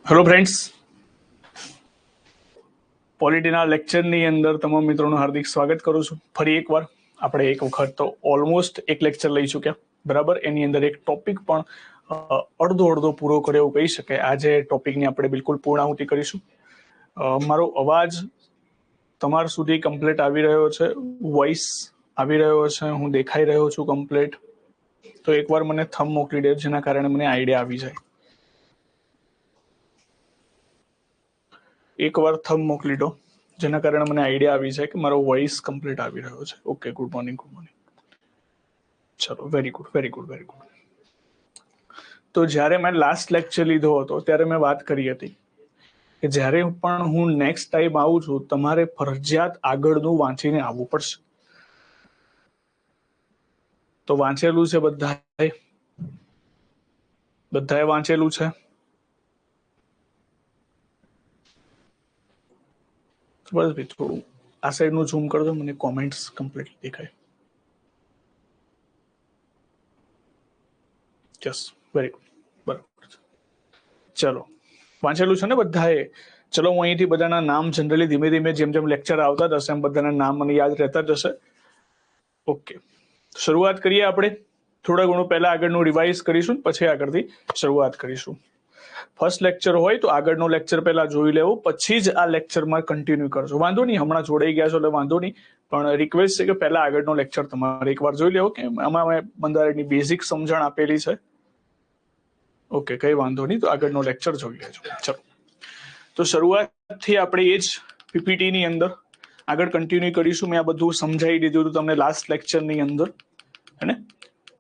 Hello friends, પોલિટીના લેક્ચરની અંદર તમામ મિત્રોનું હાર્દિક સ્વાગત કરું છું. ફરી એકવાર આપણે એક વખત તો ઓલમોસ્ટ એક લેક્ચર લઈ ચૂક્યા, બરાબર. એની અંદર એક ટોપિક પણ અડધો પૂરો કર્યો એવું કહી શકાય. આજે ટોપિકની આપણે બિલકુલ પૂર્ણાહુતિ કરીશું. મારો અવાજ તમારા સુધી કમ્પ્લીટ આવી રહ્યો છે, વોઇસ આવી રહ્યો છે, હું દેખાઈ રહ્યો છું કમ્પ્લીટ? તો એકવાર મને થંબ મોકલી દે, જેના કારણે મને આઈડિયા આવી જાય. એકવાર થંબ મોકલી દો, જેના કારણે મને આઈડિયા આવી જાય કે મારો વોઇસ કમ્પ્લીટ આવી રહ્યો છે. Okay, good morning. ચલો, વેરી ગુડ. તો જ્યારે મેં લાસ્ટ લેક્ચર લીધો હતો ત્યારે મેં વાત કરી હતી કે જ્યારે પણ હું નેક્સ્ટ ટાઈમ આવું છું, તમારે ફરજિયાત આગળનું વાંચીને આવવું પડશે. તો વાંચેલું છે બધાએ વાંચેલું છે? બસ ભાઈ, થોડું આ સાઈડનું ઝૂમ કરજો, મને કોમેન્ટ્સ કમ્પ્લીટ દેખાય. યસ, વેરી ગુડ, બરાબર. ચલો, વાંચેલું છે ને બધાએ? ચલો, હું અહીંથી બધાના નામ જનરલી ધીમે ધીમે જેમ જેમ લેક્ચર આવતા જશે એમ બધાના નામ મને યાદ રહેતા જશે. ઓકે, શરૂઆત કરીએ આપણે. થોડા ઘણું પહેલા આગળનું રિવાઇઝ કરીશું, પછી આગળથી શરૂઆત કરીશું. ફર્સ્ટ લેક્ચર હોય તો આગળનો લેક્ચર પહેલા જોઈ લેવો, પછી જ આ લેક્ચરમાં કન્ટિન્યુ કરજો. વાંધો નહીં, હમણાં જોડાઈ ગયા છો એટલે વાંધો નહીં, પણ રિક્વેસ્ટ છે કે પહેલા આગળનો લેક્ચર તમારે એકવાર જોઈ લેવો, કે આમાં મેં બંધારણની બેઝિક સમજણ આપેલી છે. ઓકે, કઈ વાંધો નહીં, તો આગળનો લેક્ચર જોઈ લેજો. ચલો, તો શરૂઆતથી આપણે એ જ પીપીટીની અંદર આગળ કન્ટિન્યુ કરીશું. મેં આ બધું સમજાવી દીધું હતું તમને લાસ્ટ લેક્ચરની અંદર, હે ને?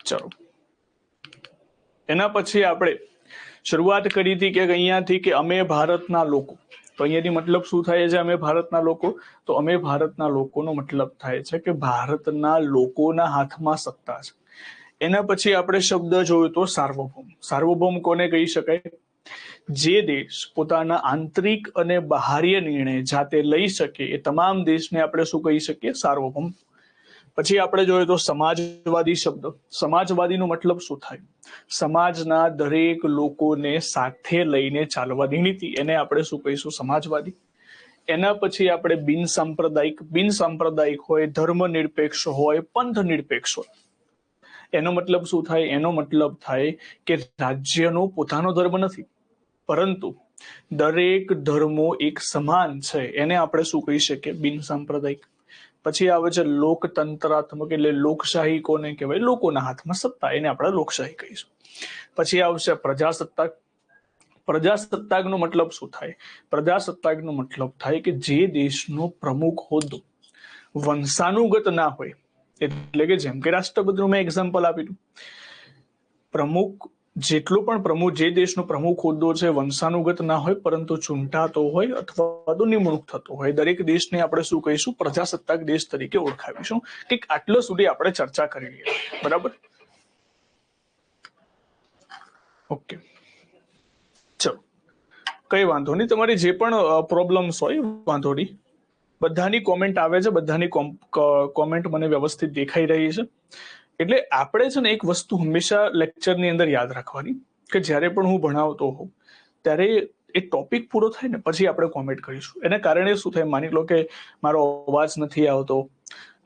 ચલો, એના પછી આપણે શરૂઆત કરી હતી કે અહીંયાથી કે અમે ભારતના લોકો. તો અહીંયાથી મતલબ શું થાય છે? અમે ભારતના લોકો. તો અમે ભારતના લોકોનો મતલબ થાય છે કે ભારતના લોકોના હાથમાં સત્તા છે. એના પછી આપણે શબ્દ જોયો તો સાર્વભૌમ. સાર્વભૌમ કોને કહી શકાય? જે દેશ પોતાના આંતરિક અને બાહ્ય નિર્ણય જાતે લઈ શકે એ તમામ દેશને આપણે શું કહી શકીએ? સાર્વભૌમ. પછી આપણે જોયું તો સમાજવાદી શબ્દ. સમાજવાદીનો મતલબ શું થાય? સમાજના દરેક લોકોને સાથે લઈને ચાલવાની નીતિ, એને આપણે શું કહીશું? સમાજવાદી. એના પછી આપણે બિનસાંપ્રદાયિક. બિનસાંપ્રદાયિક હોય, ધર્મનિરપેક્ષ હોય, પંથ નિરપેક્ષ હોય. એનો મતલબ શું થાય? એનો મતલબ થાય કે રાજ્યનો પોતાનો ધર્મ નથી, પરંતુ દરેક ધર્મો એક સમાન છે. એને આપણે શું કહી શકીએ? બિનસાંપ્રદાયિક. પછી આવે છે લોકતંત્રાત્મક, એટલે લોકશાહી કોને કહેવાય? લોકોના હાથમાં સત્તા, એને આપણે લોકશાહી કહીશું. પછી આવશે પ્રજાસત્તાક. પ્રજાસત્તાકનો મતલબ શું થાય? પ્રજાસત્તાકનો મતલબ થાય કે જે દેશનો પ્રમુખ હોદ્દો વંશાનુગત ના હોય, એટલે કે જેમ કે રાષ્ટ્રપતિનું મેં એક્ઝામ્પલ આપ્યું. પ્રમુખ જેટલો પણ પ્રમુખ, જે દેશનો પ્રમુખ હોદ્દો છે વંશાનુગત ના હોય, પરંતુ ચૂંટાતો હોય અથવા તો નિમણૂક થતો હોય, દરેક દેશને આપણે શું કહીશું? પ્રજાસત્તાક દેશ તરીકે ઓળખાવીશું. કે આટલો સુધી આપણે ચર્ચા કરી લઈએ, બરાબર? ઓકે, ચલો, કઈ વાંધો નહીં. તમારી જે પણ પ્રોબ્લેમ્સ હોય, વાંધો નહીં. બધાની કોમેન્ટ આવે છે, બધાની કોમેન્ટ મને વ્યવસ્થિત દેખાઈ રહી છે. એટલે આપણે છે ને એક વસ્તુ હંમેશા લેક્ચરની અંદર યાદ રાખવાની, કે જ્યારે પણ હું ભણાવતો હોઉં ત્યારે એ ટોપિક પૂરો થાય ને પછી આપણે કોમેન્ટ કરીશું. એના કારણે શું થાય? માની લો કે મારો અવાજ નથી આવતો,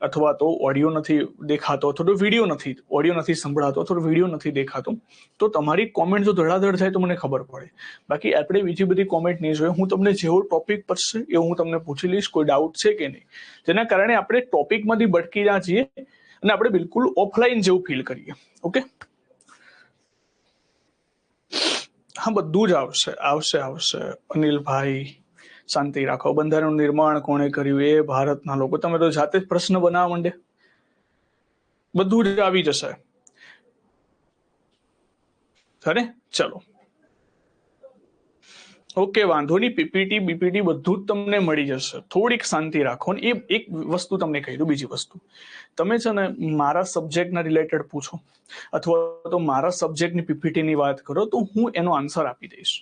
અથવા તો ઓડિયો નથી દેખાતો, અથવા તો વિડીયો નથી, ઓડિયો નથી સંભળાતો, અથવા વિડીયો નથી દેખાતો, તો તમારી કોમેન્ટ જો ધડાધડ થાય તો મને ખબર પડે. બાકી આપણે બીજી બધી કોમેન્ટ નહીં જોઈએ. હું તમને જેવો ટોપિક પડશે એ હું તમને પૂછી લઈશ, કોઈ ડાઉટ છે કે નહીં, જેના કારણે આપણે ટોપિકમાંથી ભટકી ના જઈએ અને આપણે બિલકુલ ઓફલાઈન જેવું ફીલ કરીએ. ઓકે, હા, બધું જ આવશે. અનિલભાઈ, શાંતિ રાખો. બંધારણનું નિર્માણ કોણે કર્યું? એ ભારતના લોકો. તમે તો જાતે જ પ્રશ્ન બનાવવા માંડે, બધું જ આવી જશે. સરે, ચલો, ઓકે, વાંધો નહીં. પીપીટી બીપીટી બધું જ તમને મળી જશે. થોડીક શાંતિ રાખો. એ એક વસ્તુ તમને કહી દઉં. બીજી વસ્તુ, તમે છે ને મારા સબ્જેક્ટના રિલેટેડ પૂછો, અથવા તો મારા સબ્જેક્ટની પીપીટીની વાત કરો, તો હું એનો આન્સર આપી દઈશ.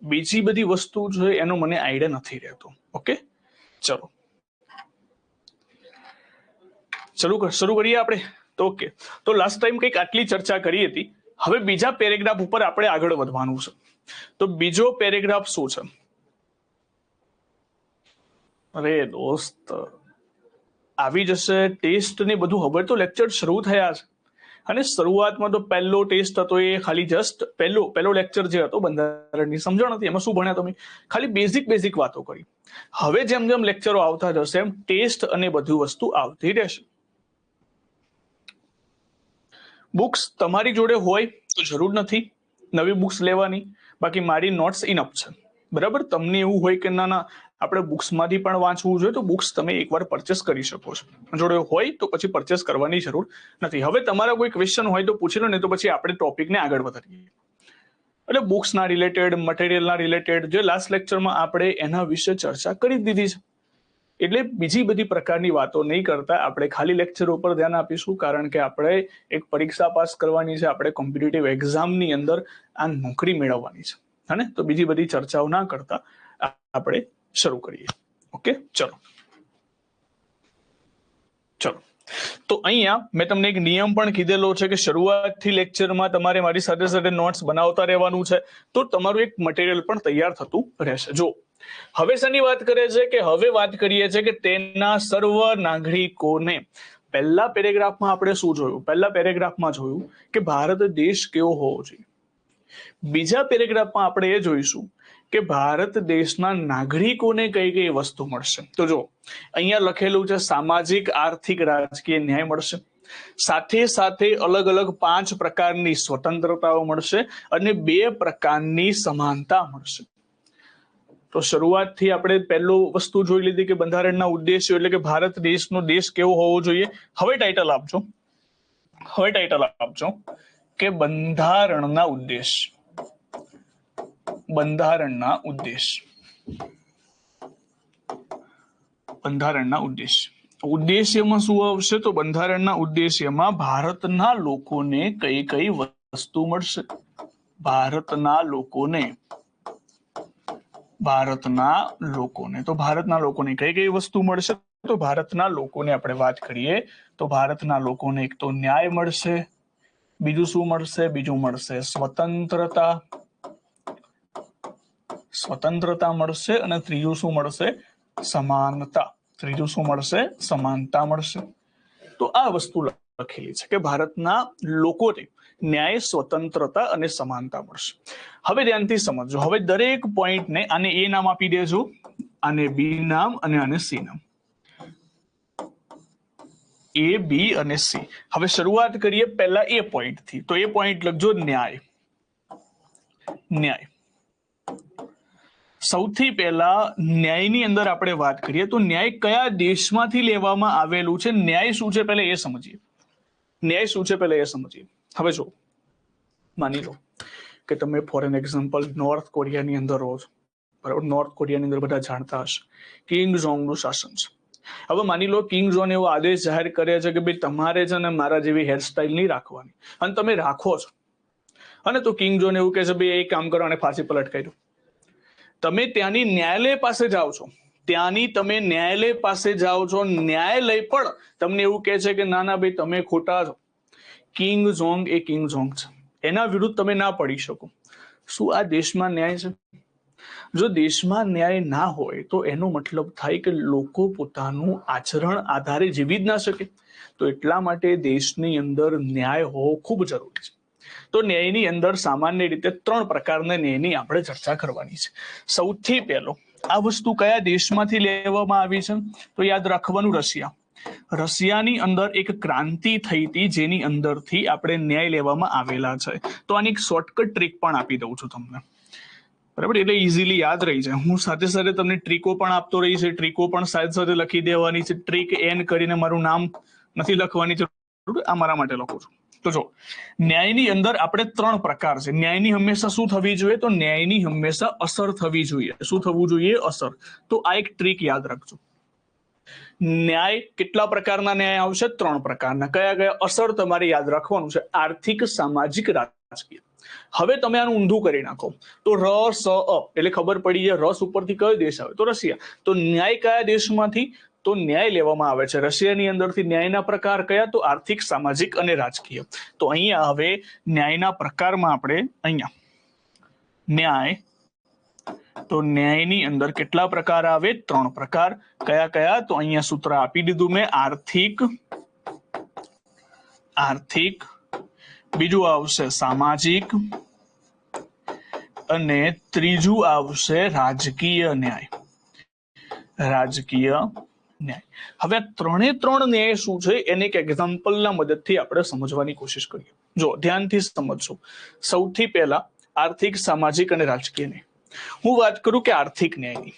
બીજી બધી વસ્તુ છે એનો મને આઈડિયા નથી રહેતો. ઓકે, ચલો, શરૂ કરીએ આપણે. તો ઓકે, તો લાસ્ટ ટાઈમ કંઈક આટલી ચર્ચા કરી હતી. હવે બીજા પેરેગ્રાફ ઉપર આપણે આગળ વધવાનું છે. તો બીજો પેરેગ્રાફ શું છે? અરે દોસ્ત, આવી જશે ટેસ્ટ ને બધું. હવે તો લેક્ચર શરૂ થયા છે, અને શરૂઆતમાં તો પહેલો ટેસ્ટ હતો એ ખાલી જસ્ટ પહેલો લેક્ચર જે હતો બંધારણની સમજણ હતી. એમાં શું ભણ્યા તમે? ખાલી બેઝિક વાતો કરી. હવે જેમ જેમ લેક્ચરો આવતા જશે એમ ટેસ્ટ અને બધી વસ્તુ આવતી રહેશે. બુક્સ તમારી જોડે હોય તો જરૂર નથી નવી બુક્સ લેવાની, બાકી મારી નોટ્સ ઇનફ છે. બરાબર? તમને એવું હોય કે ના આપણે બુક્સમાંથી પણ વાંચવું જોઈએ, તો બુક્સ તમે એકવાર પરચેસ કરી શકો છો. જોડે હોય તો પછી પરચેસ કરવાની જરૂર નથી. હવે તમારા કોઈ ક્વેશ્ચન હોય તો પૂછી લો, ને તો પછી આપણે ટોપિકને આગળ વધારીએ. એટલે બુક્સના રિલેટેડ, મટીરિયલના રિલેટેડ જે લાસ્ટ લેક્ચરમાં આપણે એના વિશે ચર્ચા કરી દીધી છે. એટલે બીજી બધી પ્રકારની વાતો નહીં કરતા આપણે ખાલી લેક્ચર ઉપર ધ્યાન આપીશું, કારણ કે આપણે એક પરીક્ષા પાસ કરવાની છે, આપણે કોમ્પિટિટિવ એક્ઝામની અંદર આ નોકરી મેળવવાની છે. હા ને? તો બીજી બધી ચર્ચાઓ ના કરતા આપણે શરૂ કરીએ. ઓકે, ચલો. તો અહીંયા મેં તમને એક નિયમ પણ કીધેલો છે કે શરૂઆતથી લેક્ચરમાં તમારે મારી સાથે સાથે નોટ્સ બનાવતા રહેવાનું છે, તો તમારું એક મટીરિયલ પણ તૈયાર થતું રહેશે. જો હવે શેની વાત કરે છે કે હવે વાત કરીએ છીએ કે તેના સર્વ નાગરિકોને. પહેલા પેરેગ્રાફમાં આપણે શું જોયું? પહેલા પેરેગ્રાફમાં જોયું કે ભારત દેશ કેવો હોવો જોઈએ. બીજા પેરેગ્રાફમાં આપણે એ જોઈશું કે ભારત દેશના નાગરિકોને કઈ કઈ વસ્તુ મળશે. તો જો અહીંયા લખેલું છે સામાજિક, આર્થિક, રાજકીય ન્યાય મળશે. સાથે સાથે અલગ અલગ 5 પ્રકારની સ્વતંત્રતાઓ મળશે અને 2 પ્રકારની સમાનતા મળશે. તો શરૂઆતથી આપણે પહેલું વસ્તુ જોઈ લીધી કે બંધારણના ઉદ્દેશ્યો, એટલે કે ભારત દેશનો દેશ કેવો હોવો જોઈએ. હવે ટાઇટલ આપજો કે બંધારણના ઉદ્દેશ. બંધારણના ઉદ્દેશ. ઉદ્દેશ્યમાં શું આવશે? તો બંધારણના ઉદ્દેશ્યમાં ભારતના લોકોને કઈ કઈ વસ્તુ મળશે. ભારતના લોકોને તો ભારતના લોકોને કઈ કઈ વસ્તુ મળશે? તો ભારતના લોકોને આપણે વાત કરીએ તો ભારતના લોકોને એક તો ન્યાય મળશે, બીજું શું મળશે? બીજું મળશે સ્વતંત્રતા મળશે, અને ત્રીજું શું મળશે? સમાનતા મળશે. તો આ વસ્તુ લખેલી છે કે ભારતના લોકોને ન્યાય, સ્વતંત્રતા અને સમાનતા મળશે. હવે ધ્યાનથી સમજો. હવે દરેક પોઈન્ટને આને એ નામ આપી દેજો, આને બી નામ અને આને સી નામ. એ, બી અને સી. હવે શરૂઆત કરીએ પહેલા એ પોઈન્ટ થી. તો એ પોઈન્ટ લખજો ન્યાય. સૌથી પહેલા ન્યાયની અંદર આપણે વાત કરીએ તો ન્યાય કયા દેશમાંથી લેવામાં આવેલું છે? ન્યાય શું છે પહેલા એ સમજીએ. હવે જો માની લો કે તમે ફોર એન એક્ઝામ્પલ નોર્થ કોરિયાની અંદર રહો છો. બરાબર? નોર્થ કોરિયાની અંદર બધા જાણતા હશે કિંગ જોંગનું શાસન છે. હવે માની લો કિંગ જોન એવો આદેશ જાહેર કરે છે કે ભાઈ તમારે છે ને મારા જેવી હેરસ્ટાઇલ નહીં રાખવાની, અને તમે રાખો છો. અને તો કિંગ જોન એવું કહે છે ભાઈ એક કામ કરો અને ફાંસી પર લટકાઈ દો. તમે ત્યાંની ન્યાયાલય પાસે જાઓ છો, ન્યાયાલય પણ તમને એવું કહે છે કે ના ભાઈ તમે ખોટા છો, કિંગ જોંગ એ કિંગ જોંગ છે, એના વિરુદ્ધ તમે ના પડી શકો. શું આ દેશમાં ન્યાય છે? જો દેશમાં ન્યાય ના હોય તો એનો મતલબ થાય કે લોકો પોતાનું આચરણ આધારે જીવી જ ના શકે. તો એટલા માટે દેશની અંદર ન્યાય હોવો ખૂબ જરૂરી છે. તો ન્યાયની અંદર સામાન્ય રીતે 3 પ્રકારના ન્યાયની આપણે ચર્ચા કરવાની છે. સૌથી પહેલો આ વસ્તુ કયા દેશમાંથી લેવામાં આવી છે? તો યાદ રાખવાનું રશિયાની અંદર એક ક્રાંતિ થઈ હતી જેની અંદરથી આપણે ન્યાય લેવામાં આવેલા છે. તો આની એક શોર્ટકટ ટ્રીક પણ આપી દઉં છું તમને. બરાબર? એટલે ઇઝીલી યાદ રહી જાય. હું સાથે સાથે તમને ટ્રીકો પણ આપતો રહી છે. ટ્રીકો પણ સાથે લખી દેવાની છે. ટ્રીક એન કરીને મારું નામ નથી લખવાની જરૂર, આ મારા માટે લખું છું. તો જો ન્યાયની અંદર આપણે 3 પ્રકાર છે. ન્યાયની હંમેશા શું થવી જોઈએ? તો ન્યાયની હંમેશા અસર થવી જોઈએ. શું થવું જોઈએ? અસર. તો આ એક ટ્રીક યાદ રાખજો. ન્યાય કેટલા પ્રકારના ન્યાય આવશે? 3 પ્રકારના. કયા? અસર તમારે યાદ રાખવાનું છે. આર્થિક, સામાજિક, રાજકીય. હવે તમે આનું ઊંધું કરી નાખો તો રસ એટલે ખબર પડી જાય રસ ઉપરથી કયો દેશ આવે? તો રશિયા. તો ન્યાય કયા દેશમાંથી? તો ન્યાય લેવામાં આવે છે રશિયાની અંદરથી. ન્યાયના પ્રકાર કયા? તો આર્થિક, સામાજિક અને રાજકીય. તો અહીંયા હવે ન્યાયના પ્રકારમાં આપણે અહીંયા ન્યાય, તો ન્યાયની અંદર કેટલા પ્રકાર આવે? 3 પ્રકાર. કયા કયા? તો અહીંયા સૂત્ર આપી દીધું મેં. આર્થિક, બીજું આવશે સામાજિક, અને ત્રીજું આવશે રાજકીય ન્યાય. હવે ત્રણે ત્રણ ન્યાય શું છે એને એક એક્ઝામ્પલના મદદથી આપણે સમજવાની કોશિશ કરીએ. જો ધ્યાનથી સમજજો. સૌથી પહેલા આર્થિક, સામાજિક અને રાજકીય ન્યાય. હું વાત કરું કે આર્થિક ન્યાયની.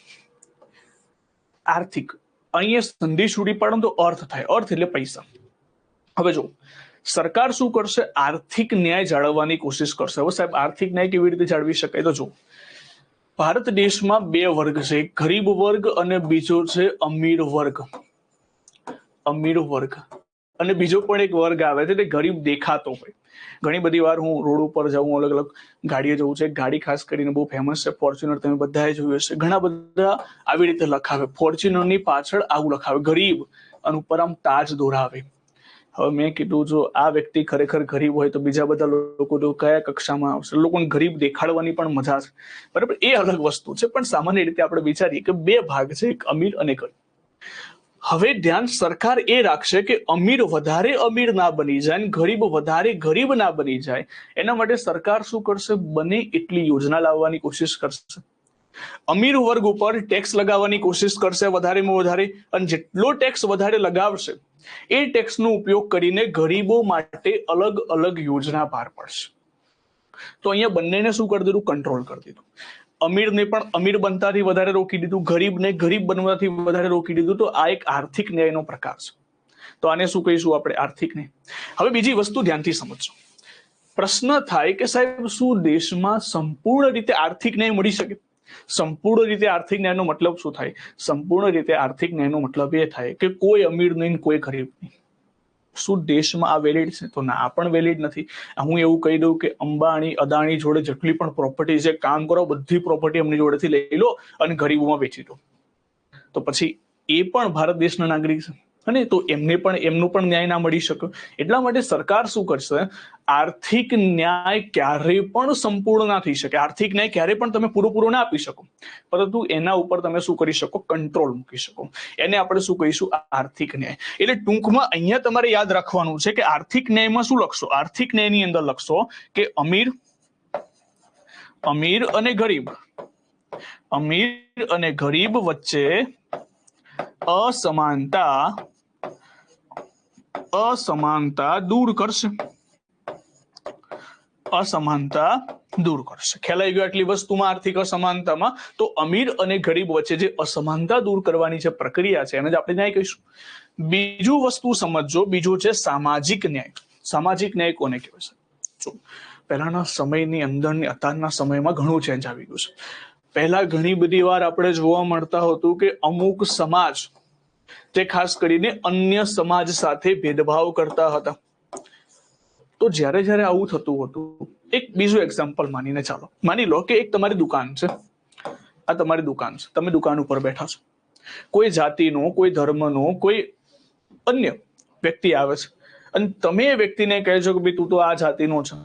આર્થિક, અહીંયા સંધિ છૂટી પાડો તો અર્થ થાય. અર્થ એટલે પૈસા. હવે જો સરકાર શું કરશે? આર્થિક ન્યાય જાળવવાની કોશિશ કરશે. હવે સાહેબ આર્થિક ન્યાય કેવી રીતે જાળવી શકાય? તો જો ભારત દેશમાં 2 વર્ગ છે, ગરીબ વર્ગ અને બીજો છે અમીર વર્ગ. અને બીજો પણ એક વર્ગ આવે છે તે ગરીબ દેખાતો હોય. ઘણી બધી વાર હું રોડ ઉપર જાઉં, અલગ અલગ ગાડીએ જવું છે. ગાડી ખાસ કરીને બહુ ફેમસ છે ફોર્ચ્યુનર, તમે બધાએ જોયું હશે. ઘણા બધા આવી રીતે લખાવે, ફોર્ચ્યુનરની પાછળ આવું લખાવે ગરીબ, અને ઉપર આમ તાજ દોરાવે. હવે મેં કીધું જો આ વ્યક્તિ ખરેખર ગરીબ હોય તો બીજા બધા લોકો તો કયા કક્ષામાં આવશે? લોકોને ગરીબ દેખાડવાની પણ મજા છે, બરાબર? એ અલગ વસ્તુ છે. પણ સામાન્ય રીતે આપણે વિચારીએ કે 2 ભાગ છે, એક અમીર અને ગરીબ. હવે ધ્યાન સરકાર એ રાખશે કે અમીર વધારે અમીર ના બની જાય, ગરીબ વધારે ગરીબ ના બની જાય. એના માટે સરકાર શું કરશે? બને એટલી યોજના લાવવાની કોશિશ કરશે. અમીર વર્ગ ઉપર ટેક્સ લગાવવાની કોશિશ કરશે વધારેમાં વધારે, અને જેટલો ટેક્સ વધારે લગાવશે એ ટેક્સનો ઉપયોગ કરીને ગરીબો માટે અલગ અલગ યોજના બહાર પાડશે. તો અહીંયા બંનેને શું કરી દીધું? કંટ્રોલ કરી દીધું. અમીરને પણ અમીર બનતાથી વધારે રોકી દીધું, ગરીબને ગરીબ બનવાથી વધારે રોકી દીધું. તો આ એક આર્થિક ન્યાયનો પ્રકાર છે. તો આને શું કહીશું આપણે? આર્થિક ન્યાય. હવે બીજી વસ્તુ ધ્યાનથી સમજજો. પ્રશ્ન થાય કે સાહેબ શું દેશમાં સંપૂર્ણ રીતે આર્થિક ન્યાય મળી શકે? સંપૂર્ણ રીતે આર્થિક ન્યાયનો મતલબ શું થાય? સંપૂર્ણ રીતે આર્થિક ન્યાયનો મતલબ એ થાય કે કોઈ અમીર નહીં, કોઈ ગરીબ નહીં. શું દેશમાં આ વેલિડ છે? તો ના, આ પણ વેલિડ નથી. હું એવું કહી દઉં કે અંબાણી, અદાણી જોડે જેટલી પણ પ્રોપર્ટી છે, કામ કરો, બધી પ્રોપર્ટી એમની જોડેથી લઈ લો અને ગરીબોમાં વેચી દો, તો પછી એ પણ ભારત દેશના નાગરિક છે, અને તો એમનું પણ ન્યાય ના મળી શકે. એટલા માટે સરકાર શું કરશે? આર્થિક ન્યાય ક્યારેય પણ સંપૂર્ણ ના થઈ શકે. આર્થિક ન્યાય ક્યારેય પણ તમે પૂરો ના આપી શકો, પરંતુ એના ઉપર તમે શું કરી શકો? કંટ્રોલ મૂકી શકો. એને આપણે શું કહીશું? આર્થિક ન્યાય. એટલે ટૂંકમાં અહીંયા તમારે યાદ રાખવાનું છે કે આર્થિક ન્યાયમાં શું લખશો? આર્થિક ન્યાયની અંદર લખશો કે અમીર અને ગરીબ, વચ્ચે અસમાનતા દૂર કરશે. ખ્યાલ આવી ગયો આટલી વસ્તુમાં? આર્થિક અસમાનતામાં તો અમીર અને ગરીબ વચ્ચે જે અસમાનતા દૂર કરવાની જે પ્રક્રિયા છે એને જ આપણે ન્યાય કહીશું. બીજું વસ્તુ સમજજો, બીજું છે સામાજિક ન્યાય. સામાજિક ન્યાય કોને કહેવાય છે? જો પહેલાના સમયની અંદર અત્યારના સમયમાં ઘણું ચેન્જ આવી ગયું છે. પહેલા ઘણી બધી વાર આપણે જોવા મળતા હતું કે અમુક સમાજ તે ખાસ કરીને અન્ય સમાજ સાથે ભેદભાવ કરતા હતા. તો જ્યારે આવું થતું હતું, એક બીજું એક્ઝામ્પલ માનીને ચાલો, માની લો કે એક તમારી દુકાન છે. આ તમારી દુકાન છે, તમે દુકાન ઉપર બેઠા છો. કોઈ જાતિનો, કોઈ ધર્મનો, કોઈ અન્ય વ્યક્તિ આવે છે અને તમે એ વ્યક્તિને કહેજો કે ભાઈ તું તો આ જાતિનો છે,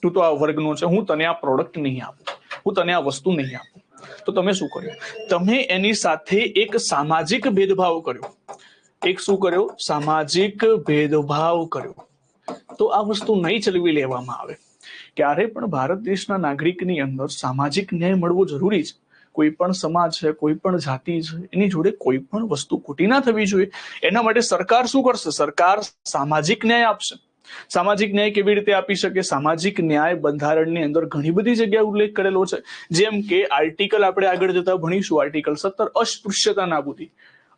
તું તો આ વર્ગનો છે, હું તને આ પ્રોડક્ટ નહીં આપું, હું તને આ વસ્તુ નહીં આપું. તો તમે શું કર્યું? તમે એની સાથે એક સામાજિક ભેદભાવ કર્યો. સામાજિક ભેદભાવ કર્યો. તો આ વસ્તુ નહીં ચલવી લેવામાં આવે. ક્યારે પણ ભારત દેશના નાગરિકની અંદર સામાજિક ન્યાય મળવો જરૂરી છે. કોઈ પણ સમાજ છે, કોઈ પણ જાતિ છે, એની જોડે કોઈ પણ વસ્તુ ખોટી ના થવી જોઈએ. એના માટે સરકાર શું કરશે? સરકાર સામાજિક ન્યાય આપશે. સામાજિક ન્યાય કેવી રીતે આપી શકે? સામાજિક ન્યાય બંધારણની અંદર ઘણી બધી જગ્યાએ ઉલ્લેખ કરેલો છે. જેમ કે આર્ટિકલ આપણે આગળ જતા ભણીશું, આર્ટિકલ 17 અસ્પૃશ્યતા નાબૂદી,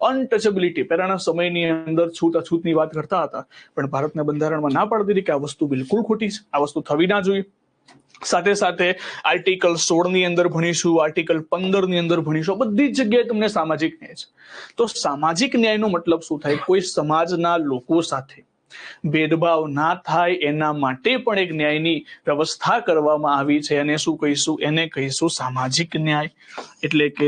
અનટચેબિલિટી. પહેલાના સમયની અંદર છૂતઅછૂતની વાત કરતા હતા, પણ ભારતના બંધારણમાં ના પાડી દીધી કે આ વસ્તુ બિલકુલ ખોટી છે, આ વસ્તુ થવી ના જોઈએ. સાથે સાથે આર્ટિકલ 16 ની અંદર ભણીશું, આર્ટિકલ 15 ની અંદર ભણીશું. બધી જ જગ્યાએ તમને સામાજિક ન્યાય છે. તો સામાજિક ન્યાયનો મતલબ શું થાય? કોઈ સમાજના લોકો સાથે ભેદભાવ ના થાય એના માટે પણ એક ન્યાયની વ્યવસ્થા કરવામાં આવી છે. એને શું કહીશું? એને કહીશું સામાજિક ન્યાય. એટલે કે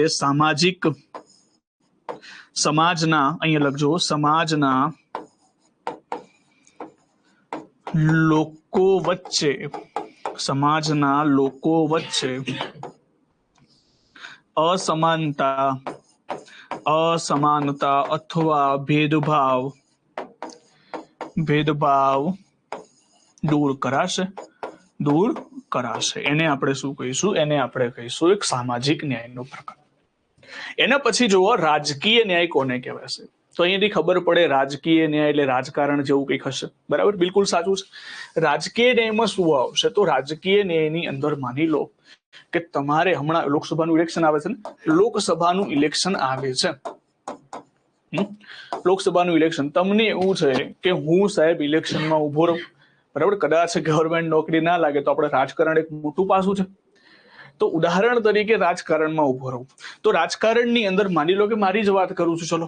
સમાજના, અહીંયા લખજો, સમાજના લોકો વચ્ચે સમાજના લોકો વચ્ચે અસમાનતા અથવા ભેદભાવ દૂર કરાશે. એને આપણે શું કહીશું? એને આપણે કહીશું એક સામાજિક ન્યાયનો પ્રકાર. એના પછી જુઓ રાજકીય ન્યાય કોને કહેવાશે. તો અહીંયાથી ખબર પડે રાજકીય ન્યાય એટલે રાજકારણ જેવું કંઈક હશે. બરાબર, બિલકુલ સાચું છે. રાજકીય ન્યાયમાં શું આવશે? તો રાજકીય ન્યાયની અંદર માની લો કે તમારે હમણાં લોકસભાનું ઇલેક્શન આવે છે ને, લોકસભાનું ઇલેક્શન આવે છે. લોકસભાનું ઇલેક્શન, તમને એવું છે કે હું સાહેબ ઇલેક્શનમાં ઉભો રહું, બરાબર, કદાચ ગવર્મેન્ટ નોકરી ના લાગે તો આપણે રાજકારણ એક મોટું પાસું છે. તો ઉદાહરણ તરીકે રાજકારણમાં ઉભો રહું, તો રાજકારણની અંદર માની લો કે મારી જ વાત કરું છું, ચલો,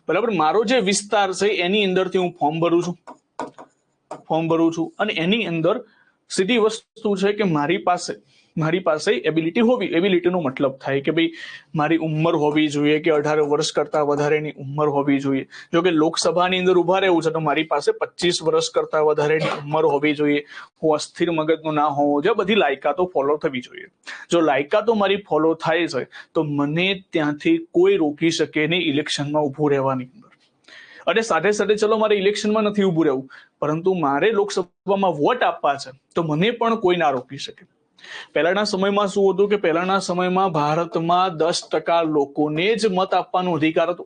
બરાબર, મારો જે વિસ્તાર છે એની અંદરથી હું ફોર્મ ભરું છું અને એની અંદર સીધી વસ્તુ છે કે મારી પાસે એબિલિટી હોવી. એબિલિટીનો મતલબ થાય કે ભાઈ મારી ઉંમર હોવી જોઈએ કે 18 વર્ષ કરતા વધારેની ઉંમર હોવી જોઈએ. જો કે લોકસભાની અંદર ઉભા રહેવું છે તો મારી પાસે 25 વર્ષ કરતા વધારેની ઉંમર હોવી જોઈએ. હું અસ્થિર મગજનો ના હોવો જોઈએ. બધી લાયકાતો ફોલો થવી જોઈએ. જો લાયકાતો મારી ફોલો થાય છે તો મને ત્યાંથી કોઈ રોકી શકે નહીં ઇલેક્શનમાં ઉભું રહેવાની અંદર. અને સાથે સાથે ચલો મારે ઇલેક્શનમાં નથી ઉભું રહેવું, પરંતુ મારે લોકસભામાં વોટ આપવા છે તો મને પણ કોઈ ના રોકી શકે. પહેલાના સમયમાં શું હતું કે પહેલાના સમયમાં ભારતમાં 10% લોકોને જ મત આપવાનો અધિકાર હતો.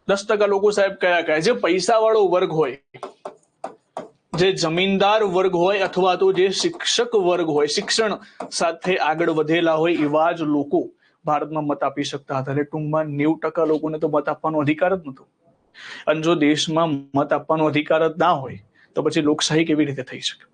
10% લોકો સાહેબ કયા? જે પૈસાવાળો વર્ગ હોય, જે જમીનદાર વર્ગ હોય અથવા તો જે શિક્ષક વર્ગ હોય, શિક્ષણ સાથે આગળ વધેલા હોય, એવા જ લોકો ભારતમાં મત આપી શકતા હતા. એટલે ટૂંકમાં 90% લોકોને તો મત આપવાનો અધિકાર જ નહોતો. અને જો દેશમાં મત આપવાનો અધિકાર જ ના હોય તો પછી લોકશાહી કેવી રીતે થઈ શકે?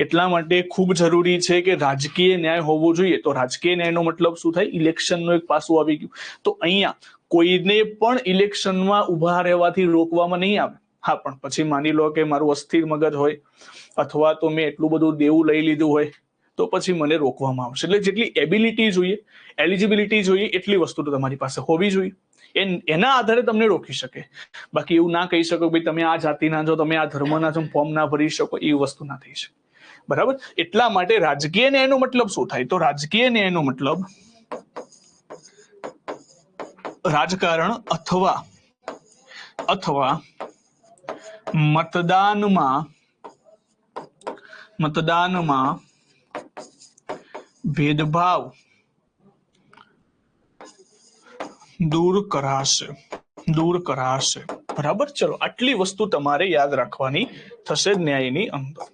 એટલા માટે ખૂબ જરૂરી છે કે રાજકીય ન્યાય હોવો જોઈએ. તો રાજકીય ન્યાયનો મતલબ શું થાય? ઇલેક્શનનો એક પાસું આવી ગયું. તો અહીંયા કોઈને પણ ઇલેક્શનમાં ઉભા રહેવાથી રોકવામાં નહીં આવે. હા, પણ પછી માની લો કે મારું અસ્થિર મગજ હોય અથવા તો મેં એટલું બધું દેવું લઈ લીધું હોય તો પછી મને રોકવામાં આવશે. એટલે જેટલી એબિલિટી જોઈએ, એલિજિબિલિટી જોઈએ, એટલી વસ્તુ તો તમારી પાસે હોવી જોઈએ. એના આધારે તમને રોકી શકે. બાકી એવું ના કહી શકો ભાઈ તમે આ જાતિના છો, તમે આ ધર્મના છો, ફોર્મ ના ભરી શકો, એ વસ્તુ ના થઈ શકે. બરાબર, એટલા માટે રાજકીય ન્યાયનો મતલબ શું થાય? તો રાજકીય ન્યાયનો મતલબ રાજકારણ અથવા મતદાનમાં ભેદભાવ દૂર કરાશે. બરાબર, ચલો આટલી વસ્તુ તમારે યાદ રાખવાની થશે ન્યાયની અંદર.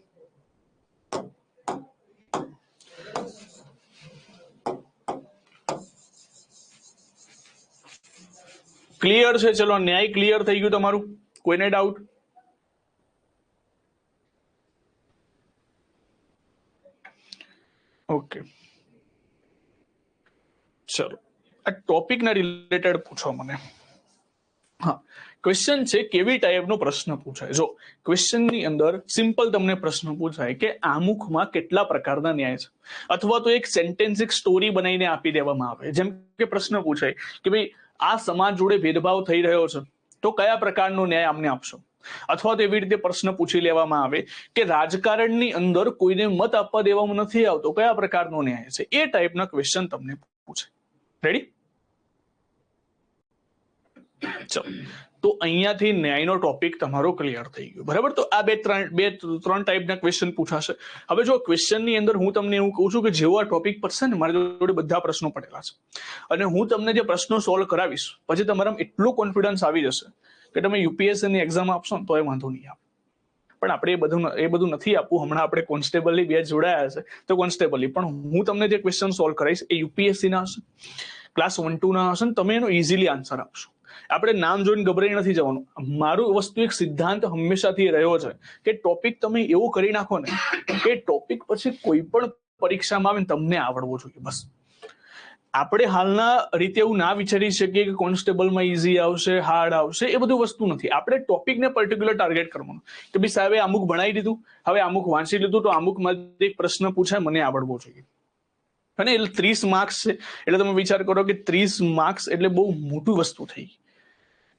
ક્લિયર છે? ચલો, ન્યાય ક્લિયર થઈ ગયું તમારું? કોઈને ડાઉટ? ઓકે, ચલો આ ટોપિકના રિલેટેડ પૂછો મને. હા, ક્વેશ્ચન છે કેવી ટાઈપનો પ્રશ્ન પૂછાય. જો ક્વેશ્ચનની અંદર સિમ્પલ તમને પ્રશ્ન પૂછાય કે આમુખમાં કેટલા પ્રકારના ન્યાય છે, અથવા તો એક સેન્ટેન્સ, એક સ્ટોરી બનાવીને આપી દેવામાં આવે. જેમ કે પ્રશ્ન પૂછાય કે ભાઈ આ સમાજ જોડે ભેદભાવ થઈ રહ્યો છે તો કયા પ્રકારનો ન્યાય આમને આપશો? અથવા તો એવી રીતે પ્રશ્ન પૂછી લેવામાં આવે કે રાજકારણની અંદર કોઈને મત આપવા દેવામાં નથી આવતો, કયા પ્રકારનો ન્યાય છે? એ ટાઈપના ક્વેશ્ચન તમને પૂછે. રેડી? ચલો, તો અહીંયાથી ન્યાયનો ટોપિક તમારો ક્લિયર થઈ ગયો. બરાબર, તો આ બે ત્રણ ટાઈપના ક્વેશ્ચન પૂછાશે. હવે જો ક્વેશ્ચનની અંદર હું તમને એવું કહું છું કે જેવો આ ટોપિક પર છે ને, મારી જોડે બધા પ્રશ્નો પડેલા છે અને હું તમને જે પ્રશ્નો સોલ્વ કરાવીશ પછી તમારામાં એટલો કોન્ફિડન્સ આવી જશે કે તમે યુપીએસસી ની એક્ઝામ આપશો ને તો એ વાંધો નહીં આવે. પણ આપણે એ બધું નથી આપવું. હમણાં આપણે કોન્સ્ટેબલની બેચ જોડાયા છે તો કોન્સ્ટેબલની પણ હું તમને જે ક્વેશ્ચન સોલ્વ કરાવીશ એ યુપીએસસી ના હશે, ક્લાસ 1-2 ના હશે, તમે એનો ઇઝીલી આન્સર આપશો. આપણે નામ જોઈને ગભરાઈ નથી જવાનું. મારું વસ્તુ એક સિદ્ધાંત હંમેશાથી રહ્યો છે કે ટોપિક તમે એવો કરી નાખો ને કે ટોપિક પછી કોઈ પણ પરીક્ષામાં આવે તમને આવડવો જોઈએ. બસ આપણે હાલના રીતે એવું ના વિચારી શકીએ કે કોન્સ્ટેબલમાં ઇઝી આવશે, હાર્ડ આવશે, એ બધું વસ્તુ નથી. આપણે ટોપિકને પર્ટિક્યુલર ટાર્ગેટ કરવાનું કે ભાઈ સાહેબ અમુક ભણાવી દીધું, હવે અમુક વાંચી લીધું, તો અમુકમાંથી એક પ્રશ્ન પૂછાય, મને આવડવો જોઈએ. અને એટલે 30 માર્ક્સ છે એટલે તમે વિચાર કરો કે 30 માર્ક્સ એટલે બહુ મોટી વસ્તુ થઈ.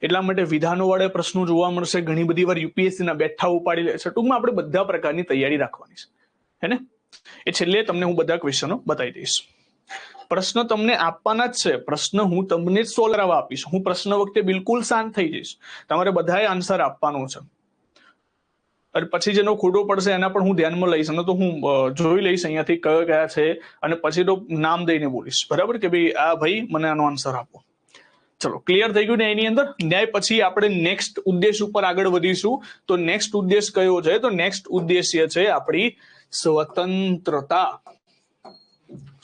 એટલા માટે વિધાનો વાળા પ્રશ્નો જોવા મળશે. ઘણી બધી વાર યુપીએસસી ના બેઠા ઉપાડી લે છે. ટૂંકમાં આપણે બધા પ્રકારની તૈયારી રાખવાની છે. હે ને? એ છેલ્લે તમને હું બધા ક્વેશ્ચનો બતાવી દઈશ. પ્રશ્ન તમને આપવાના જ છે, પ્રશ્ન હું તમને સોલ્વ કરવા આપીશ. હું પ્રશ્ન વખતે બિલકુલ શાંત થઈ જઈશ, તમારે બધાએ આન્સર આપવાનો છે. અને પછી જેનો ખોટો પડશે એના પણ હું ધ્યાનમાં લઈશ, અને તો હું જોઈ લઈશ અહીંયાથી કયો કયા છે, અને પછી તો નામ દઈને બોલીશ, બરાબર, કે ભાઈ આ ભાઈ મને આનો આન્સર આપો. ચલો, ક્લિયર થઈ ગયું ને? એની અંદર ન્યાય પછી આપણે નેક્સ્ટ ઉદ્દેશ ઉપર આગળ વધીશું. તો નેક્સ્ટ ઉદ્દેશ કયો છે? તો નેક્સ્ટ ઉદ્દેશ્ય છે આપણી સ્વતંત્રતા.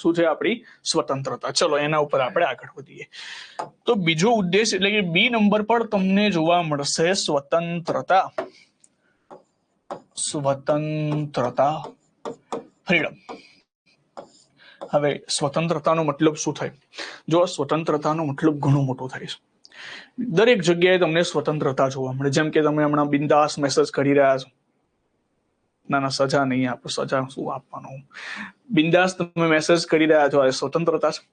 શું છે? આપણી સ્વતંત્રતા. ચલો, એના ઉપર આપણે આગળ વધીએ. તો બીજો ઉદ્દેશ એટલે કે બી નંબર પર તમને જોવા મળશે સ્વતંત્રતા. સ્વતંત્રતા, ફ્રીડમ. હવે સ્વતંત્રતાનો મતલબ શું થાય? જો સ્વતંત્રતાનો મતલબ ઘણો મોટો થાય છે. દરેક જગ્યાએ તમને સ્વતંત્રતા જોવા મળે. જેમ કે તમે હમણાં બિંદાસ મેસેજ કરી રહ્યા છો. ના ના, સજા નહીં આપો, સજા શું આપવાનું? બિંદાસ તમે મેસેજ કરી રહ્યા છો, આ સ્વતંત્રતા છે.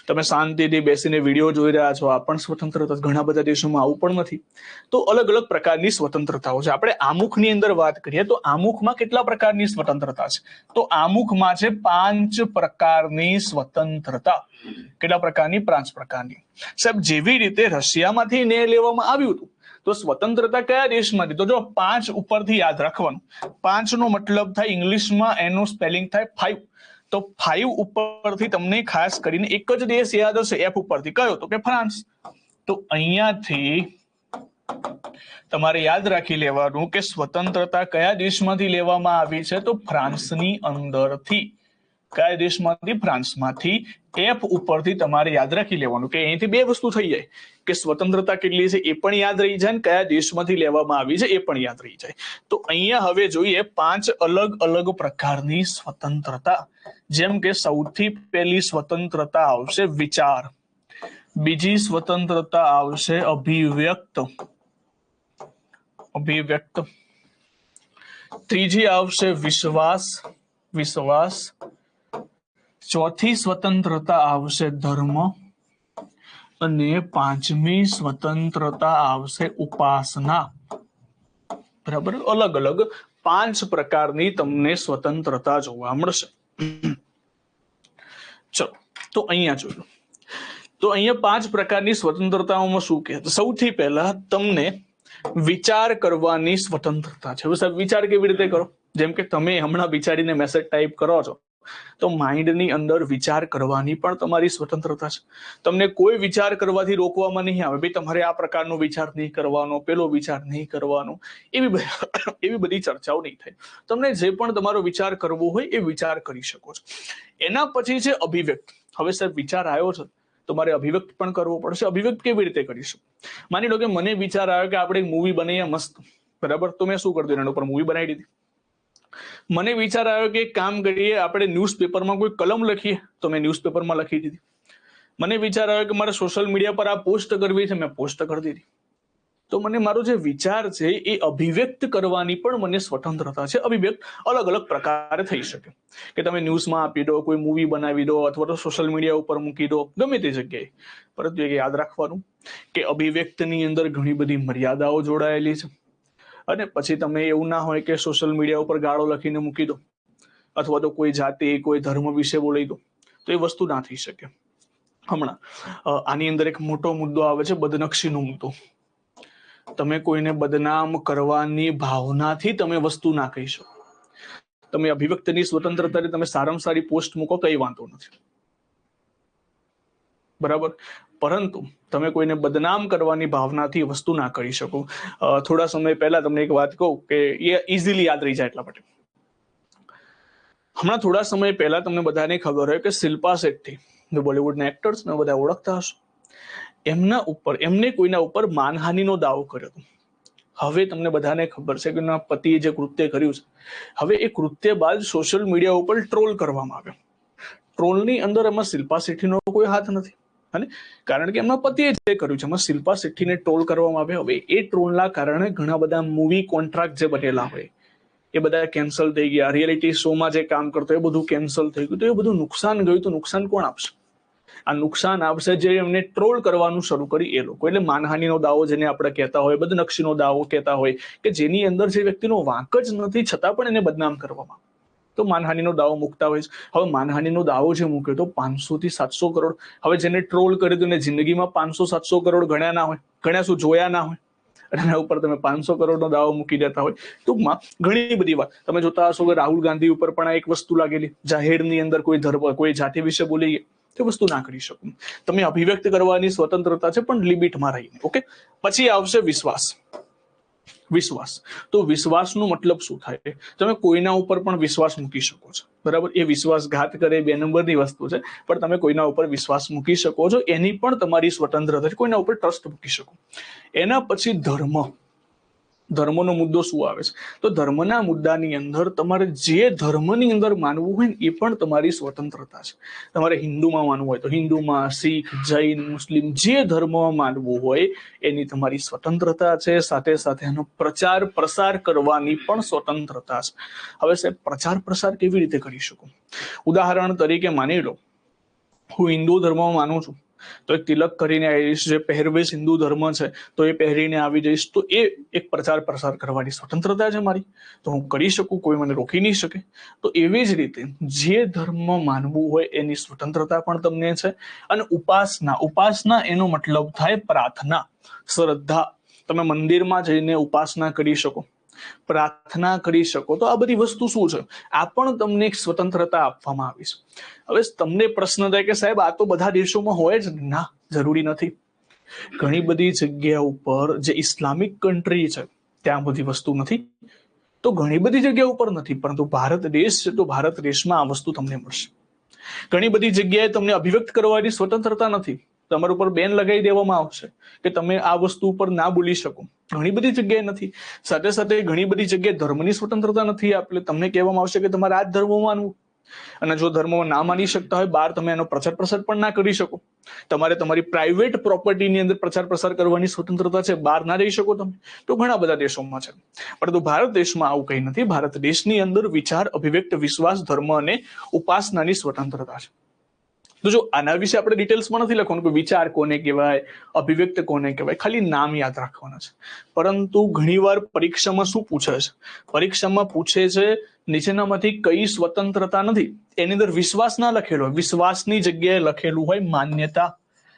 તમે શાંતિથી બેસીને વિડીયો જોઈ રહ્યા છો, આ પણ સ્વતંત્રતા. ઘણા બધા દેશોમાં આવું પણ નથી. તો અલગ અલગ પ્રકારની સ્વતંત્રતાઓ છે. આપણે આમુખની અંદર વાત કરીએ તો આમુખમાં કેટલા પ્રકારની સ્વતંત્રતા છે? તો આમુખમાં છે 5 પ્રકારની સ્વતંત્રતા. કેટલા પ્રકારની? 5 પ્રકારની. સાહેબ, જેવી રીતે રશિયામાંથી ન્યાય લેવામાં આવ્યું હતું, તો સ્વતંત્રતા કયા દેશમાંથી? તો જો 5 ઉપરથી યાદ રાખવાનું. 5 નો મતલબ થાય ઇંગ્લિશમાં, એનું સ્પેલિંગ થાય 5. તો 5 ઉપરથી તમને ખાસ કરીને એક જ દેશ યાદ હશે, એફ ઉપરથી. કયો? તો કે ફ્રાન્સ. તો અહીંયાથી તમારે યાદ રાખી લેવાનું કે સ્વતંત્રતા કયા દેશમાંથી લેવામાં આવી છે? તો ફ્રાન્સની અંદરથી. કયા દેશમાંથી? ફ્રાન્સમાંથી. એફ ઉપરથી તમારે યાદ રાખી લેવાનું કે અહીંથી બે વસ્તુ થઈ જાય, કે સ્વતંત્રતા કેટલી છે એ પણ યાદ રહી જાય, કયા દેશમાંથી લેવામાં આવી છે એ પણ યાદ રહી જાય. તો અહીંયા હવે જોઈએ 5 અલગ અલગ પ્રકારની સ્વતંત્રતા. જેમ કે સૌથી પહેલી સ્વતંત્રતા આવશે વિચાર. બીજી સ્વતંત્રતા આવશે અભિવ્યક્ત. ત્રીજી આવશે વિશ્વાસ. ચોથી સ્વતંત્રતા આવશે ધર્મ. અને 5મી સ્વતંત્રતા આવશે ઉપાસના. બરાબર? અલગ અલગ 5 પ્રકારની તમને સ્વતંત્રતા જોવા મળશે. ચલો, તો અહીંયા જોયું. તો અહીંયા 5 પ્રકારની સ્વતંત્રતાઓમાં શું કહે? સૌથી પહેલા તમને વિચાર કરવાની સ્વતંત્રતા છે. સાહેબ, વિચાર કેવી રીતે કરો? જેમ કે તમે હમણાં વિચારીને મેસેજ ટાઈપ કરો છો, તો માઇન્ડની અંદર વિચાર કરવાની પણ તમારી સ્વતંત્રતા છે. તમને કોઈ વિચાર કરવાથી રોકવામાં નહીં આવે. ભાઈ તમારે આ પ્રકારનો વિચાર નહીં કરવાનો, પેલો વિચાર નહીં કરવાનો, એવી બધી ચર્ચાઓ નહીં થાય. તમને જે પણ તમારો વિચાર કરવો હોય એ વિચાર કરી શકો છો. એના પછી છે અભિવ્યક્ત. હવે સાહેબ, વિચાર આવ્યો છે, તમારે અભિવ્યક્ત પણ કરવો પડશે. અભિવ્યક્ત કેવી રીતે કરીશું? માની લો કે મને વિચાર આવ્યો કે આપણે એક મૂવી બનાવીએ મસ્ત, બરાબર? તો મેં શું કરી દીધું? એના ઉપર મૂવી બનાવી દીધી. મને વિચાર આવ્યો કે કામ કરીએ, આપણે ન્યૂઝપેપરમાં કોઈ કલમ લખીએ, તો મેં ન્યૂઝપેપરમાં લખી દીધી. મને વિચાર આવ્યો કે મારે સોશિયલ મીડિયા પર આ પોસ્ટ કરવી છે, મેં પોસ્ટ કરી દીધી. તો મને મારો જે વિચાર છે એ અભિવ્યક્ત કરવાની પણ મને સ્વતંત્રતા છે. અભિવ્યક્ત અલગ અલગ પ્રકારે થઈ શકે, કે તમે ન્યૂઝમાં આપી દો, કોઈ મૂવી બનાવી દો, અથવા તો સોશિયલ મીડિયા ઉપર મૂકી દો, ગમે તે જગ્યાએ. પરંતુ એ યાદ રાખવાનું કે અભિવ્યક્તની અંદર ઘણી બધી મર્યાદાઓ જોડાયેલી છે. અને પછી તમે એવું ના હોય કે સોશિયલ મીડિયા ઉપર ગાળો લખીને મૂકી દો, અથવા તો કોઈ જાતિ, કોઈ ધર્મ વિશે બોલી દો, તો એ વસ્તુ ના થઈ શકે. હમણાં આની અંદર એક મોટો મુદ્દો આવે છે, બદનક્ષીનો મુદ્દો. તમે કોઈને બદનામ કરવાની ભાવનાથી તમે વસ્તુ ના કહી શકો. તમે અભિવ્યક્તિની સ્વતંત્રતાથી તમે સારામાં સારી પોસ્ટ મૂકો, કઈ વાંધો નથી, બરાબર? પરંતુ તમે કોઈને બદનામ કરવાની ભાવનાથી વસ્તુ ના કરી શકો. થોડા સમય પહેલા તમને એક વાત કહું કે એ ઇઝીલી યાદ રહી જાય એટલા માટે. હમણાં થોડા સમય પહેલા તમને બધાને ખબર હોય કે શિલ્પા શેટ્ટી, બોલિવૂડના એક્ટર્સ ને બધા ઓળખતા હશો, એમને કોઈના ઉપર માનહાનિનો દાવો કર્યો હતો. હવે તમને બધાને ખબર છે કે એના પતિએ જે કૃત્ય કર્યું છે, હવે એ કૃત્ય બાદ સોશિયલ મીડિયા ઉપર ટ્રોલ કરવામાં આવ્યો. ટ્રોલની અંદર એમાં શિલ્પા શેટ્ટીનો કોઈ હાથ નથી, કારણ કે એમના પતિએ જે કર્યું છે એમાં શિલ્પા શેટ્ટીને ટ્રોલ કરવામાં આવે. હવે એ ટ્રોલના કારણે ઘણા બધા મૂવી કોન્ટ્રાક્ટ જે બનેલા હોય એ બધા કેન્સલ થઈ ગયા. રિયાલિટી શોમાં જે કામ કરતો એ બધું કેન્સલ થઈ ગયું. તો એ બધું નુકસાન ગયું. તો નુકસાન કોણ આપશે? આ નુકસાન આપશે જે એમને ટ્રોલ કરવાનું શરૂ કરી એ લોકો. એટલે માનહાનિનો દાવો જેને આપણે કહેતા હોય, બદનક્ષીનો દાવો કહેતા હોય, કે જેની અંદર જે વ્યક્તિનો વાંક જ નથી છતાં પણ એને બદનામ કરવામાં. તો માનહાનિનો દાવો મૂકતા હોય છે. હવે માનહાનિનો દાવો જે મૂક્યો તો 500 થી 700 કરોડ. હવે જેને ટ્રોલ કર્યું હતું એને જિંદગીમાં 500-700 કરોડ ગણ્યા ના હોય, ગણ્યા શું, જોયા ના હોય, અને એના ઉપર તમે 500 કરોડનો દાવો મૂકી દેતા હોય. ટૂંકમાં ઘણી બધી વાત તમે જોતા હશો કે રાહુલ ગાંધી ઉપર પણ આ એક વસ્તુ લાગેલી, જાહેરની અંદર કોઈ ધર્મ કોઈ જાતિ વિશે બોલી તે વસ્તુ ના કરી શકું. તમે અભિવ્યક્ત કરવાની સ્વતંત્રતા છે પણ લિમિટમાં રહીને. ઓકે, પછી આવશે વિશ્વાસ. વિશ્વાસ, તો વિશ્વાસનો મતલબ શું થાય? તમે કોઈના ઉપર પણ વિશ્વાસ મૂકી શકો છો, બરાબર. એ વિશ્વાસઘાત કરે 2 નંબરની વસ્તુ છે, પણ તમે કોઈના ઉપર વિશ્વાસ મૂકી શકો છો, એની પણ તમારી સ્વતંત્રતા છે. કોઈના ઉપર ટ્રસ્ટ મૂકી શકો. એના પછી ધર્મ. ધર્મનો મુદ્દો શું આવે છે? તો ધર્મના મુદ્દાની અંદર તમારે જે ધર્મની અંદર માનવું હોય ને એ પણ તમારી સ્વતંત્રતા છે. તમારે હિન્દુમાં માનવું હોય તો હિન્દુમાં, શીખ, જૈન, મુસ્લિમ, જે ધર્મમાં માનવું હોય એની તમારી સ્વતંત્રતા છે. સાથે સાથે એનો પ્રચાર પ્રસાર કરવાની પણ સ્વતંત્રતા છે. હવે સાહેબ, પ્રચાર પ્રસાર કેવી રીતે કરી શકું? ઉદાહરણ તરીકે માની લો હું હિન્દુ ધર્મમાં માનું છું, તો એક તિલક કરીને આવીશ, જે પહેરવેશ હિન્દુ ધર્મ છે તો એ પહેરીને આવી જઈશ, તો એ એક પ્રચાર પ્રસાર કરવાની સ્વતંત્રતા છે મારી, તો હું કરી શકું, કોઈ મને રોકી નહીં શકે. તો એવી જ રીતે જે ધર્મ માનવું હોય એની સ્વતંત્રતા પણ તમને છે. અને ઉપાસના, ઉપાસના એનો મતલબ થાય પ્રાર્થના, શ્રદ્ધા. તમે મંદિરમાં જઈને ઉપાસના કરી શકો, પ્રાર્થના કરી શકો. તો આ બધી વસ્તુ શું છે? આ પણ તમને એક સ્વતંત્રતા આપવામાં આવી છે. હવે તમને પ્રશ્ન થાય કે સાહેબ આ તો બધા દેશોમાં હોય જ. ના, જરૂરી નથી. ઘણી બધી જગ્યા ઉપર જે ઇસ્લામિક કન્ટ્રી છે ત્યાં બધી વસ્તુ નથી, તો ઘણી બધી જગ્યા ઉપર નથી, પરંતુ ભારત દેશ છે તો ભારત દેશમાં આ વસ્તુ તમને મળશે. ઘણી બધી જગ્યાએ તમને અભિવ્યક્ત કરવાની સ્વતંત્રતા નથી, તમારા ઉપર બેન લગાવી દેવામાં આવશે કે તમે આ વસ્તુ ઉપર ના બોલી શકો. ઘણી બધી જગ્યાએ નથી. સાથે સાથે ઘણી બધી જગ્યાએ ધર્મની સ્વતંત્રતા નથી. એટલે તમને કહેવામાં આવશે કે તમારે આ જ ધર્મ માનવું, અને જો ધર્મ ના માની શકતા હોય, બહાર તમે એનો પ્રચાર પ્રસાર પણ ના કરી શકો. તમારે તમારી પ્રાઇવેટ પ્રોપર્ટીની અંદર પ્રચાર પ્રસાર કરવાની સ્વતંત્રતા છે, બહાર ના જઈ શકો તમે. તો ઘણા બધા દેશોમાં છે, પરંતુ ભારત દેશમાં આવું કંઈ નથી. ભારત દેશની અંદર વિચાર, અભિવ્યક્ત, વિશ્વાસ, ધર્મ અને ઉપાસનાની સ્વતંત્રતા છે. તો જો આના વિશે આપણે ડિટેલ્સમાં નથી લખવાનું કે વિચાર કોને કહેવાય, અભિવ્યક્ત કોને કહેવાય, ખાલી નામ યાદ રાખવાના છે. પરંતુ ઘણીવાર પરીક્ષામાં શું પૂછે છે? પરીક્ષામાં પૂછે છે નીચેનામાંથી કઈ સ્વતંત્રતા નથી, એની અંદર વિશ્વાસ ના લખેલો હોય, વિશ્વાસની જગ્યાએ લખેલું હોય માન્યતા.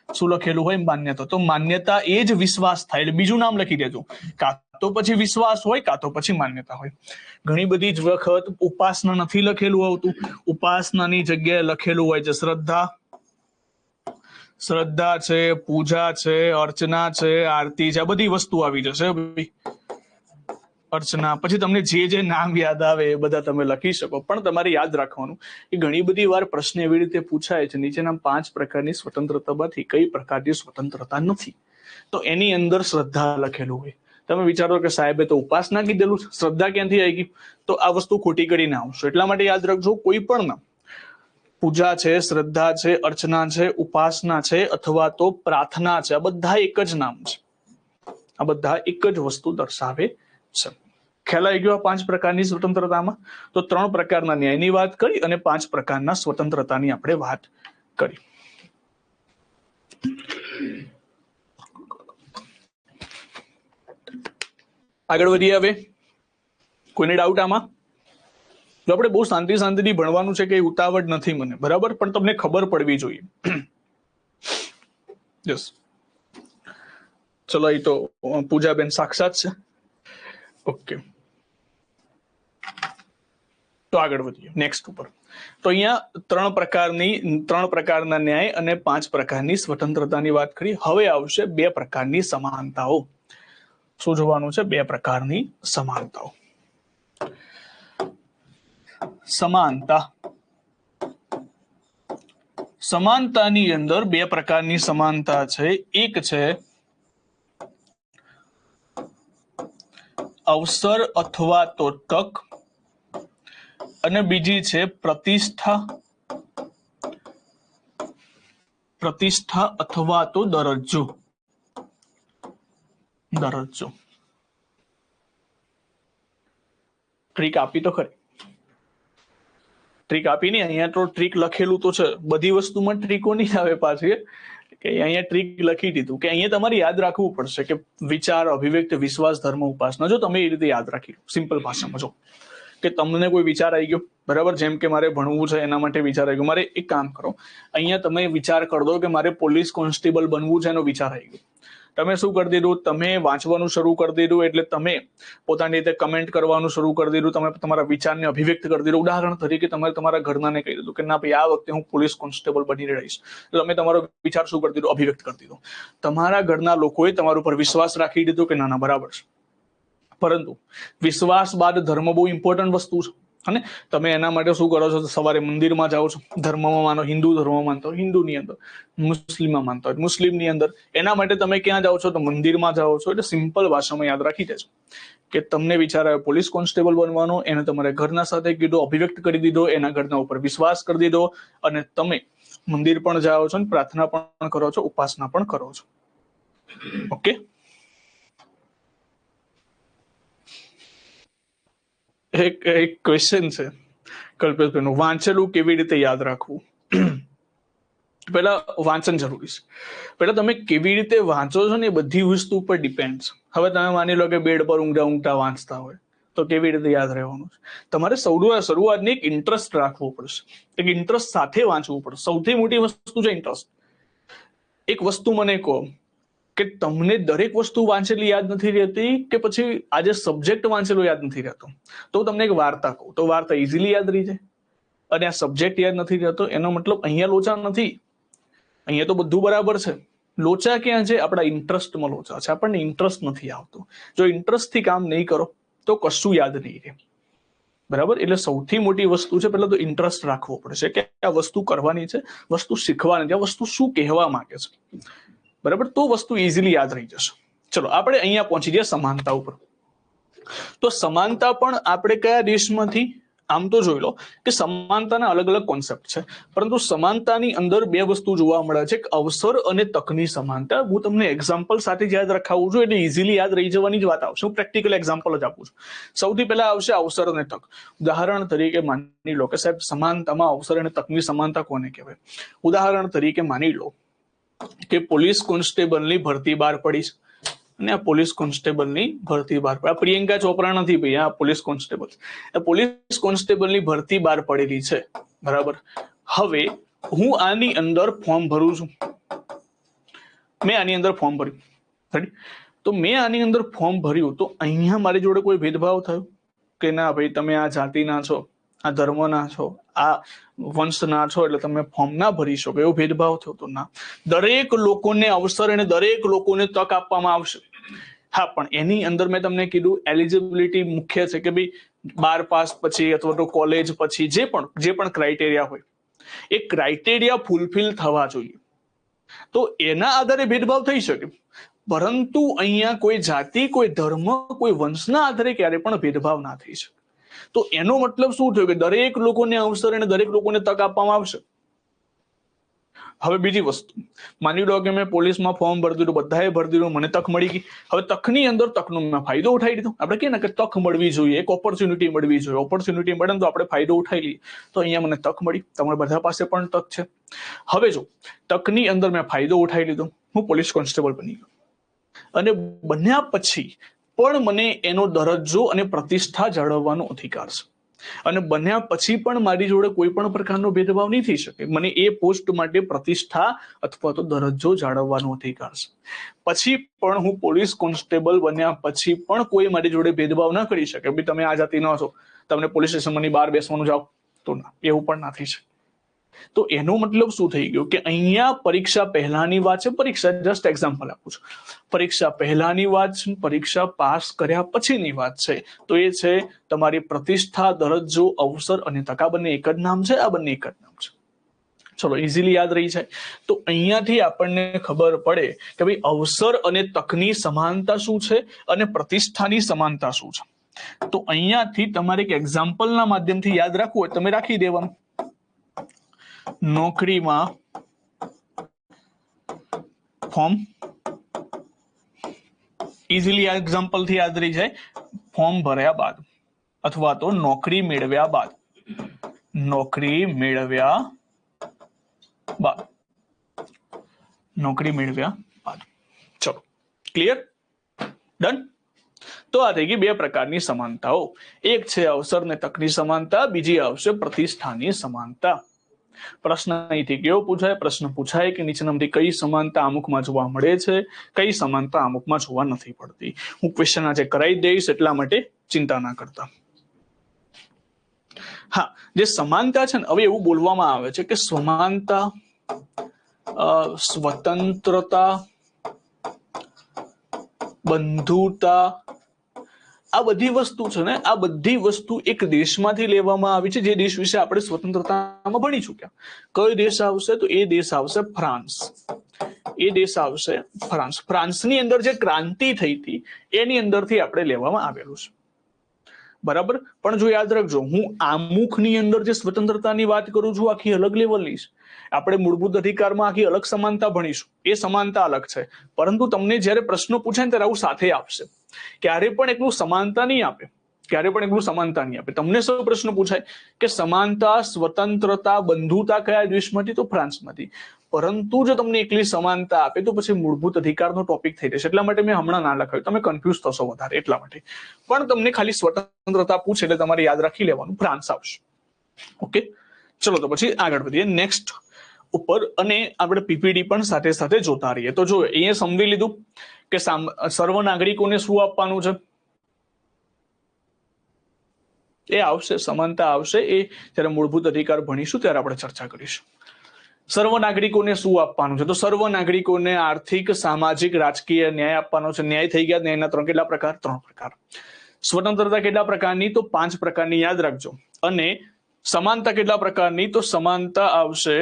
શું લખેલું હોય? માન્યતા. તો માન્યતા એ જ વિશ્વાસ થાય, એટલે બીજું નામ લખી દેજો. કાં તો પછી વિશ્વાસ હોય, કાં તો પછી માન્યતા હોય. ઘણી બધી જ વખત ઉપાસના નથી લખેલું આવતું, ઉપાસનાની જગ્યાએ લખેલું હોય છે શ્રદ્ધા. શ્રદ્ધા છે, પૂજા છે, અર્ચના છે, આરતી છે, આ બધી વસ્તુ આવી જશે. અર્ચના પછી તમને જે નામ યાદ આવે એ બધા તમે લખી શકો. પણ તમારે યાદ રાખવાનું કે ઘણી બધી વાર પ્રશ્ન એવી રીતે પૂછાય છે, નીચેના 5 પ્રકારની સ્વતંત્રતામાંથી કઈ પ્રકારની સ્વતંત્રતા નથી, તો એની અંદર શ્રદ્ધા લખેલું હોય. તમે વિચારો કે સાહેબે તો ઉપાસના કીધેલું, શ્રદ્ધા ક્યાંથી આવી ગઈ? તો આ વસ્તુ ખોટી કરીને આવશો. એટલા માટે યાદ રાખજો, કોઈ પણ નામ, પૂજા છે, શ્રદ્ધા છે, અર્ચના છે, ઉપાસના છે, અથવા તો પ્રાર્થના છે, આ બધા એક જ નામ છે. આ બધા એક જ વસ્તુ દર્શાવે છે. ખ્યાલ આવી ગયો 5 પ્રકારની સ્વતંત્રતામાં? તો 3 પ્રકારના ન્યાયની વાત કરી અને 5 પ્રકારના સ્વતંત્રતાની આપણે વાત કરી. આગળ વધીએ. હવે કોઈને ડાઉટ આમાં? જો આપણે બહુ શાંતિથી ભણવાનું છે, કે ઉતાવળ નથી મને, બરાબર, પણ તમને ખબર પડવી જોઈએ. યસ, ચલો, એ તો પૂજાબેન સાક્ષાત છે. ઓકે, તો આગળ વધીએ નેક્સ્ટ ઉપર. તો અહીંયા 3 પ્રકારના ન્યાય અને 5 પ્રકારની સ્વતંત્રતાની વાત કરી. હવે આવશે 2 પ્રકારની સમાનતાઓ. શું જોવાનું છે? 2 પ્રકારની સમાનતાઓ. સમાનતા. સમાનતાની અંદર 2 પ્રકારની સમાનતા છે. એક છે અવસર અથવા તો તક, અને બીજી છે પ્રતિષ્ઠા અથવા તો દરજ્જો. ટ્રીક આપી તો ખરી, ટ્રીક આપી નહીં. અહીંયા તો ટ્રીક લખેલું તો છે, બધી વસ્તુમાં ટ્રીકો નહીં આવે પાછી, કે અહીંયા ટ્રીક લખી દીધું કે અહીંયા તમારે યાદ રાખવું પડશે કે વિચાર, અભિવ્યક્ત, વિશ્વાસ, ધર્મ, ઉપાસના. જો તમે એ રીતે યાદ રાખી, સિમ્પલ ભાષામાં જો કે તમને કોઈ વિચાર આવી ગયો, બરાબર, જેમ કે મારે ભણવું છે એના માટે વિચાર આવી ગયો, મારે એક કામ કરો, અહીંયા તમે વિચાર કરી દો કે મારે પોલીસ કોન્સ્ટેબલ બનવું છે એનો વિચાર આવી ગયો. તમે શું કરી દીધું, તમે વાંચવાનું શરૂ કરી દીધું, એટલે તમે પોતાની રીતે કમેન્ટ કરવાનું શરૂ કરી દીધું, તમે તમારા વિચારને અભિવ્યક્ત કરી દીધું. ઉદાહરણ તરીકે તમે તમારા ઘરનાને કહી દીધું કે ના ભાઈ, આ વખતે હું પોલીસ કોન્સ્ટેબલ બની રહીશ. તો તમે તમારો વિચાર શું કરી દીધો, અભિવ્યક્ત કરી દીધો. તમારા ઘરના લોકોએ તમારા ઉપર વિશ્વાસ રાખી દીધો કે ના ના બરાબર છે. પરંતુ વિશ્વાસ બાદ ધર્મ બહુ ઇમ્પોર્ટન્ટ વસ્તુ છે. અને તમે એના માટે શું કરો છો, સવારે મંદિરમાં જાઓ છો, ધર્મમાં માનો, હિન્દુ ધર્મમાં માનતા હોય હિન્દુની અંદર, મુસ્લિમમાં માનતા હોય મુસ્લિમની અંદર, એના માટે તમે ક્યાં જાઓ છો, તો મંદિરમાં જાઓ છો. એટલે સિમ્પલ ભાષામાં યાદ રાખી દેજો કે તમને વિચાર આવ્યો પોલીસ કોન્સ્ટેબલ બનવાનો, એને તમારે ઘરના સાથે કીધો, અભિવ્યક્ત કરી દીધો, એના ઘરના ઉપર વિશ્વાસ કરી દીધો, અને તમે મંદિર પણ જાઓ છો, પ્રાર્થના પણ કરો છો, ઉપાસના પણ કરો છો. ઓકે, એક ક્વેશ્ચન છે કલ્પેશભાઈનું, વાંચેલું કેવી રીતે યાદ રાખવું? પેલા વાંચન જરૂરી છે. પેલા તમે કેવી રીતે વાંચો છો ને એ બધી વસ્તુ ઉપર ડિપેન્ડ છે. હવે તમે માની લો કે બેડ પર ઊંઘતા ઊંઘતા વાંચતા હોય તો કેવી રીતે યાદ રહેવાનું છે? તમારે શરૂઆતની એક ઇન્ટરેસ્ટ રાખવો પડશે, એક ઇન્ટરેસ્ટ સાથે વાંચવું પડશે. સૌથી મોટી વસ્તુ છે ઇન્ટરેસ્ટ. એક વસ્તુ મને કહો કે તમને દરેક વસ્તુ વાંચેલી યાદ નથી રહેતી, કે પછી આજે સબ્જેક્ટ વાંચેલો યાદ નથી રહેતો? તો તમને એક વાર્તા કહું તો વાર્તા ઇઝીલી યાદ રહી જાય, અને આ સબ્જેક્ટ યાદ નથી રહેતો, એનો મતલબ અહીંયા લોચા નથી. અહીંયા તો બધું બરાબર છે. લોચા ક્યાં છે? આપણા ઇન્ટરેસ્ટમાં લોચા છે. આપણને ઇન્ટરેસ્ટ નથી આવતો. જો ઇન્ટરેસ્ટથી કામ નહીં કરો તો કશું યાદ નહીં રહે, બરાબર. એટલે સૌથી મોટી વસ્તુ છે પહેલા તો ઇન્ટરેસ્ટ રાખવો પડશે કે આ વસ્તુ કરવાની છે, વસ્તુ શીખવાની છે, આ વસ્તુ શું કહેવા માંગે છે, બરાબર. તો વસ્તુ ઇઝીલી યાદ રહી જશે. ચલો આપણે અહીંયા પહોંચી ગયા સમાનતા ઉપર. તો સમાનતા પણ આપણે કયા દેશમાંથી, આમ તો જોઈ લો કે સમાનતાના અલગ અલગ કોન્સેપ્ટ છે, પરંતુ સમાનતાની અંદર બે વસ્તુ જોવા મળે છે, અવસર અને તકની સમાનતા. હું તમને એક્ઝામ્પલ સાથે યાદ રખાવું છું, એટલે ઇઝીલી યાદ રહી જવાની જ વાત આવશે. હું પ્રેક્ટિકલ એક્ઝામ્પલ જ આપું છું. સૌથી પહેલા આવશે અવસર અને તક. ઉદાહરણ તરીકે માની લો કે સાહેબ સમાનતામાં અવસર અને તકની સમાનતા કોને કહેવાય? ઉદાહરણ તરીકે માની લો કે પોલીસ કોન્સ્ટેબલની ભરતી બહાર પડી છે, અને આ પોલીસ કોન્સ્ટેબલની ભરતી બહાર પડી. પ્રિયંકા ચોપરા નથી ભાઈ, આ પોલીસ કોન્સ્ટેબલ. પોલીસ કોન્સ્ટેબલની ભરતી બહાર પડેલી છે, બરાબર. હવે હું આની અંદર ફોર્મ ભરું છું. મેં આની અંદર ફોર્મ ભર્યું, તો મેં આની અંદર ફોર્મ ભર્યું, તો અહીંયા મારી જોડે કોઈ ભેદભાવ થયો કે ના ભાઈ તમે આ જાતિના છો, આ ધર્મના છો, આ વંશના છો, એટલે તમે ફોર્મ ના ભરી શકો, એવો ભેદભાવ થયો? તો ના. દરેક લોકોને અવસર અને દરેક લોકોને તક આપવામાં આવશે. હા, પણ એની અંદર મેં તમને કીધું એલિજિબિલિટી મુખ્ય છે કે ભાઈ 12 પાસ પછી અથવા તો કોલેજ પછી જે પણ ક્રાઇટેરિયા હોય, એ ક્રાઇટેરિયા ફૂલફિલ થવા જોઈએ. તો એના આધારે ભેદભાવ થઈ શકે, પરંતુ અહીંયા કોઈ જાતિ, કોઈ ધર્મ, કોઈ વંશના આધારે ક્યારે પણ ભેદભાવ ના થઈ શકે. તો એનો મતલબ શું થયો કે દરેક લોકોને અવસર અને દરેક લોકોને તક આપવામાં આવશે. હવે બીજી વસ્તુ, માની લો કે મેં પોલીસમાં ફોર્મ ભરી દીધું, બધાએ ભરી દીધું, મને તક મળી ગઈ. હવે તકની અંદર તકનો મેં ફાયદો ઉઠાવી લીધો. આપણે કહીએ ને કે તક મળવી જોઈએ, એક ઓપોર્ચ્યુનિટી મળવી જોઈએ. ઓપોર્ચ્યુનિટી મળે ને તો આપણે ફાયદો ઉઠાવી લઈએ. તો અહીંયા મને તક મળી, તમારા બધા પાસે પણ તક છે. હવે જો તકની અંદર મેં ફાયદો ઉઠાવી લીધો, હું પોલીસ કોન્સ્ટેબલ બની ગયો, અને બન્યા પછી પણ મને એનો દરજ્જો અને પ્રતિષ્ઠા જાળવવાનો અધિકાર છે. અને બન્યા પછી પણ મારી જોડે કોઈ પણ પ્રકારનો ભેદભાવ નહીં થઈ શકે. મને એ પોસ્ટ માટે પ્રતિષ્ઠા અથવા તો દરજ્જો જાળવવાનો અધિકાર છે. પછી પણ હું પોલીસ કોન્સ્ટેબલ બન્યા પછી પણ કોઈ મારી જોડે ભેદભાવ ના કરી શકે. ભાઈ તમે આ જાતિના છો, તમને પોલીસ સ્ટેશનની બહાર બેસવાનું જાઓ, તો ના, એવું પણ ના થઈ શકે. તો એનો મતલબ શું થઈ ગયો કે અહીંયા પરીક્ષા પહેલાની વાત છે, પરીક્ષા જસ્ટ એક્ઝામ્પલ આપું છું, પરીક્ષા પહેલાની વાત છે, પરીક્ષા પાસ કર્યા પછીની વાત છે. તો એ છે તમારી પ્રતિષ્ઠા, દરજ્જો, અવસર અને તક. આ બંને એક જ નામ છે, આ બંને એક જ નામ છે. ચલો ઇઝીલી યાદ રહી જાય. તો અહીંયાથી આપણને ખબર પડે કે ભાઈ અવસર અને તકની સમાનતા શું છે અને પ્રતિષ્ઠાની સમાનતા શું છે. તો અહીંયાથી તમારે એક એક્ઝામ્પલના માધ્યમથી યાદ રાખવું હોય તમે રાખી દેવાનું. નોકરીમાં ફોર્મ, ઇઝીલી આ એક્ઝામ્પલ થી યાદ રહી જાય. ફોર્મ ભર્યા બાદ અથવા તો નોકરી મેળવ્યા બાદ, નોકરી મેળવ્યા બાદ, નોકરી મેળવ્યા બાદ. ચલો ક્લિયર, ડન. તો આ થઈ ગઈ બે પ્રકારની સમાનતાઓ. એક છે અવસર ને તકની સમાનતા, બીજી આવશે પ્રતિષ્ઠાની સમાનતા. પ્રશ્ન અહીંથી કેવો પૂછાય? પ્રશ્ન પૂછાય કે નીચેનામાંથી કઈ સમાનતા અમુકમાં જોવા મળે છે, કઈ સમાનતા અમુકમાં જોવા નથી પડતી. હું ક્વેશ્ચન આજે કરાવી દઈશ, એટલા માટે ચિંતા ના કરતા. હા, જે સમાનતા છે ને, હવે એવું બોલવામાં આવે છે કે સમાનતા, સ્વતંત્રતા, બંધુતા, આ બધી વસ્તુ છે ને, આ બધી વસ્તુ એક દેશમાંથી લેવામાં આવી છે, જે દેશ વિશે આપણે સ્વતંત્રતામાં ભણી ચૂક્યા. કયો દેશ આવશે? તો એ દેશ આવશે ફ્રાન્સ. એ દેશ આવશે ફ્રાન્સ. ફ્રાન્સની અંદર જે ક્રાંતિ થઈ હતી એની અંદરથી આપણે લેવામાં આવેલું છે. બરાબર. પણ જો યાદ રાખજો, હું આમુખની અંદર જે સ્વતંત્રતાની વાત કરું છું, આખી અલગ લેવલની છે. આપણે મૂળભૂત અધિકારમાં આખી અલગ સમાનતા ભણીશું, એ સમાનતા અલગ છે. પરંતુ તમને જ્યારે પ્રશ્નો પૂછે ને ત્યારે આવું સાથે આપશે. ક્યારે પણ એકલું સમાનતા નહીં આપે, ક્યારે પણ એકલું સમાનતા નહીં આપે. તમને શું પ્રશ્ન પૂછાય કે સમાનતા, સ્વતંત્રતા, બંધુતા કયા દેશમાંથી? તો ફ્રાન્સમાંથી. પરંતુ જો તમને એકલી સમાનતા આપે તો પછી મૂળભૂત અધિકારનો ટોપિક થઈ જશે. એટલા માટે મેં હમણાં ના લખાયું, તમે કન્ફ્યુઝ થશો વધારે એટલા માટે. પણ તમને ખાલી સ્વતંત્રતા પૂછે એટલે તમારે યાદ રાખી લેવાનું, ફ્રાન્સ આવશે. ઓકે, ચલો તો પછી આગળ વધીએ નેક્સ્ટ ઉપર, અને આપણે પીપીડી પણ સાથે સાથે જોતા રહીએ. તો જો અહીંયા સમજી લીધું કે સર્વ નાગરિકોને શું આપવાનું છે? એ આવશે, સમાનતા આવશે. એ જ્યારે મૂળભૂત અધિકાર ભણીશું ત્યારે આપણે ચર્ચા કરીશું. સર્વ નાગરિકોને શું આપવાનું છે? તો સર્વ નાગરિકોને આર્થિક, સામાજિક, રાજકીય ન્યાય આપવાનો છે. ન્યાય થઈ ગયા. ન્યાયના કેટલા પ્રકાર? 3 પ્રકાર. સ્વતંત્રતા કેટલા પ્રકારની? તો 5 પ્રકારની, યાદ રાખજો. અને સમાનતા કેટલા પ્રકારની? તો સમાનતા આવશે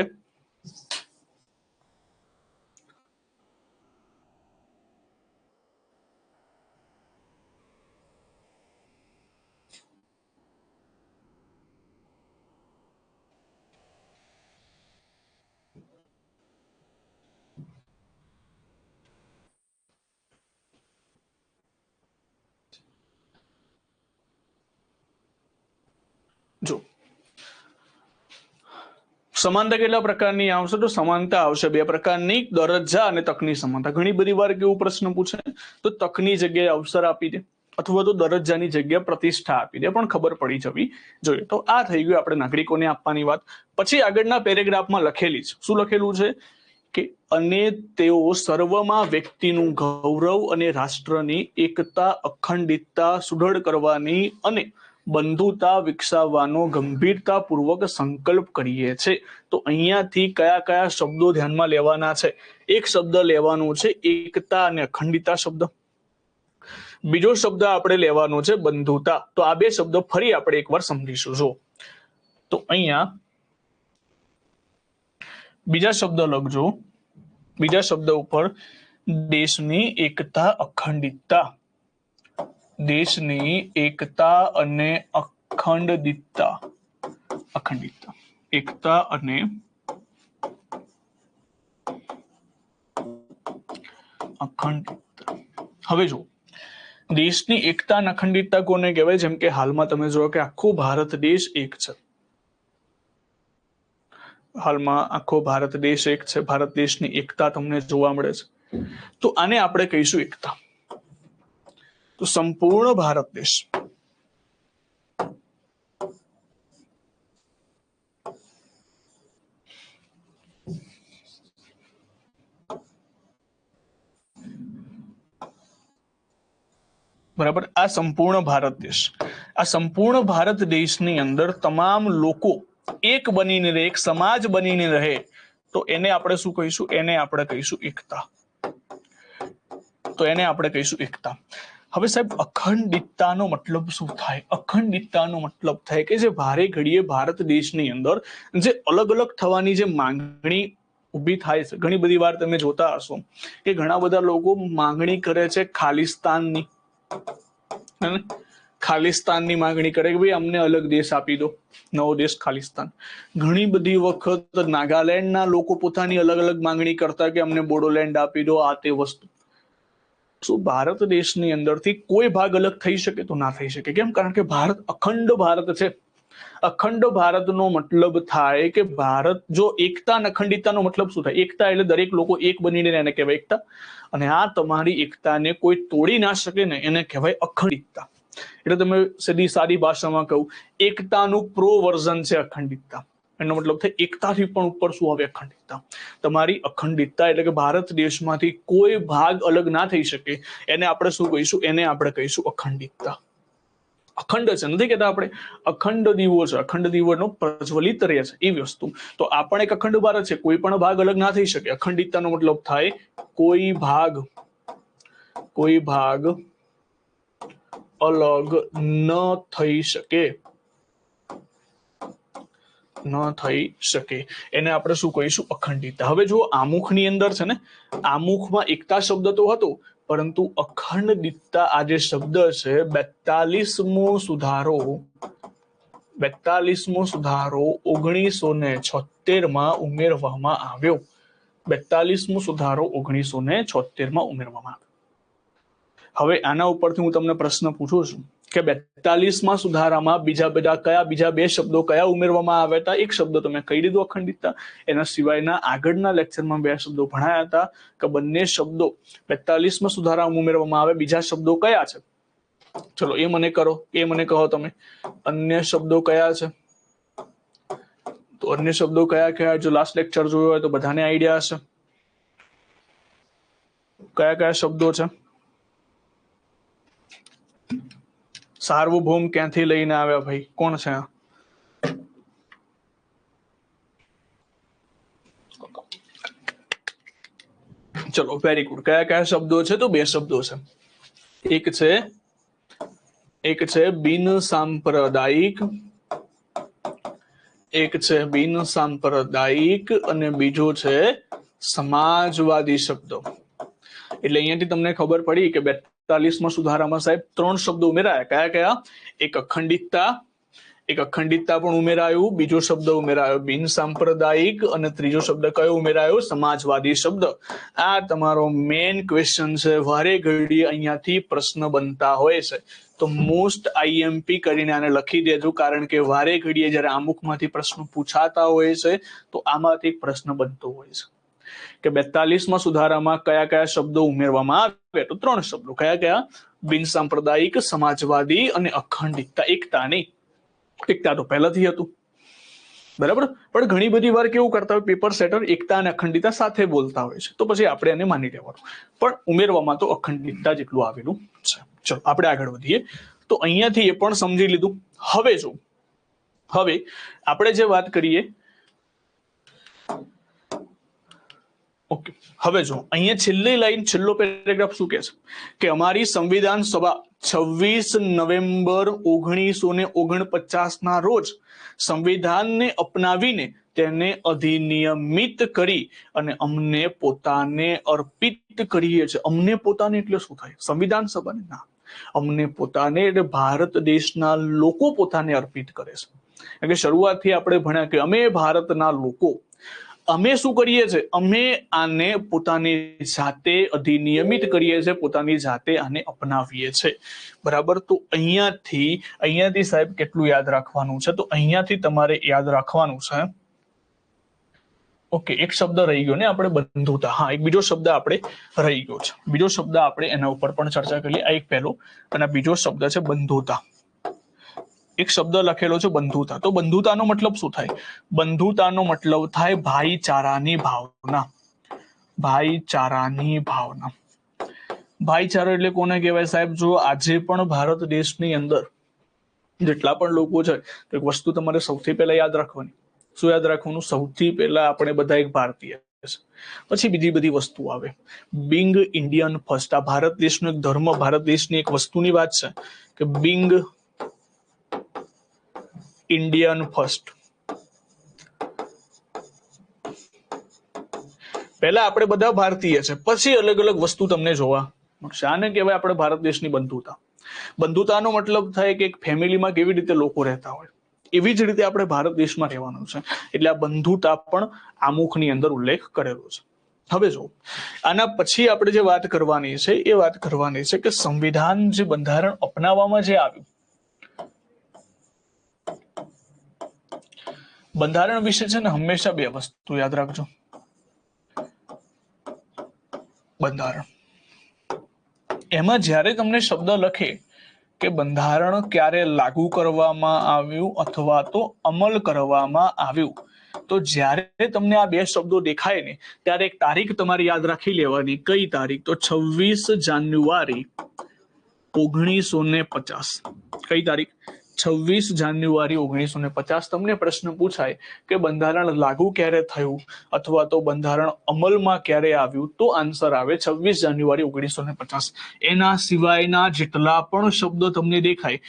જો સમાનતા કેટલા પ્રકારની આવશે? તો સમાનતા આવશે 2 પ્રકારની, દરજ્જા અને તકની સમાનતા. ઘણી બધી વાર કેવું પ્રશ્ન પૂછે તો તકની જગ્યાએ અવસર આપી દે, અથવા તો દરજ્જાની જગ્યાએ પ્રતિષ્ઠા આપી દે, પણ ખબર પડી જવી જોઈએ. તો આ થઈ ગયું આપણે નાગરિકોને આપવાની વાત. પછી આગળના પેરેગ્રાફમાં લખેલી છે, શું લખેલું છે કે અને તેઓ સર્વમાં વ્યક્તિનું ગૌરવ અને રાષ્ટ્રની એકતા, અખંડિતતા સુદૃઢ કરવાની અને બંધુતા વિકસાવવાનો ગંભીરતાપૂર્વક સંકલ્પ કરીએ છે. તો અહીંયાથી કયા કયા શબ્દો ધ્યાનમાં લેવાના છે? એક શબ્દ લેવાનો છે એકતા અને અખંડિતતા શબ્દ. બીજો શબ્દ આપણે લેવાનો છે બંધુતા. તો આ 2 શબ્દો ફરી આપણે એકવાર સમજીશું. જો તો અહીંયા બીજા શબ્દ લખજો. બીજા શબ્દ ઉપર દેશની એકતા, અખંડિતતા. દેશની એકતા અને અખંડિતતા. અખંડિતતા, એકતા અને અખંડિતતા. હવે જો દેશની એકતા અને અખંડિતતા કોને કહેવાય? જેમ કે હાલમાં તમે જો કે આખો ભારત દેશ એક છે. હાલમાં આખો ભારત દેશ એક છે. ભારત દેશની એકતા તમને જોવા મળે છે. તો આને આપણે કહીશું એકતા. તો સંપૂર્ણ ભારત દેશ, બરાબર, આ સંપૂર્ણ ભારત દેશ. આ સંપૂર્ણ ભારત દેશની અંદર તમામ લોકો એક બનીને રહે, એક સમાજ બનીને રહે, તો એને આપણે શું કહીશું? એને આપણે કહીશું એકતા. તો એને આપણે કહીશું એકતા. હવે સાહેબ, અખંડિતતાનો મતલબ શું થાય? અખંડિતતાનો મતલબ થાય કે જે ભારે ઘડીએ ભારત દેશની અંદર જે અલગ અલગ થવાની જે માંગણી ઊભી થાય છે, ઘણી બધી વાર તમે જોતા હશો કે ઘણા બધા લોકો માંગણી કરે છે ખાલિસ્તાનની. ખાલિસ્તાનની માંગણી કરે કે ભાઈ અમને અલગ દેશ આપી દો, નવો દેશ ખાલિસ્તાન. ઘણી બધી વખત નાગાલેન્ડના લોકો પોતાની અલગ અલગ માંગણી કરતા કે અમને બોડોલેન્ડ આપી દો, આ તે વસ્તુ. શું ભારત દેશની અંદરથી કોઈ ભાગ અલગ થઈ શકે? તો ના થઈ શકે. કેમ? કારણ કે ભારત અખંડ ભારત છે. અખંડ ભારતનો મતલબ થાય કે ભારત જો એકતા અને અખંડિતતાનો મતલબ શું થાય? એકતા એટલે દરેક લોકો એક બનીને એને કહેવાય એકતા, અને આ તમારી એકતાને કોઈ તોડી ના શકે ને એને કહેવાય અખંડિતતા. એટલે તમે સીધી સાદી ભાષામાં કહું, એકતાનું પ્રો વર્ઝન છે અખંડિતતા. એનો મતલબ થાય એકતાથી પણ ઉપર શું આવે? અખંડિતતા. તમારી અખંડિતતા એટલે કે ભારત દેશમાંથી કોઈ ભાગ અલગ ના થઈ શકે, એને આપણે શું કહીશું? એને આપણે કહીશું અખંડિતતા. અખંડ છે, નથી કહેતા આપણે અખંડ દીવો છે, અખંડ દીવોનો પ્રજ્વલિત રહે છે એ વસ્તુ. તો આ પણ એક અખંડ ભારત છે, કોઈ પણ ભાગ અલગ ના થઈ શકે. અખંડિતતાનો મતલબ થાય કોઈ ભાગ અલગ ન થઈ શકે, એને આપણે શું કહીશું? અખંડિતતા. હવે જો આમુખની અંદર છે ને, આમુખમાં એકતા શબ્દ તો હતો, પરંતુ અખંડિતતા આ જે શબ્દ છે 42મો સુધારો 1976 ઉમેરવામાં આવ્યો. 42મો સુધારો 1976 ઉમેરવામાં આવ્યો. હવે આના ઉપરથી હું તમને પ્રશ્ન પૂછું છું કે 42મા સુધારામાં બીજા બે શબ્દો કયા ઉમેરવામાં આવ્યા હતા? એક શબ્દ તમે કહી દીધો અખંડિતતા, એના સિવાયના આગળના લેક્ચરમાં બે શબ્દો ભણાયા હતા કે બંને શબ્દો 42મા સુધારામાં ઉમેરવામાં આવે. બીજા શબ્દો કયા છે? ચલો એ મને કહો તમે. અન્ય શબ્દો કયા છે? તો અન્ય શબ્દો કયા? જો લાસ્ટ લેક્ચર જોયો હોય તો બધાને આઈડિયા હશે કયા શબ્દો છે. સાર્વભૌમ ક્યાંથી લઈને આવ્યા ભાઈ? કોણ છે? ચલો વેરી ગુડ. કયા શબ્દો છે? તો બે શબ્દો છે. એક છે બિન સાંપ્રદાયિક, અને બીજો છે સમાજવાદી શબ્દો. એટલે અહીંયાથી તમને ખબર પડી કે 42મા સુધારામાં સાહેબ 3 શબ્દો ઉમેરાયા. કયા? એક અખંડિતતા પણ ઉમેરાયું, બીજો શબ્દ ઉમેરાયો બિન સાંપ્રદાયિક, અને ત્રીજો શબ્દ કયો ઉમેરાયો? સમાજવાદી શબ્દ. આ તમારો મેઇન ક્વેશ્ચન છે. વારે ઘડીએ અહીંયાથી પ્રશ્ન બનતા હોય છે, તો મોસ્ટ આઈએમપી કરીને આને લખી દેજો, કારણ કે વારે ઘડીએ જ્યારે આમુખમાંથી પ્રશ્નો પૂછાતા હોય છે તો આમાંથી એક પ્રશ્ન બનતો હોય છે કે 42મા સુધારામાં કયા શબ્દો ઉમેરવામાં આવ્યા? તો 3 શબ્દો. કયા? બિન સાંપ્રદાયિક, સમાજવાદી અને અખંડિતતા. એકતા તો પહેલાથી હતું, બરાબર, પણ ઘણી બધી વાર કેવું કરતા હોય પેપર સેટર, એકતા અને અખંડિતતા સાથે બોલતા હોય છે, તો પછી આપણે એને માની લેવાનું, પણ ઉમેરવામાં તો અખંડિતતા જેટલું આવેલું છે. ચલો આપણે આગળ વધીએ. તો અહીંયાથી એ પણ સમજી લીધું. હવે આપણે જે વાત કરીએ, ઓકે, હવે જો અહીંયા છેલ્લી લાઈન, છેલ્લો પેરેગ્રાફ શું કહે છે કે અમારી સંવિધાન સભા 26 નવેમ્બર 1949 ના રોજ સંવિધાનને અપનાવીને તેને અધિનિયમિત કરી અને અમને પોતાને અર્પિત કરીએ છીએ. અમને પોતાને એટલે શું થાય? સંવિધાન સભાને ના, અમને પોતાને એટલે ભારત દેશના લોકો પોતાને અર્પિત કરે છે. એટલે શરૂઆતથી આપણે ભણ્યા કે અમે ભારતના લોકો, અમે શું કરીએ છીએ? અમે આને પોતાની જાતે અધિનિયમિત કરીએ છીએ, પોતાની જાતે આને અપનાવીએ છીએ, બરાબર. તો અહીંયાથી સાહેબ કેટલું યાદ રાખવાનું છે? તો અહીંયાથી તમારે યાદ રાખવાનું છે, ઓકે, એક શબ્દ રહી ગયો ને આપણે, બંધુતા. હા, એક બીજો શબ્દ આપણે રહી ગયો છે. બીજો શબ્દ આપણે એના ઉપર પણ ચર્ચા કરી. આ એક પહેલો, અને બીજો શબ્દ છે બંધુતા. એક શબ્દ લખેલો છે બંધુતા. તો બંધુતાનો મતલબ શું થાય? બંધુતાનો મતલબ થાય ભાઈચારાની ભાવના. ભાઈચારો એટલે કોને કહેવાય સાહેબ? જો આજે પણ ભારત દેશની અંદર જેટલા પણ લોકો છે, તો એક વસ્તુ તમારે સૌથી પહેલા યાદ રાખવાની. શું યાદ રાખવાનું? સૌથી પહેલા આપણે બધા એક ભારતીય છે, પછી બીજી બધી વસ્તુ આવે. Bing Indian first. આ ભારત દેશનો એક ધર્મ, ભારત દેશની એક વસ્તુની વાત છે કે બિંગ ઇન્ડિયન ફર્સ્ટ. પહેલા આપણે બધા ભારતીય છે, પછી અલગ અલગ વસ્તુ તમને જોવા મળશે. આને કહેવાય આપણે ભારત દેશની બંધુતા. બંધુતાનો મતલબ થાય કે એક ફેમિલીમાં કેવી રીતે લોકો રહેતા હોય, એવી જ રીતે આપણે ભારત દેશમાં રહેવાનું છે. એટલે આ બંધુતા પણ આમુખની અંદર ઉલ્લેખ કરેલો છે. હવે જો આના પછી આપણે જે વાત કરવાની છે, એ વાત કરવાની છે કે સંવિધાન, જે બંધારણ અપનાવવામાં જે આવ્યું, બંધારણ વિશે છે ને હંમેશા બે વસ્તુ યાદ રાખજો. બંધારણ, એમાં જ્યારે તમને શબ્દ લખે કે બંધારણ ક્યારે લાગુ કરવામાં આવ્યું અથવા તો અમલ કરવામાં આવ્યું, તો જ્યારે તમને આ બે શબ્દો દેખાય ને ત્યારે એક તારીખ તમારે યાદ રાખી લેવાની. કઈ તારીખ? તો 26 જાન્યુઆરી 1950. કઈ તારીખ? 26 જાન્યુઆરી 1950. તમને પ્રશ્ન પૂછાય કે બંધારણ લાગુ ક્યારે થયું અથવા તો બંધારણ અમલમાં ક્યારે આવ્યું, તો આન્સર આવે 26 જાન્યુઆરી 1950. એના સિવાયના જેટલા પણ શબ્દો તમને દેખાય,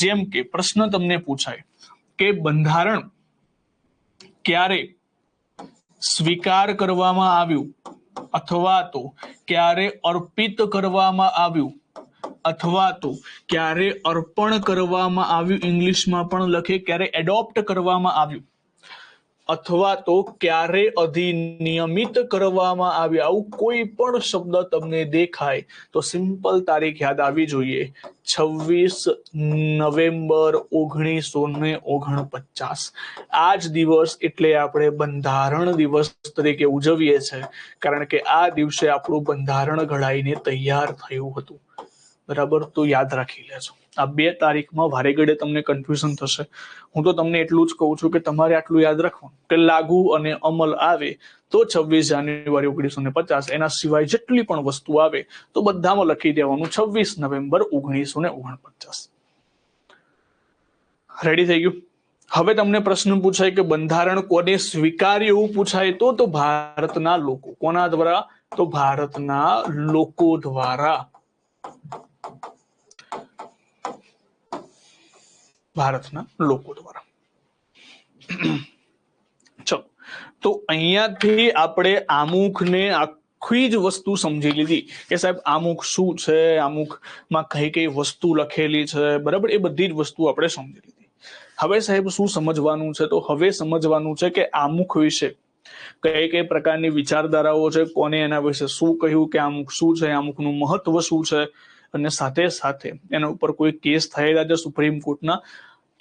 જેમ કે પ્રશ્ન તમને પૂછાય કે બંધારણ ક્યારે સ્વીકાર કરવામાં આવ્યું અથવા તો ક્યારે અર્પિત કરવામાં આવ્યું અથવા તો ક્યારે અર્પણ કરવામાં આવ્યું, ઇંગ્લિશમાં પણ લખે ક્યારે એડોપ્ટ કરવામાં આવ્યું, અથવા તો ક્યારે અધિનિયમિત કરવામાં આવ્યું, આવું કોઈ પણ શબ્દ તમને દેખાય તો સિમ્પલ તારીખ યાદ આવી જોઈએ, 26 નવેમ્બર 1949. આ જ દિવસ એટલે આપણે બંધારણ દિવસ તરીકે ઉજવીએ છીએ, કારણ કે આ દિવસે આપણું બંધારણ ઘડાઈને તૈયાર થયું હતું. બરાબર, તો યાદ રાખી લેજો. આ બે તારીખમાં વારે ઘડે તમને કન્ફ્યુઝન થશે. હું તો તમને એટલું જ કહું છું કે તમારે આટલું યાદ રાખવું કે લાગુ અને અમલ આવે તો 26 જાન્યુઆરી 1950. એના સિવાય જેટલી પણ વસ્તુ આવે તો બધામાં લખી દેવાનું 26 નવેમ્બર 1949. રેડી થઈ ગયું? હવે તમને પ્રશ્ન પૂછાય કે બંધારણ કોને સ્વીકાર્યું એવું પૂછાય તો ભારતના લોકો. કોના દ્વારા? તો ભારતના લોકો દ્વારા. ભારતના લોકો દ્વારા. ચલો, તો અહીંયાથી આપણે આમુખને આખી જ વસ્તુ સમજી લીધી કે સાહેબ આમુખ શું છે, આમુખમાં કઈ કઈ વસ્તુ લખેલી છે. બરાબર, એ બધી જ વસ્તુ આપણે સમજી લીધી. હવે સાહેબ શું સમજવાનું છે? તો હવે સમજવાનું છે કે આમુખ વિશે કઈ કઈ પ્રકારની વિચારધારાઓ છે, કોને એના વિશે શું કહ્યું, કે આમુખ શું છે, આમુખનું મહત્વ શું છે, અને સાથે સાથે એના ઉપર કોઈ કેસ થયેલા છે સુપ્રીમ કોર્ટના,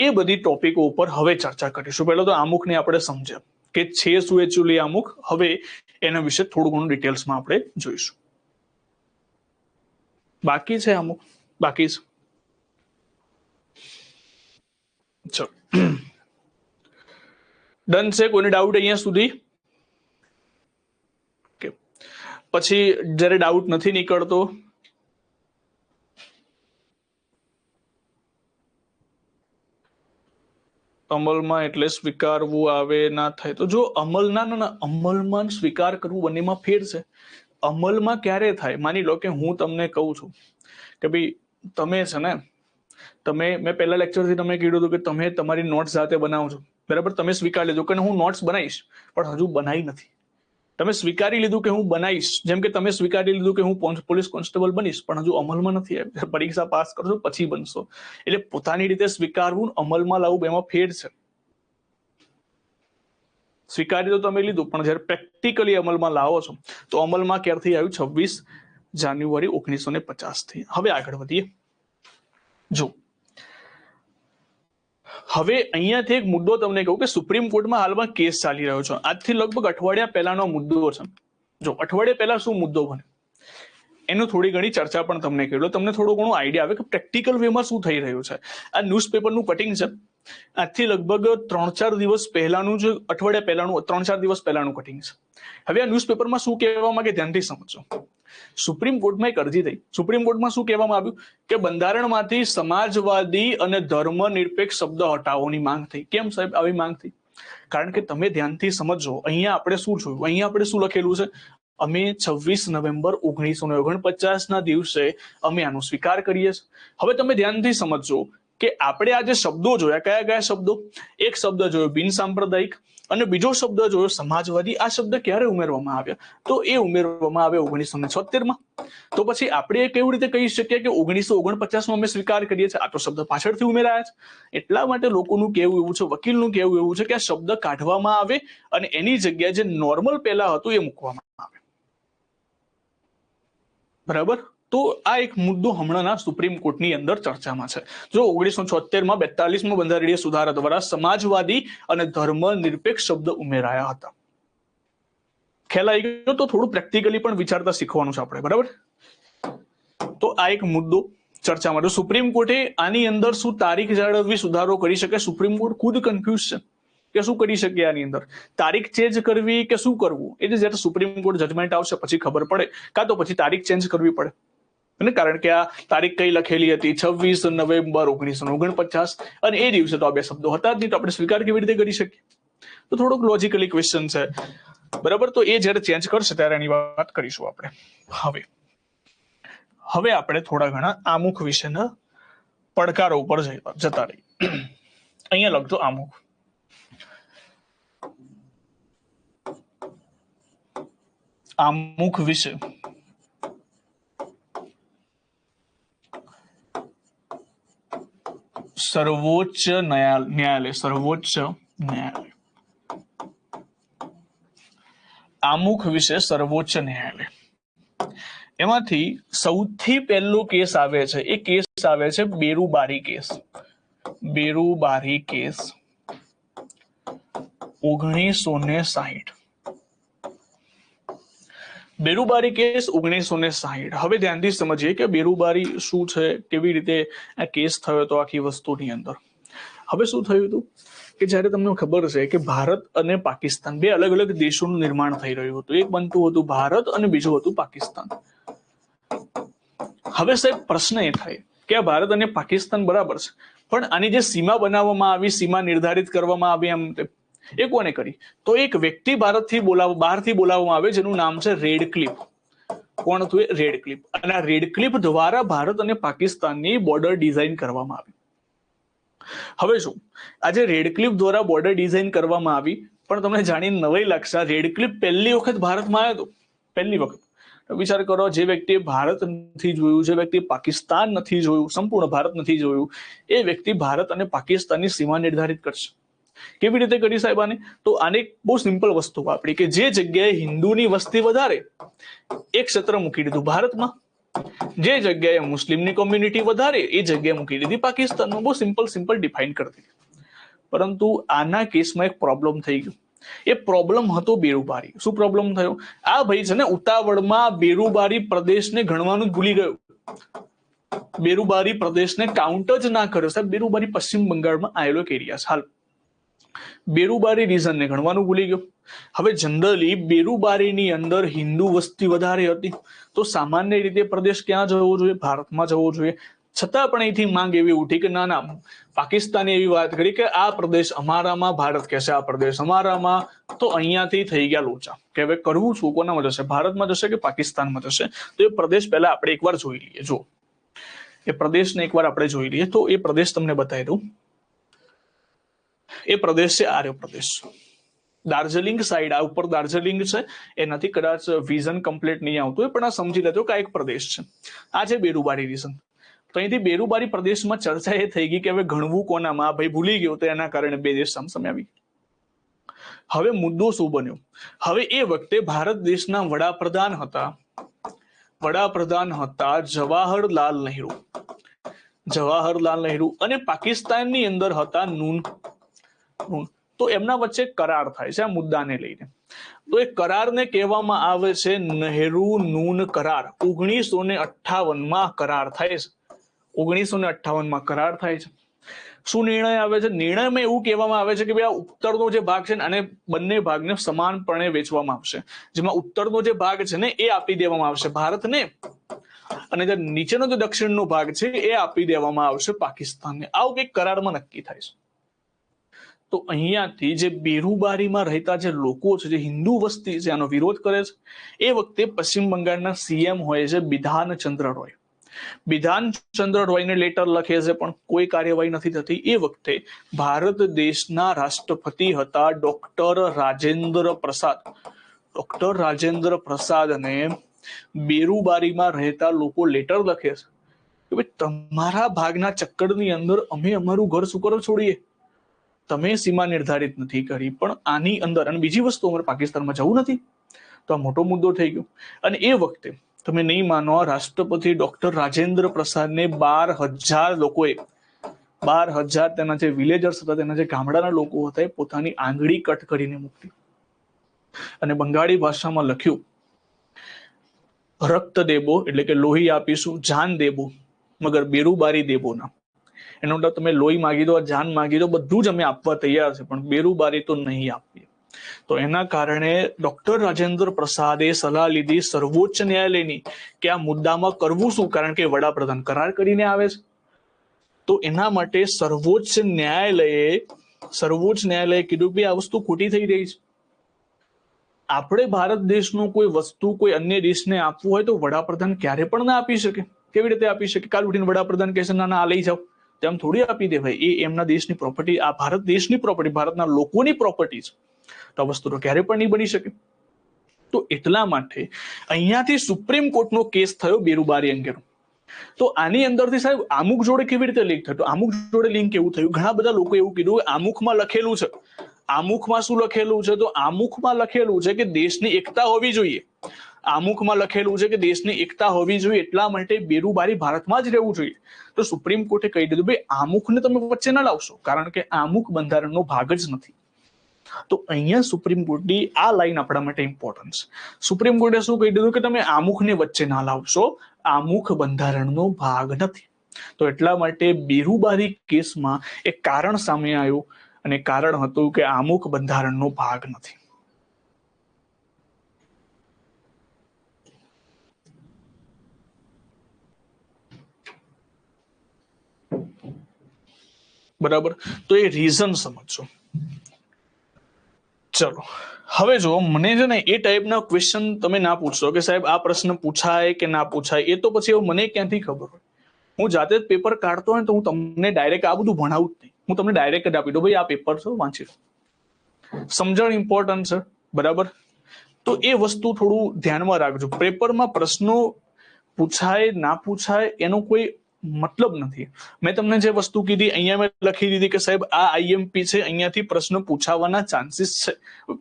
એ બધી ટોપિકો ઉપર હવે ચર્ચા કરીશું. પહેલા તો આમુખને આપણે સમજ્યા કે છે શું એકચ્યુઅલી આમુખ. હવે એના વિશે થોડું ઘણું ડિટેલ્સમાં આપણે જોઈશું. બાકી છે આમુખ? બાકી છે? ચલો, ડન છે? કોઈને ડાઉટ અહીંયા સુધી? પછી જ્યારે ડાઉટ નથી નીકળતો અમલમાં એટલે સ્વીકારવું આવે ના થાય. તો જો અમલમાં સ્વીકાર કરવું બંનેમાં ફેર છે. અમલમાં ક્યારે થાય? માની લો કે હું તમને કહું છું કે ભાઈ તમે છે ને મેં પહેલા લેક્ચરથી તમે કીધું હતું કે તમે તમારી નોટ્સ જાતે બનાવો છો. બરાબર, તમે સ્વીકારી લીધું કે હું નોટ્સ બનાવીશ, પણ હજુ બનાવી નથી. તમે સ્વીકારી લીધું કે હું બનાવીશ, જેમ કે તમે સ્વીકારી લીધું કે હું પોલીસ કોન્સ્ટેબલ બનીશ, પણ હજુ અમલમાં નથી આવ્યું. પરીક્ષા પાસ કરશો પછી બનશો. એટલે પોતાની રીતે સ્વીકારવું, અમલમાં લાવવું, એમાં ફેર છે. સ્વીકારી તો તમે લીધું, પણ જયારે પ્રેક્ટિકલી અમલમાં લાવો છો તો અમલમાં ક્યારથી આવ્યું? 26 જાન્યુઆરી 1950 થી. હવે આગળ વધીએ. જો હવે અહીંયાથી એક મુદ્દો તમને કહું કે સુપ્રીમ કોર્ટમાં હાલમાં કેસ ચાલી રહ્યો છે. આજથી લગભગ અઠવાડિયા પહેલાનો મુદ્દો છે. જો અઠવાડિયા પહેલા શું મુદ્દો બને એનું થોડી ઘણી ચર્ચા પણ તમને કહ્યું, તમને થોડું ઘણું આઈડિયા આવે કે પ્રેક્ટિકલ વેમાં શું થઈ રહ્યું છે. આ ન્યૂઝપેપરનું કટિંગ છે. આજથી લગભગ 3-4 દિવસ પહેલાનું જ, અઠવાડિયા પહેલાનું, 3-4 દિવસ પહેલાનું કટિંગ છે. હવે આ ન્યૂઝપેપરમાં શું કહેવા માંગે ધ્યાનથી સમજો. સુપ્રીમ કોર્ટમાં એક અરજી થઈ. સુપ્રીમ કોર્ટમાં શું કહેવામાં આવ્યું કે બંધારણમાંથી સમાજવાદી અને ધર્મનિરપેક્ષ શબ્દ હટાવવાની માંગ થઈ. કેમ સાહેબ આવી માંગ થઈ? કારણ કે તમે ધ્યાનથી સમજો, અહીંયા આપણે શું જોયું, અહીંયા આપણે શું લખેલું છે? અમે 26 નવેમ્બર 1949 ના દિવસે અમે આનો સ્વીકાર કરીએ છીએ. હવે તમે ધ્યાનથી સમજો કે આપણે આ જે શબ્દો જોયા, કયા કયા શબ્દો? એક શબ્દ જોયો બિન સાંપ્રદાયિક અને બીજો શબ્દ જોયો સમાજવાદી. આ શબ્દ ક્યારે ઉમેરવામાં આવ્યા? તો એ ઉમેરવામાં આવે 1976માં. તો પછી આપણે કેવી રીતે કહી શકીએ કે 1949માં અમે સ્વીકાર કરીએ છીએ? આ તો શબ્દ પાછળથી ઉમેરાયા છે. એટલા માટે લોકોનું કહેવું એવું છે, વકીલનું કહેવું એવું છે કે આ શબ્દ કાઢવામાં આવે અને એની જગ્યાએ જે નોર્મલ પહેલા હતું એ મૂકવામાં આવે. બરાબર, તો આ એક મુદ્દો હમણાંના સુપ્રીમ કોર્ટની અંદર ચર્ચામાં છે. જો 1976માં 42માં બંધારણીય સુધારા દ્વારા સમાજવાદી અને ધર્મ નિરપેક્ષ શબ્દ ઉમેરાયા હતા. ખ્યાલ આવી ગયો? તો થોડું પ્રેક્ટિકલી પણ વિચારતા શીખવાનું છે આપણે, બરાબર? તો આ એક મુદ્દો ચર્ચામાં. તો સુપ્રીમ કોર્ટે આની અંદર શું તારીખ જાળવવી સુધારો કરી શકે? સુપ્રીમ કોર્ટ ખુદ કન્ફ્યુઝ છે કે શું કરી શકે આની અંદર, તારીખ ચેન્જ કરવી કે શું કરવું. એ જ્યારે સુપ્રીમ કોર્ટ જજમેન્ટ આવશે પછી ખબર પડે, કાં તો પછી તારીખ ચેન્જ કરવી પડે. કારણ કે આ તારીખ કઈ લખેલી હતી? 26 નવેમ્બર 1949, અને એ દિવસે તો આ બે શબ્દો હતા જ નહીં, તો આપણે સ્વીકાર કેવી રીતે કરી શકીએ? તો થોડોક લોજિકલી ક્વેશ્ચન છે, બરાબર? તો એ જ્યારે ચેન્જ કરશે ત્યારે એની વાત કરીશું આપણે. હવે આપણે થોડા ઘણા આમુખ વિશેના પડકારો ઉપર જતા રહી. અહીંયા લખજો આમુખ. આમુખ વિશે સર્વોચ્ચ ન્યાયાલય આમુખ વિશે સર્વોચ્ચ ન્યાયાલય. એમાંથી સૌથી પહેલો કેસ આવે છે, એ કેસ આવે છે બેરુબારી કેસ. બેરુબારી કેસ 1960. બેરુબારી કેસ 1960. હવે ધ્યાનથી સમજીએ કે બેરુબારી શું છે, કેવી રીતે આ કેસ થયો હતો આખી વસ્તુની અંદર. હવે શું થયું હતું કે જ્યારે તમને ખબર છે કે ભારત અને પાકિસ્તાન બે અલગ અલગ દેશોનું નિર્માણ થઈ રહ્યું હતું. એક બનતું હતું ભારત અને બીજું હતું પાકિસ્તાન. હવે સાહેબ પ્રશ્ન એ થાય કે આ ભારત અને પાકિસ્તાન બરાબર છે, પણ આની જે સીમા બનાવવામાં આવી, સીમા નિર્ધારિત કરવામાં આવી, એમ એ કોને કરી? તો એક વ્યક્તિ બહારથી બોલાવવામાં આવે જેનું નામ છે રેડક્લિફ. કોણ હતું? રેડક્લિફ. અને આ રેડક્લિફ દ્વારા ભારત અને પાકિસ્તાનની બોર્ડર ડિઝાઇન કરવામાં આવી. હવે શું, આજે રેડક્લિફ દ્વારા બોર્ડર ડિઝાઇન કરવામાં આવી, પણ તમને જાણીને નવાઈ લાગશે, રેડક્લિફ પહેલી વખત ભારતમાં આવ્યો હતો. પહેલી વખત. વિચાર કરો, જે વ્યક્તિએ ભારત નથી જોયું, જે વ્યક્તિ પાકિસ્તાન નથી જોયું, સંપૂર્ણ ભારત નથી જોયું, એ વ્યક્તિ ભારત અને પાકિસ્તાનની સીમા નિર્ધારિત કરશે. કેવી રીતે કરી સાહેબ આને? તો આને બહુ સિમ્પલ વસ્તુ વાપરી કે જે જગ્યાએ હિન્દુની વસ્તી વધારે એક ક્ષેત્ર મૂકી દીધું ભારતમાં, જે જગ્યાએ મુસ્લિમની કોમ્યુનિટી વધારે એ જગ્યાએ મૂકી દીધી પાકિસ્તાનમાં. બહુ સિમ્પલ ડિફાઇન કરી દીધી. પરંતુ આના કેસમાં એક પ્રોબ્લેમ થઈ ગયો. એ પ્રોબ્લેમ હતો બેરુબારી. શું પ્રોબ્લેમ થયો? આ ભાઈ છે ને ઉતાવળમાં બેરુબારી પ્રદેશને ગણવાનું જ ભૂલી ગયો. બેરુબારી પ્રદેશને કાઉન્ટ જ ના કર્યો. સાહેબ, બેરુબારી પશ્ચિમ બંગાળમાં આવેલો એક એરિયા છે. હાલ બેરુબારી રીઝનને ગણવાનું ભૂલી ગયો. હવે જનરલી બેરુબારીની અંદર હિન્દુ વસ્તી વધારે હતી, તો સામાન્ય રીતે પ્રદેશ ક્યાં જવો જોઈએ? ભારતમાં જવો જોઈએ. છતાં પણ અહીંથી માંગ એવી ઉઠી કે ના, પાકિસ્તાને એવી વાત કરી કે આ પ્રદેશ અમારામાં, ભારત કહેશે આ પ્રદેશ અમારામાં. તો અહીંયાથી થઈ ગયા લોચા કે હવે કરવું શું, કોનામાં જશે? ભારતમાં જશે કે પાકિસ્તાનમાં જશે? તો એ પ્રદેશ પહેલા આપણે એકવાર જોઈ લઈએ. જો એ પ્રદેશને એકવાર આપણે જોઈ લઈએ, તો એ પ્રદેશ તમને બતાવી દઉં. એ પ્રદેશ છે આર્ય પ્રદેશ. દાર્જિલિંગ સાઈડ, આ ઉપર દાર્જિલિંગ છે, એનાથી કદાચ વિઝન કમ્પ્લીટ નહીં આવતું હોય, પણ આ સમજી લેજો કે આ એક પ્રદેશ છે. આ છે બેરુબારી રીઝન. તો અહીંથી બેરુબારી પ્રદેશમાં ચર્ચા એ થઈ ગઈ કે હવે ગણવું કોનામાં? ભાઈ ભૂલી ગયો, તો એના કારણે બે દેશ સામે આવી. હવે મુદ્દો શું બન્યો? હવે એ વખતે ભારત દેશના વડાપ્રધાન હતા જવાહરલાલ નહેરુ, અને પાકિસ્તાનની અંદર હતા નૂન. તો એમના વચ્ચે કરાર થાય છે આ મુદ્દાને લઈને. તો એ કરારને કહેવામાં આવે છે નહેરુ નૂન કરાર. 1958માં કરાર થાય છે. 1958માં કરાર થાય છે. શું નિર્ણય આવે છે? નિર્ણયમાં એવું કહેવામાં આવે છે કે ભાઈ આ ઉત્તરનો જે ભાગ છે ને, આને બંને ભાગને સમાનપણે વેચવામાં આવશે. જેમાં ઉત્તરનો જે ભાગ છે ને એ આપી દેવામાં આવશે ભારતને, અને જે નીચેનો જે દક્ષિણનો ભાગ છે એ આપી દેવામાં આવશે પાકિસ્તાનને. આવું કંઈક કરારમાં નક્કી થાય છે. તો અહીંયાથી જે બેરુબારીમાં રહેતા જે લોકો છે, જે હિન્દુ વસ્તી છે, આનો વિરોધ કરે છે. એ વખતે પશ્ચિમ બંગાળના સીએમ હોય છે બિધાનચંદ્ર રોય. બિધાનચંદ્ર રોયને લેટર લખે છે, પણ કોઈ કાર્યવાહી નથી થતી. એ વખતે ભારત દેશના રાષ્ટ્રપતિ હતા ડોક્ટર રાજેન્દ્ર પ્રસાદ. ડોક્ટર રાજેન્દ્ર પ્રસાદને બેરુબારીમાં રહેતા લોકો લેટર લખે છે કે ભાઈ તમારા ભાગના ચક્કરની અંદર અમે અમારું ઘર શું કરો છોડીએ? તમે સીમા નિર્ધારિત નથી કરી, પણ આની અંદર, અને બીજી વસ્તુ અમારે પાકિસ્તાનમાં જવું નથી. તો આ મોટો મુદ્દો થઈ ગયો. અને એ વખતે તમે નહીં માનો, રાષ્ટ્રપતિ ડોક્ટર રાજેન્દ્ર પ્રસાદને 12,000 લોકોએ 12,000 તેના જે વિલેજર્સ હતા, તેના જે ગામડાના લોકો હતા, એ પોતાની આંગળી કટ કરીને મૂકી અને બંગાળી ભાષામાં લખ્યું, રક્ત દેબો એટલે કે લોહી આપીશું, જાન દેબો મગર બેરુબારી દેબો ના. એનો મતલબ તમે લોહી માગી દો, જાન માગી દો, બધું જ અમે આપવા તૈયાર છે, પણ બેરુબારી તો નહીં આપીએ. તો એના કારણે ડોક્ટર રાજેન્દ્ર પ્રસાદે સલાહ લીધી સર્વોચ્ચ ન્યાયાલયની કે આ મુદ્દામાં કરવું શું, કારણ કે વડાપ્રધાન કરાર કરીને આવે છે. તો એના માટે સર્વોચ્ચ ન્યાયાલયે કીધું કે આ વસ્તુ ખોટી થઈ રહી છે. આપણે ભારત દેશનું કોઈ વસ્તુ કોઈ અન્ય દેશને આપવું હોય તો વડાપ્રધાન ક્યારે પણ ના આપી શકે. કેવી રીતે આપી શકે? કાલ ઉઠીને વડાપ્રધાન કહેશે ના આ લઈ જાઓ, તેમ થોડી આપી દે ભાઈ. એ એમના દેશની પ્રોપર્ટી, આ ભારત દેશની પ્રોપર્ટી, ભારતના લોકોની પ્રોપર્ટી છે. તો આ વસ્તુ તો ક્યારે પણ નહીં બની શકે. તો એટલા માટે અહીંયાથી સુપ્રીમ કોર્ટનો કેસ થયો બેરુબારી અંગેનો. તો આની અંદરથી સાહેબ આમુખ જોડે કેવી રીતે લિંક થયું? આમુખ જોડે લિંક એવું થયું, ઘણા બધા લોકો એવું કીધું આમુખમાં લખેલું છે. આમુખમાં શું લખેલું છે? તો આમુખમાં લખેલું છે કે દેશની એકતા હોવી જોઈએ. આમુખમાં લખેલું છે કે દેશની એકતા હોવી જોઈએ, એટલા માટે બેરુબારી ભારતમાં જ રહેવું જોઈએ. તો સુપ્રીમ કોર્ટે કહી દીધું ભાઈ આમુખને તમે વચ્ચે ન લાવશો, કારણ કે આમુખ બંધારણનો ભાગ જ નથી. તો અહીંયા સુપ્રીમ કોર્ટની આ લાઈન આપણા માટે ઇમ્પોર્ટન્ટ છે. સુપ્રીમ કોર્ટે શું કહી દીધું કે તમે આમુખને વચ્ચે ના લાવશો, આમુખ બંધારણનો ભાગ નથી. તો એટલા માટે બેરુબારી કેસમાં એક કારણ સામે આવ્યું, અને કારણ હતું કે આમુખ બંધારણનો ભાગ નથી. બરાબર? તો એ રીઝન સમજજો. ચલો હવે જો મને છે ને એ ટાઈપના ક્વેશ્ચન તમે ના પૂછશો કે સાહેબ આ પ્રશ્ન પૂછાય કે ના પૂછાય, એ તો પછી મને ક્યાંથી ખબર હોય? હું જાતે જ પેપર કાઢતો હોય તો હું તમને ડાયરેક્ટ આ બધું ભણાવું જ નહીં. હું તમને ડાયરેક્ટ જ આપી દઉં ભાઈ આ પેપર છે, વાંચી લો. સમજણ ઇમ્પોર્ટન્ટ છે, બરાબર? તો એ વસ્તુ થોડું ધ્યાનમાં રાખજો. પેપરમાં પ્રશ્નો પૂછાય ના પૂછાય એનો કોઈ મતલબ નથી. મેં તમને જે વસ્તુ કીધી અહીંયા મેં લખી દીધી કે સાહેબ આ આઈએમપી છે, અહીંયાથી પ્રશ્ન પૂછાવાના ચાન્સીસ છે.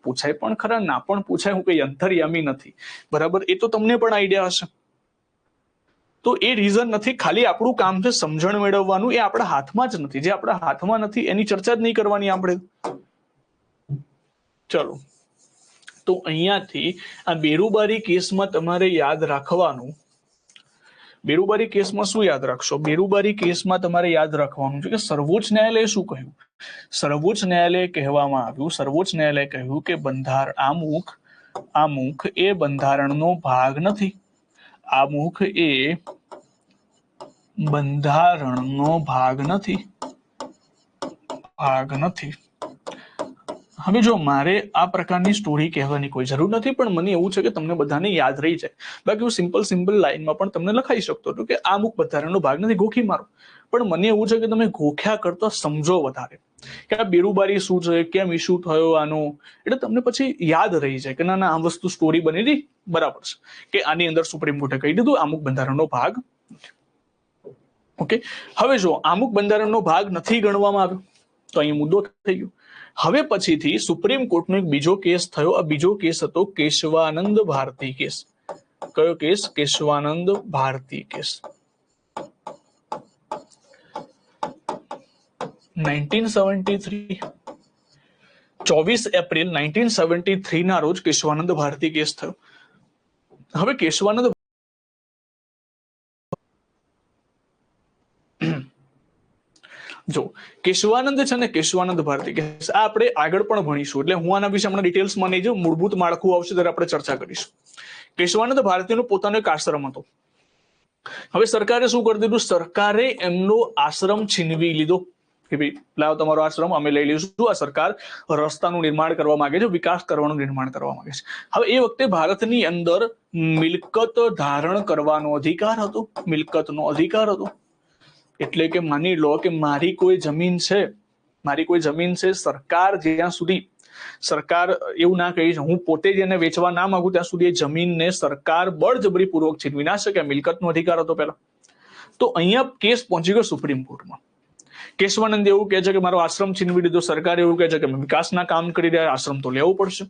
પૂછાય પણ ખરા, ના પણ પૂછાય, હું કઈ અંતર્યામી નથી, બરાબર? એ તો તમને પણ આઈડિયા હશે. તો એ રીઝન નથી, ખાલી આપણું કામ છે સમજણ મેળવવાનું. એ આપણા હાથમાં જ નથી. જે આપણા હાથમાં નથી એની ચર્ચા જ નહીં કરવાની આપણે. ચલો, તો અહીંયાથી આ બેરુબારી કેસમાં તમારે યાદ રાખવાનું, બેરુબારી કેસમાં શું યાદ રાખશો? બેરુબારી કેસમાં તમારે યાદ રાખવાનું છે કે સર્વોચ્ચ ન્યાયાલયે શું કહ્યું? સર્વોચ્ચ ન્યાયાલયે કહેવામાં આવ્યું, સર્વોચ્ચ ન્યાયાલયે કહ્યું કે આમુખ એ બંધારણનો ભાગ નથી. આમુખ એ બંધારણનો ભાગ નથી. હવે જો મારે આ પ્રકારની સ્ટોરી કહેવાની કોઈ જરૂર નથી, પણ મને એવું છે કે તમને બધાને યાદ રહી જાય. બાકી હું સિમ્પલ લાઈનમાં પણ તમને લખાઈ શકતો હતો કે આમુખ બંધારણનો ભાગ નથી, ગોખી મારો. પણ મને એવું છે કે તમે ગોખ્યા કરતા સમજો વધારે કે આ બેરુબારી શું છે, કેમ ઇસ્યુ થયો આનો, એટલે તમને પછી યાદ રહી જાય કે ના આ વસ્તુ સ્ટોરી બની હતી, બરાબર છે, કે આની અંદર સુપ્રીમ કોર્ટે કહી દીધું આમુખ બંધારણનો ભાગ. ઓકે, હવે જો આમુખ બંધારણનો ભાગ નથી ગણવામાં આવ્યો તો અહીં મુદ્દો થઈ ગયો. હવે પછીથી સુપ્રીમ કોર્ટનો એક બીજો કેસ થયો. આ બીજો કેસ હતો કેશવાનંદ ભારતી કેસ. કયો case? Keshavananda Bharati case. 1973 24 April 1973 ના રોજ કેશવાનંદ ભારતી કેસ થયો. હવે કેશવાનંદ જો કેશવાનંદ છે ને, કેશવાનંદ ભારતી કેસ આ આપણે આગળ પણ ભણીશું, એટલે હું આના વિશે હમણાં ડિટેલ્સમાં નહીં જાઉં. મૂળભૂત માળખું આવશે ત્યારે આપણે ચર્ચા કરીશું. કેશવાનંદ ભારતીનો પોતાનો એક આશ્રમ હતો. હવે સરકારે શું કરી દીધું? સરકારે એમનો આશ્રમ છીનવી લીધો કે ભાઈ લાવો તમારો આશ્રમ અમે લઈ લઈશું. આ સરકાર રસ્તાનું નિર્માણ કરવા માંગે છે, વિકાસ કરવાનું નિર્માણ કરવા માંગે છે. હવે એ વખતે ભારતની અંદર મિલકત ધારણ કરવાનો અધિકાર હતો, મિલકતનો અધિકાર હતો. એટલે કે માની લો કે મારી કોઈ જમીન છે, સરકાર જ્યાં સુધી સરકાર એવું ના કહી, હું પોતે જ એને વેચવા ના માંગુ ત્યાં સુધી એ જમીનને સરકાર બળજબરીપૂર્વક છીનવી ના શકે. મિલકતનો અધિકાર હતો પહેલા. તો અહીંયા કેસ પહોંચી ગયો સુપ્રીમ કોર્ટમાં. કેશવાનંદ એવું કહે છે કે મારો આશ્રમ છીનવી દીધો, સરકાર એવું કહે છે કે વિકાસના કામ કરી રહ્યા, આશ્રમ તો લેવું પડશે.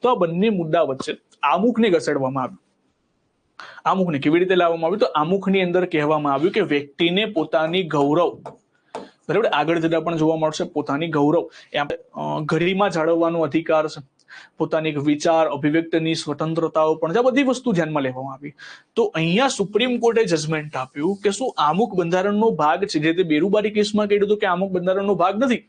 તો આ બંને મુદ્દા વચ્ચે આમુખને ઘસેડવામાં આવ્યું. આમુખને કેવી રીતે લાવવામાં આવ્યું? તો આમુખની અંદર કહેવામાં આવ્યું કે વ્યક્તિને પોતાની ગૌરવ, બરાબર, આગળ જતા પણ જોવા મળશે, પોતાની ગૌરવ એ આપણે ગરિમા જાળવવાનો અધિકાર છે, પોતાની વિચાર અભિવ્યક્તિની સ્વતંત્રતાઓ પણ છે, આ બધી વસ્તુ ધ્યાનમાં લેવામાં આવી. તો અહીંયા સુપ્રીમ કોર્ટે જજમેન્ટ આપ્યું કે શું આમુખ બંધારણનો ભાગ છે, જે તે બેરુબારી કેસમાં કહ્યું હતું કે આમુખ બંધારણનો ભાગ નથી.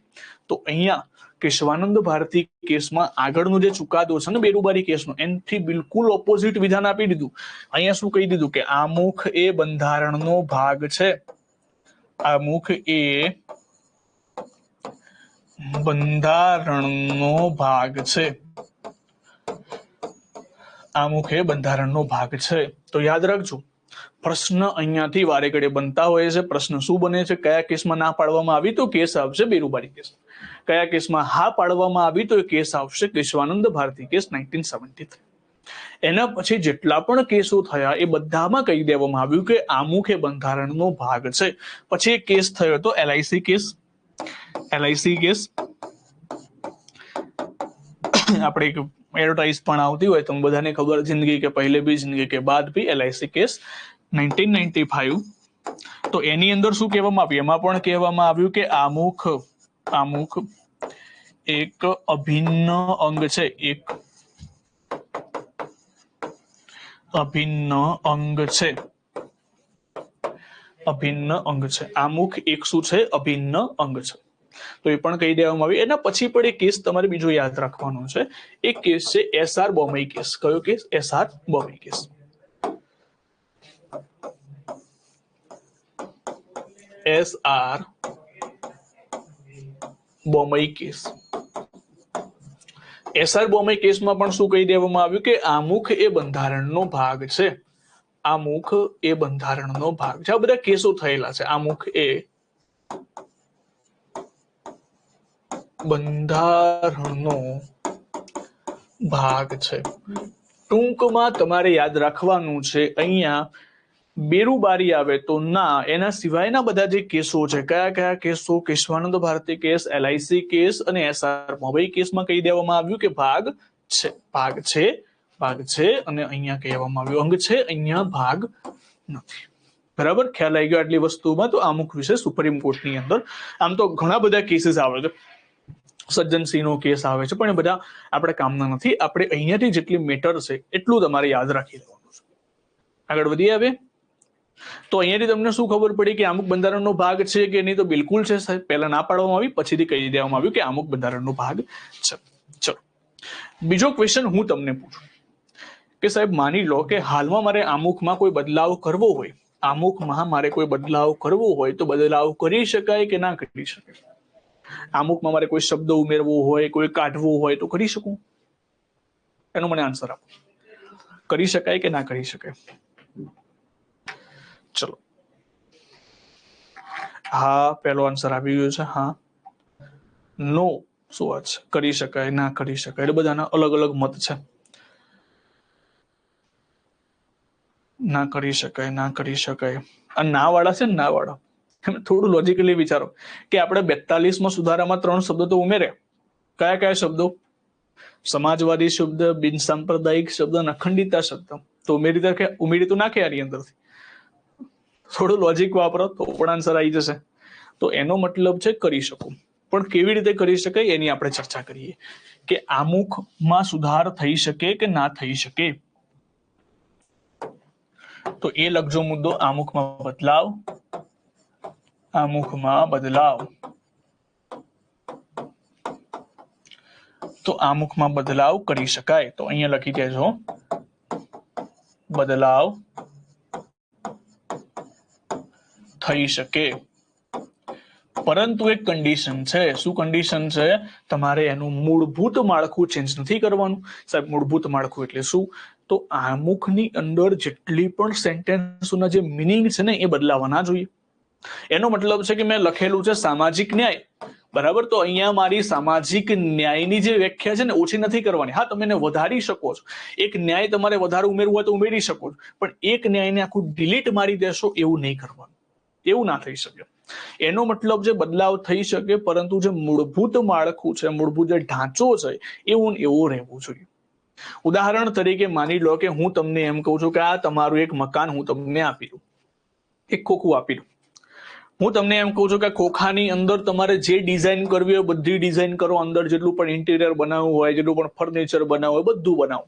તો અહીંયા કેશવાનંદ ભારતી કેસમાં આગળનો જે ચુકાદો છે ને બેરુબારી કેસનો, એનાથી બિલકુલ ઓપોઝિટ વિધાન આપી દીધું. અહીંયા શું કહી દીધું કે આમુખ એ બંધારણનો ભાગ છે, આમુખ એ બંધારણનો ભાગ છે, આમુખ એ બંધારણનો ભાગ છે. તો યાદ રાખજો, પ્રશ્ન અહીંયાથી વારે ઘડે બનતા હોય છે. પ્રશ્ન શું બને છે? કયા કેસમાં ના પાડવામાં આવી? તો કેસ આવશે બેરુબારી કેસ. કયા કેસમાં હા પાડવામાં આવી? તો એ કેસ આવશે કેશવાનંદ ભારતી કેસ 1973. એના પછી જેટલા પણ કેસો થયા એ બધામાં કહી દેવામાં આવ્યું કે આમુખ એ બંધારણનો ભાગ છે. પછી એક કેસ થયો હતો LIC કેસ. LIC કેસ આપણે એક એડવર્ટાઇઝ પણ આવતી હોય, તમને બધાને ખબર, જિંદગી કે પહેલે ભી જિંદગી કે બાદ ભી, LIC કેસ 1995. તો એની અંદર શું કહેવામાં આવ્યું? એમાં પણ કહેવામાં આવ્યું કે આમુખ એક અભિન્ન અંગ છે, એક અભિન્ન અંગ છે, અભિન્ન અંગ છે. આમુખ એક શું છે? અભિન્ન અંગ છે. તો એ પણ કહી દેવામાં આવ્યું. એના પછી પણ એક કેસ તમારે બીજો યાદ રાખવાનો છે. એક કેસ છે SR બોમ્બે કેસ. કયો case? SR Bombay case. SR Bombay case. SR Bombay કેસમાં પણ શું કહી દેવામાં આવ્યું કે આમુખ એ બંધારણનો ભાગ છે, આમુખ એ બંધારણનો ભાગ છે. આ બધા કેસો થયેલા છે. આમુખ એ બંધારણનો ભાગ છે. ટૂંકમાં તમારે યાદ રાખવાનું છે, અહીંયા બેરુબારી આવે તો ના, એના સિવાયના બધા જે કેસો છે, કયા કયા કેસો? Keshavananda Bharati case, LIC case અને SR બોમ્બે કેસમાં કહી દેવામાં આવ્યું કે ભાગ છે, ભાગ છે, ભાગ છે. અને અહીંયા કહેવામાં આવ્યું અંગ છે, અહીંયા ભાગ નથી. બરાબર, ખ્યાલ આવી ગયો આટલી વસ્તુમાં? તો આમુખ વિશે સુપ્રીમ કોર્ટની અંદર આમ તો ઘણા બધા કેસીસ આવે છે, સજ્જનસિંહનો કેસ આવે છે, પણ એ બધા આપણે કામના નથી. આપણે અહીંયાથી જેટલી મેટર છે એટલું તમારે યાદ રાખી લેવાનું છે. આગળ વધી આવે તો અહીંયાથી તમને શું ખબર પડી કે અમુક બંધારણનો ભાગ છે કે નહીં? તો બિલકુલ છે સાહેબ. પહેલા ના પાડવામાં આવી, પછીથી કહી દેવામાં આવ્યું કે અમુક બંધારણનો ભાગ છે. ચલો, બીજો ક્વેશ્ચન હું તમને પૂછું કે સાહેબ માની લો કે હાલમાં મારે આમુખમાં કોઈ બદલાવ કરવો હોય, આમુખમાં મારે કોઈ બદલાવ કરવો હોય તો બદલાવ કરી શકાય કે ના કરી શકાય? આમુખમાં મારે કોઈ શબ્દ ઉમેરવો હોય, કોઈ કાઢવો હોય તો કરી શકું? એનો મને આન્સર આપો. કરી શકાય કે ના કરી શકાય? ચલો, હા પહેલો આન્સર આવી ગયો છે, હા. નો શું વાત છે? કરી શકાય, ના કરી શકાય, એટલે બધાના અલગ અલગ મત છે. ના કરી શકાય, ના કરી શકાય. આ ના વાળા છે ને, ના વાળા, થોડું લોજિકલી વિચારો કે આપણે 42માં સુધારામાં 3 શબ્દો તો ઉમેરે. કયા કયા શબ્દો? સમાજવાદી શબ્દ, બિન સાંપ્રદાયિક શબ્દ અને અખંડિતતા શબ્દ. તો ઉમેરી તો નાખે આની અંદરથી. થોડું લોજિક વાપરો તો પણ આન્સર આવી જશે. તો એનો મતલબ છે કરી શકું. પણ કેવી રીતે કરી શકાય એની આપણે ચર્ચા કરીએ કે આમુખમાં સુધાર થઈ શકે કે ના થઈ શકે. તો એ લખજો મુદ્દો, આમુખમાં બદલાવ, આમુખમાં બદલાવ. તો આમુખમાં બદલાવ કરી શકાય. તો અહીંયા લખી દેજો બદલાવ થઈ શકે, પરંતુ એક કન્ડિશન છે. શું કન્ડિશન છે? તમારે એનું મૂળભૂત માળખું ચેન્જ નથી કરવાનું. સાહેબ મૂળભૂત માળખું એટલે શું? તો આમુખની અંદર જેટલી પણ સેન્ટેન્સોના જે મિનિંગ છે ને એ બદલાવાના જોઈએ. એનો મતલબ છે કે મેં લખેલું છે સામાજિક ન્યાય, બરાબર, તો અહીંયા મારી સામાજિક ન્યાયની જે વ્યાખ્યા છે ને ઓછી નથી કરવાની. હા, તમે એને વધારી શકો છો. એક ન્યાય તમારે વધારે ઉમેરવું હોય તો ઉમેરી શકો છો, પણ એક ન્યાયને આખું ડિલીટ મારી દેશો એવું નહીં કરવાનું. એવું ના થઈ શકે. એનો મતલબ જે બદલાવ થઈ શકે, પરંતુ જે મૂળભૂત માળખું છે, મૂળભૂત જે ઢાંચો છે એવું એવું રહેવું જોઈએ. ઉદાહરણ તરીકે માની લો કે હું તમને એમ કહું છું કે આ તમારું એક મકાન હું તમને આપી દઉં, એક ખોખું આપી દઉં. હું તમને એમ કહું છું કે ખોખાની અંદર તમારે જે ડિઝાઇન કરવી હોય બધી ડિઝાઇન કરો, અંદર જેટલું પણ ઇન્ટિરિયર બનાવવું હોય, જેટલું પણ ફર્નિચર બનાવવું હોય બધું બનાવો,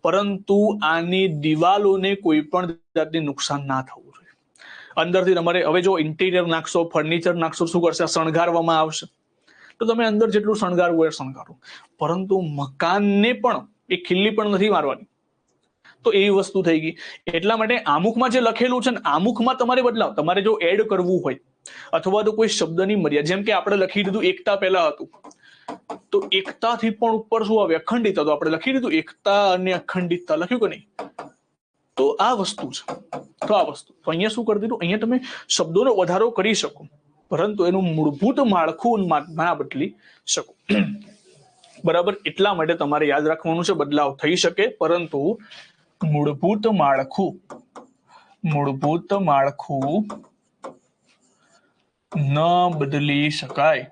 પરંતુ આની દિવાલોને કોઈ પણ જાતની નુકસાન ના થવું જોઈએ. અંદરથી તમારે હવે જો ઇન્ટિરિયર નાખશો, ફર્નિચર નાખશો, શું કરશે? શણગારવામાં આવશે. તો તમે અંદર જેટલું શણગારવું હોય શણગારો, પરંતુ મકાનને પણ એ ખીલ્લી પણ નથી મારવાની. તો એવી વસ્તુ થઈ ગઈ. એટલા માટે આમુખમાં જે લખેલું છે ને, આમુખમાં તમારે બદલાવ, તમારે જો એડ કરવું હોય અથવા તો કોઈ શબ્દની મર્યાદા, જેમ કે આપણે લખી દીધું એકતા પહેલા હતું, તો એકતાથી પણ ઉપર શું આવે? અખંડિતતા. તો આપણે લખી દીધું એકતા અને અખંડિતતા લખ્યું કે નહીં? તો આ વસ્તુ છે. તો આ વસ્તુ તો અહીંયા શું કરી દીધું? અહીંયા તમે શબ્દોનો વધારો કરી શકો, પરંતુ એનું મૂળભૂત માળખું ના બદલી શકો. બરાબર? એટલા માટે તમારે યાદ રાખવાનું છે, બદલાવ થઈ શકે પરંતુ મૂળભૂત માળખું ન બદલી શકાય,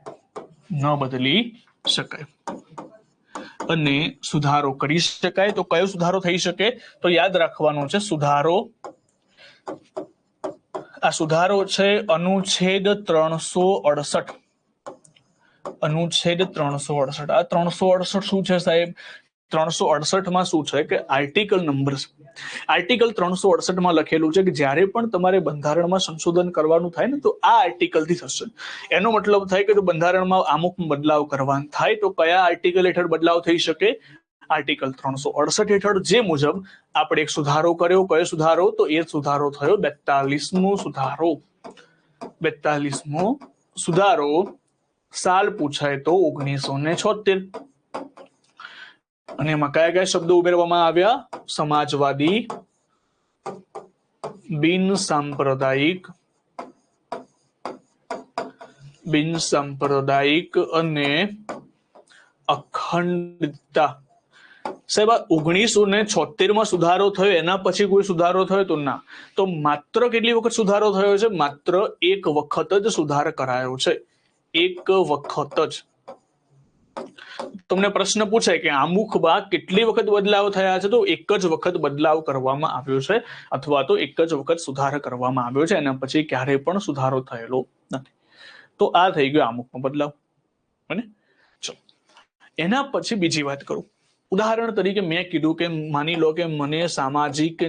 અને સુધારો કરી શકાય. તો કયો સુધારો થઈ શકે? તો યાદ રાખવાનું છે સુધારો, આ સુધારો છે અનુચ્છેદ 368. અનુચ્છેદ 368. આ 368 શું છે સાહેબ? 368 માં શું છે કે આર્ટિકલ નંબર છે. આર્ટિકલ 368 માં લખેલું છે કે જ્યારે પણ તમારે બંધારણમાં સંશોધન કરવાનું થાય ને, તો આ આર્ટિકલ થી થશે. એનો મતલબ થાય કે બંધારણમાં અમુક બદલાવ કરવાનું થાય તો કયા આર્ટિકલ હેઠળ બદલાવ થઈ શકે? આર્ટિકલ 368 હેઠળ. જે મુજબ આપણે એક સુધારો કર્યો. કયો સુધારો? તો એ સુધારો થયો 42મો સુધારો. 42મો સુધારો. સાલ પૂછાય તો 1976. અને એમાં કયા કયા શબ્દો ઉમેરવામાં આવ્યા? સમાજવાદી, બિન સાંપ્રદાયિક અને અખંડિતતા. સાહેબ 1976 માં સુધારો થયો, એના પછી કોઈ સુધારો થયો તો ના. તો માત્ર કેટલી વખત સુધારો થયો છે? માત્ર એક વખત જ સુધાર કરાયો છે. એક વખત જ. તમને પ્રશ્ન પૂછાય કે આમુખમાં કેટલી વખત બદલાવ થયા છે? તો એક જ વખત બદલાવ કરવામાં આવ્યો છે, અથવા તો એક જ વખત સુધાર કરવામાં આવ્યો છે. એના પછી ક્યારેય પણ સુધારો થયેલો નથી. તો આ થઈ ગયો આમુખમાં બદલાવ. બને? ચલો, એના પછી બીજી વાત કરું. ઉદાહરણ તરીકે મેં કીધું કે માની લો કે મને સામાજિક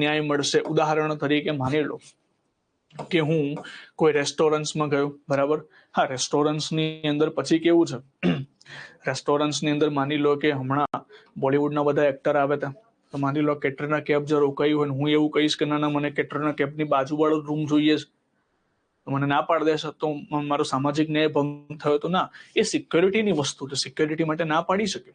ન્યાય મળશે. ઉદાહરણ તરીકે માની લો કે હું કોઈ રેસ્ટોરન્ટ્સમાં ગયો, બરાબર? હા, રેસ્ટોરન્ટ્સની અંદર પછી કેવું છે, રેસ્ટોરન્ટ્સની અંદર માની લો કે હમણાં બોલિવૂડના બધા એક્ટર આવે હતા, તો માની લો કેટરીના કૈફ જો રોકાઈ હોય, હું એવું કહીશ કે ના મને કેટરીના કૈફની બાજુવાળો રૂમ જોઈએ છે, મને ના પાડી દેશે તો મારો સામાજિક ન્યાય ભંગ થયો તો ના. એ સિક્યોરિટીની વસ્તુ છે, સિક્યોરિટી માટે ના પાડી શકે.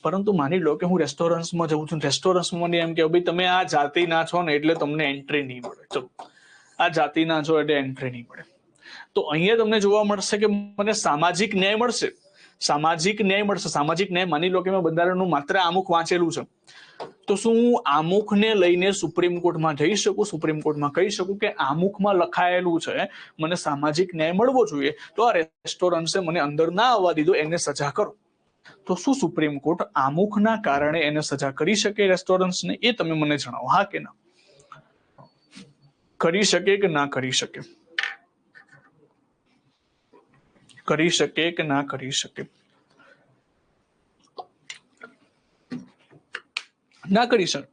પરંતુ માની લો કે હું રેસ્ટોરન્ટ્સમાં જઉં છું, રેસ્ટોરન્ટ્સમાં એમ કે ભાઈ તમે આ જાતિના છો ને એટલે તમને એન્ટ્રી નહીં મળે. ચલો, આ જાતિના છો એટલે એન્ટ્રી નહીં મળે. તો અહીંયા તમને જોવા મળશે કે મને સામાજિક ન્યાય મળશે. સામાજિક ન્યાય માની લો કે મેં બંધારણનું માત્ર આમુખ વાંચેલું છે, તો શું હું આમુખને લઈને સુપ્રીમ કોર્ટમાં જઈ શકું? સુપ્રીમ કોર્ટમાં કહી શકું કે આમુખમાં લખાયેલું છે મને સામાજિક ન્યાય મળવો જોઈએ, તો આ રેસ્ટોરન્ટે મને અંદર ના આવવા દીધો, એને સજા કરો. તો શું સુપ્રીમ કોર્ટ આમુખના કારણે એને સજા કરી શકે રેસ્ટોરન્ટ્સને? એ તમે મને જણાવો, હા કે ના? કરી શકે કે ના કરી શકે? કરી શકે કે ના કરી શકે? ના કરી શકે.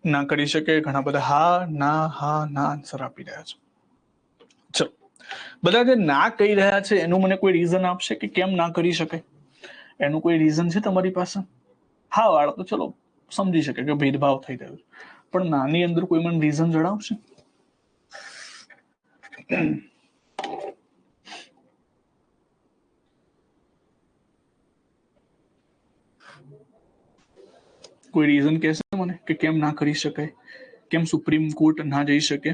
ના કરી શકે. ઘણા બધા હા ના આન્સર આપી રહ્યા છે. ચલો, બધા જે ના કહી રહ્યા છે એનું મને કોઈ રીઝન આપશે કે કેમ ના કરી શકે? એનું કોઈ રીઝન છે તમારી પાસે? હા વાળા તો ચલો સમજી શકે કે ભેદભાવ થઈ રહ્યો છે, પણ નાની અંદર કોઈ મને રીઝન જણાવશે? કોઈ રીઝન કહેશે મને કે કેમ ના કરી શકાય, કેમ સુપ્રીમ કોર્ટ ના જઈ શકે?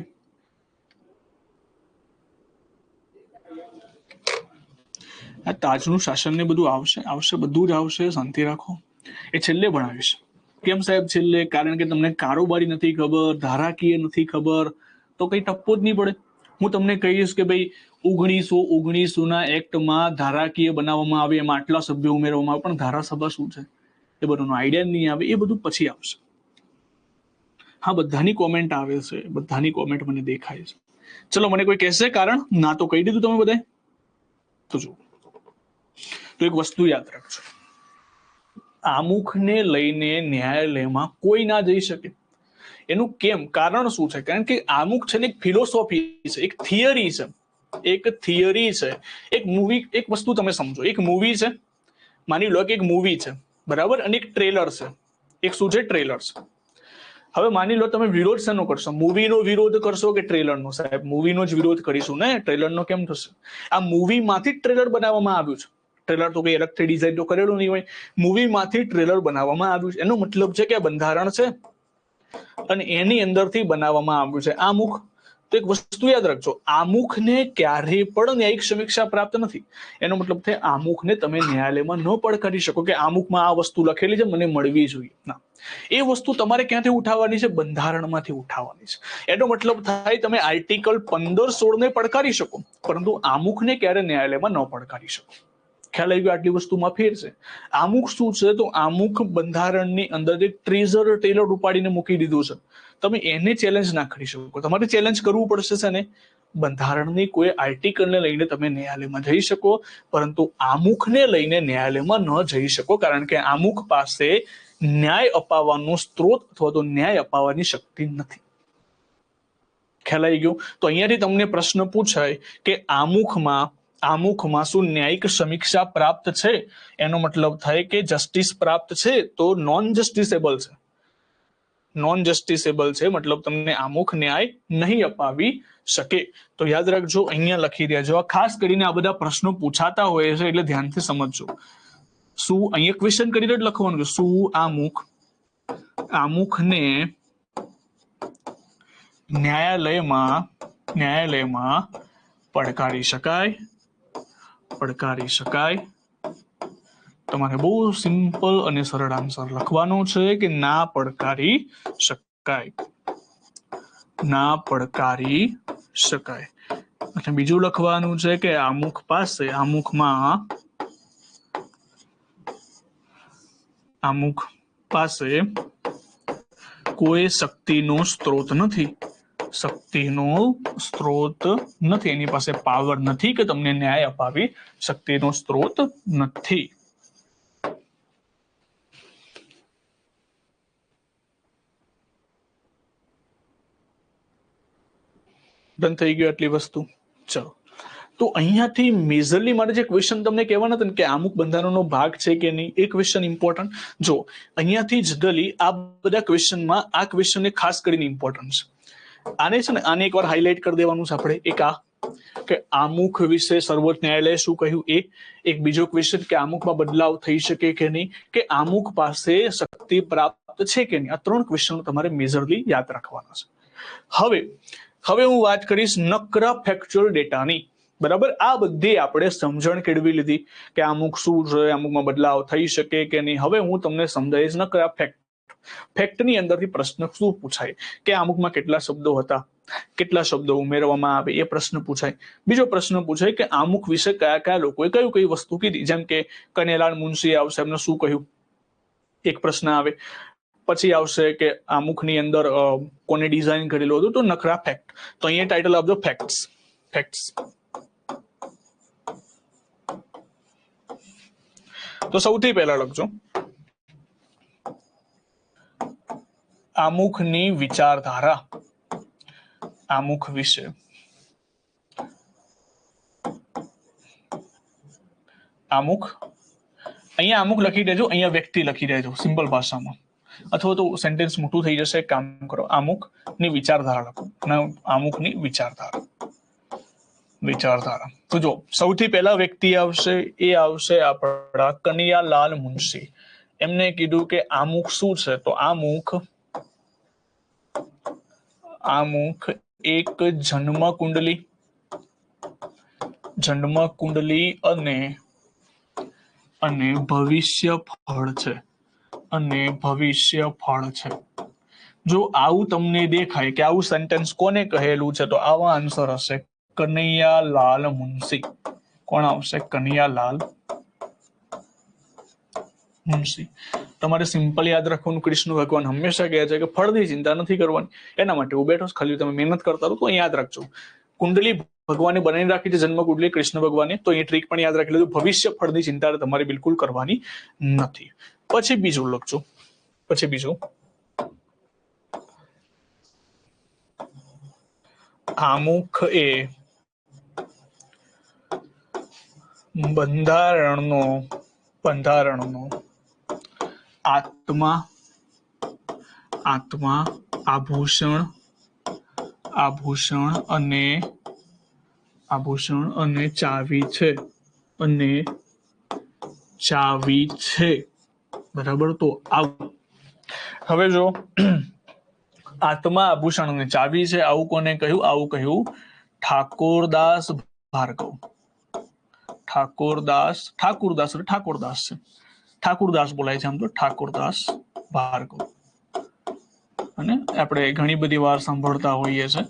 આ તાજનું શાસન ને બધું આવશે, બધું જ આવશે. શાંતિ રાખો, એ છેલ્લે ભણાવીશ. કેમ સાહેબ છેલ્લે? કારણ કે તમને કારોબારી નથી ખબર, ધારાકીય નથી ખબર, તો કઈ ટપ્પો જ નહીં પડે. હું તમને કહીશ કે ભાઈ 1919 એક્ટમાં ધારાકીય બનાવવામાં આવે, એમાં આટલા સભ્યો ઉમેરવામાં આવે, પણ ધારાસભા શું છે એ બધુંનો આઈડિયા નહીં આવે. એ બધું પછી આવશે. હા, બધાની કોમેન્ટ આવે છે, બધાની કોમેન્ટ મને દેખાય છે. ચલો, મને કોઈ કહેશે કારણ? ના તો કહી દીધું તમે બધાએ. તો જો, તો એક વસ્તુ યાદ રાખજો, આમુખને લઈને ન્યાયાલયમાં કોઈ ના જઈ શકે. એનું કેમ, કારણ શું છે? કારણ કે આમુખ છે ને એક ફિલોસોફી છે, એક થિયરી છે, એક થિયરી છે. એક મૂવી, એક વસ્તુ તમે સમજો, એક મૂવી છે, માની લો કે એક મૂવી છે, બરાબર, અને એક ટ્રેલર છે. એક શું છે? ટ્રેલર છે. હવે માની લો તમે વિરોધ શેનો કરશો? મૂવીનો વિરોધ કરશો કે ટ્રેલરનો? સાહેબ, મૂવીનો જ વિરોધ કરીશું ને, ટ્રેલરનો કેમ થશે? આ મૂવીમાંથી જ ટ્રેલર બનાવવામાં આવ્યું છે. ટ્રેલર તો કઈ અલગથી ડિઝાઇન તો કરેલું નહીં હોય, મૂવીમાંથી ટ્રેલર બનાવવામાં આવ્યું છે. એનો મતલબ છે કે આ બંધારણ છે અને એની અંદરથી બનાવવામાં આવ્યું છે આમુખ. તો એક વસ્તુ યાદ રાખજો, આમુખને ક્યારેય પણ ન્યાયિક સમીક્ષા પ્રાપ્ત નથી. એનો મતલબ થાય આમુખને તમે ન્યાયાલયમાં ન પડકારી શકો કે આમુખમાં આ વસ્તુ લખેલી છે, મને મળવી જોઈએ. ના, એ વસ્તુ તમારે ક્યાંથી ઉઠાવવાની છે? બંધારણમાંથી ઉઠાવવાની છે. એનો મતલબ થાય તમે આર્ટિકલ 15-16 ને પડકારી શકો, પરંતુ આમુખને ક્યારે ન્યાયાલયમાં ન પડકારી શકો. ખ્યાલ આવી ગયો? આટલી વસ્તુમાં ફેર છે. આમુખ શું છે? તો આમુખ બંધારણની અંદર એક ટ્રેઝર ટેલર ઉપાડીને મૂકી દીધું છે. તમે એને ચેલેન્જ ના કરી શકો. તમારે ચેલેન્જ કરવું પડશે છે ને, બંધારણની કોઈ આર્ટિકલને લઈને તમે ન્યાયાલયમાં જઈ શકો, પરંતુ આમુખને લઈને ન્યાયાલયમાં ન જઈ શકો, કારણ કે આમુખ પાસે ન્યાય અપાવવાનો સ્ત્રોત અથવા તો ન્યાય અપાવવાની શક્તિ નથી. ખ્યાલ આવી ગયો? તો અહીંયાથી તમને પ્રશ્ન પૂછાય કે આમુખમાં શું ન્યાયિક સમીક્ષા પ્રાપ્ત છે? એનો મતલબ થાય કે જસ્ટિસ પ્રાપ્ત છે, તો નોન જસ્ટિસેબલ છે. નોન જસ્ટિસેબલ છે, મતલબ તમને આમુખ ન્યાય નહીં અપાવી શકે. તો યાદ રાખજો, અહીંયા લખી દેજો. ખાસ કરીને આ બધા પ્રશ્નો પૂછાતા હોય છે, એટલે ધ્યાનથી સમજજો. શું અહીંયા ક્વેશ્ચન કરીને જ લખવાનું છે, શું આમુખને ન્યાયાલયમાં પડકારી શકાય? પડકારી શકાય. તમારે બહુ સિમ્પલ અને સરળ આન્સર લખવાનો છે કે ના પડકારી શકાય. ના પડકારી શકાય. અને બીજું લખવાનું છે કે આમુખ પાસે, આમુખ પાસે કોઈ શક્તિનો સ્ત્રોત નથી. શક્તિનો સ્ત્રોત નથી, એની પાસે પાવર નથી કે તમને ન્યાય અપાવી. શક્તિનો સ્ત્રોત નથી. ડન થઈ ગયું આટલી વસ્તુ. ચલો, તો અહીંયાથી મેજરલી મારે જે ક્વેશ્ચન તમને કહેવાના હતા ને કે અમુક બંધારણનો ભાગ છે કે નહીં, એ ક્વેશ્ચન ઇમ્પોર્ટન્ટ. જો અહીંયાથી જનરલી આ બધા ક્વેશ્ચનમાં આ ક્વેશ્ચન ખાસ કરીને ઇમ્પોર્ટન્ટ છે. આને છે ને, આને એકવાર હાઇલાઇટ કરી દેવાનું છે આપણે. એક આ કે આમુખ વિશે સર્વોચ્ચ ન્યાયાલયે શું કહ્યું, એ એક. બીજો ક્વેશ્ચન કે આમુખમાં બદલાવ થઈ શકે કે નહીં, કે આમુખ પાસે શક્તિ પ્રાપ્ત છે કે નહીં. આ 3 ક્વેશ્ચન તમારે મેજરલી યાદ રાખવાના છે. હવે હું વાત કરીશ નકરા ફેક્ચ્યુઅલ ડેટાની. બરાબર, આ બધી આપણે સમજણ કેળવી લીધી કે આમુખ શું છે, આમુખમાં બદલાવ થઈ શકે કે નહીં. હવે હું તમને સમજાવીશ નકરા ફેક્ટની અંદરથી પ્રશ્ન શું પૂછાય કે આમુખમાં કેટલા શબ્દો હતા, કેટલા શબ્દો ઉમેરવામાં આવે, એ પ્રશ્ન પૂછાય. બીજો પ્રશ્ન પૂછાય કે આમુખ વિશે કયા કયા લોકોએ કઈ વસ્તુ કીધી, જેમ કે કનૈયાલાલ મુનશી આવશે, એમને શું કહ્યું, એક પ્રશ્ન આવે. પછી આવશે કે આમુખની અંદર કોને ડિઝાઇન કરેલું હતું, તો નકરા ફેક્ટ. તો અહીંયા ટાઇટલ આપજો ફેક્ટ્સ. તો સૌથી પહેલા લખજો આમુખની વિચારધારા. આમુખ વિશે અહીંયા આમુખ લખી દેજો, અહીંયા વ્યક્તિ લખી દેજો સિમ્પલ ભાષામાં, અથવા તો સેન્ટેન્સ મોટું થઈ જશે. કામ કરો, આમુખની વિચારધારા લખો. આમુખની વિચારધારા. તો જો સૌથી પહેલા વ્યક્તિ આવશે, એ આવશે આપણા કનૈયાલાલ મુનશી. એમને કીધું કે આમુખ શું છે, તો આમુખ એક જન્મ કુંડલી અને ભવિષ્ય ફળ છે. જો આવું તમને દેખાય કે આવું સેન્ટેન્સ કોને કહેલું છે, તો આવા આન્સર હશે કનૈયાલાલ મુનશી. કોણ આવશે? કનૈયાલાલ મુનશી. તમારે સિમ્પલ યાદ રાખવાનું, કૃષ્ણ ભગવાન હંમેશા કહે છે કે ફળની ચિંતા નથી કરવાની. એના માટે હું બેઠો છું, ખાલી તમે મહેનત કરતા રહો. તો યાદ રાખજો, કુંડલી ભગવાને બનાવી રાખી છે, જન્મ કુંડલી કૃષ્ણ ભગવાને. તો એ ટ્રીક પણ યાદ રાખી લેજો. ભવિષ્ય ફળની ચિંતા તમારે બિલકુલ કરવાની નથી. પછી બીજું લખજો. પછી બીજું, આમુખ એ બંધારણનો આત્મા આભૂષણ અને ચાવી છે. બરાબર. તો આવું હવે જો આત્મા, આભૂષણ અને ચાવી છે, આવું કોને કહ્યું? આવું કહ્યું ઠાકોરદાસ ભાર્ગવ. ઠાકોરદાસ એટલે ઠાકોરદાસ છે, ઠાકુરદાસ બોલાય છે આમ તો, ઠાકોરદાસ ભાર્ગવ. અને આપણે ઘણી બધી વાર સાંભળતા હોઈએ છે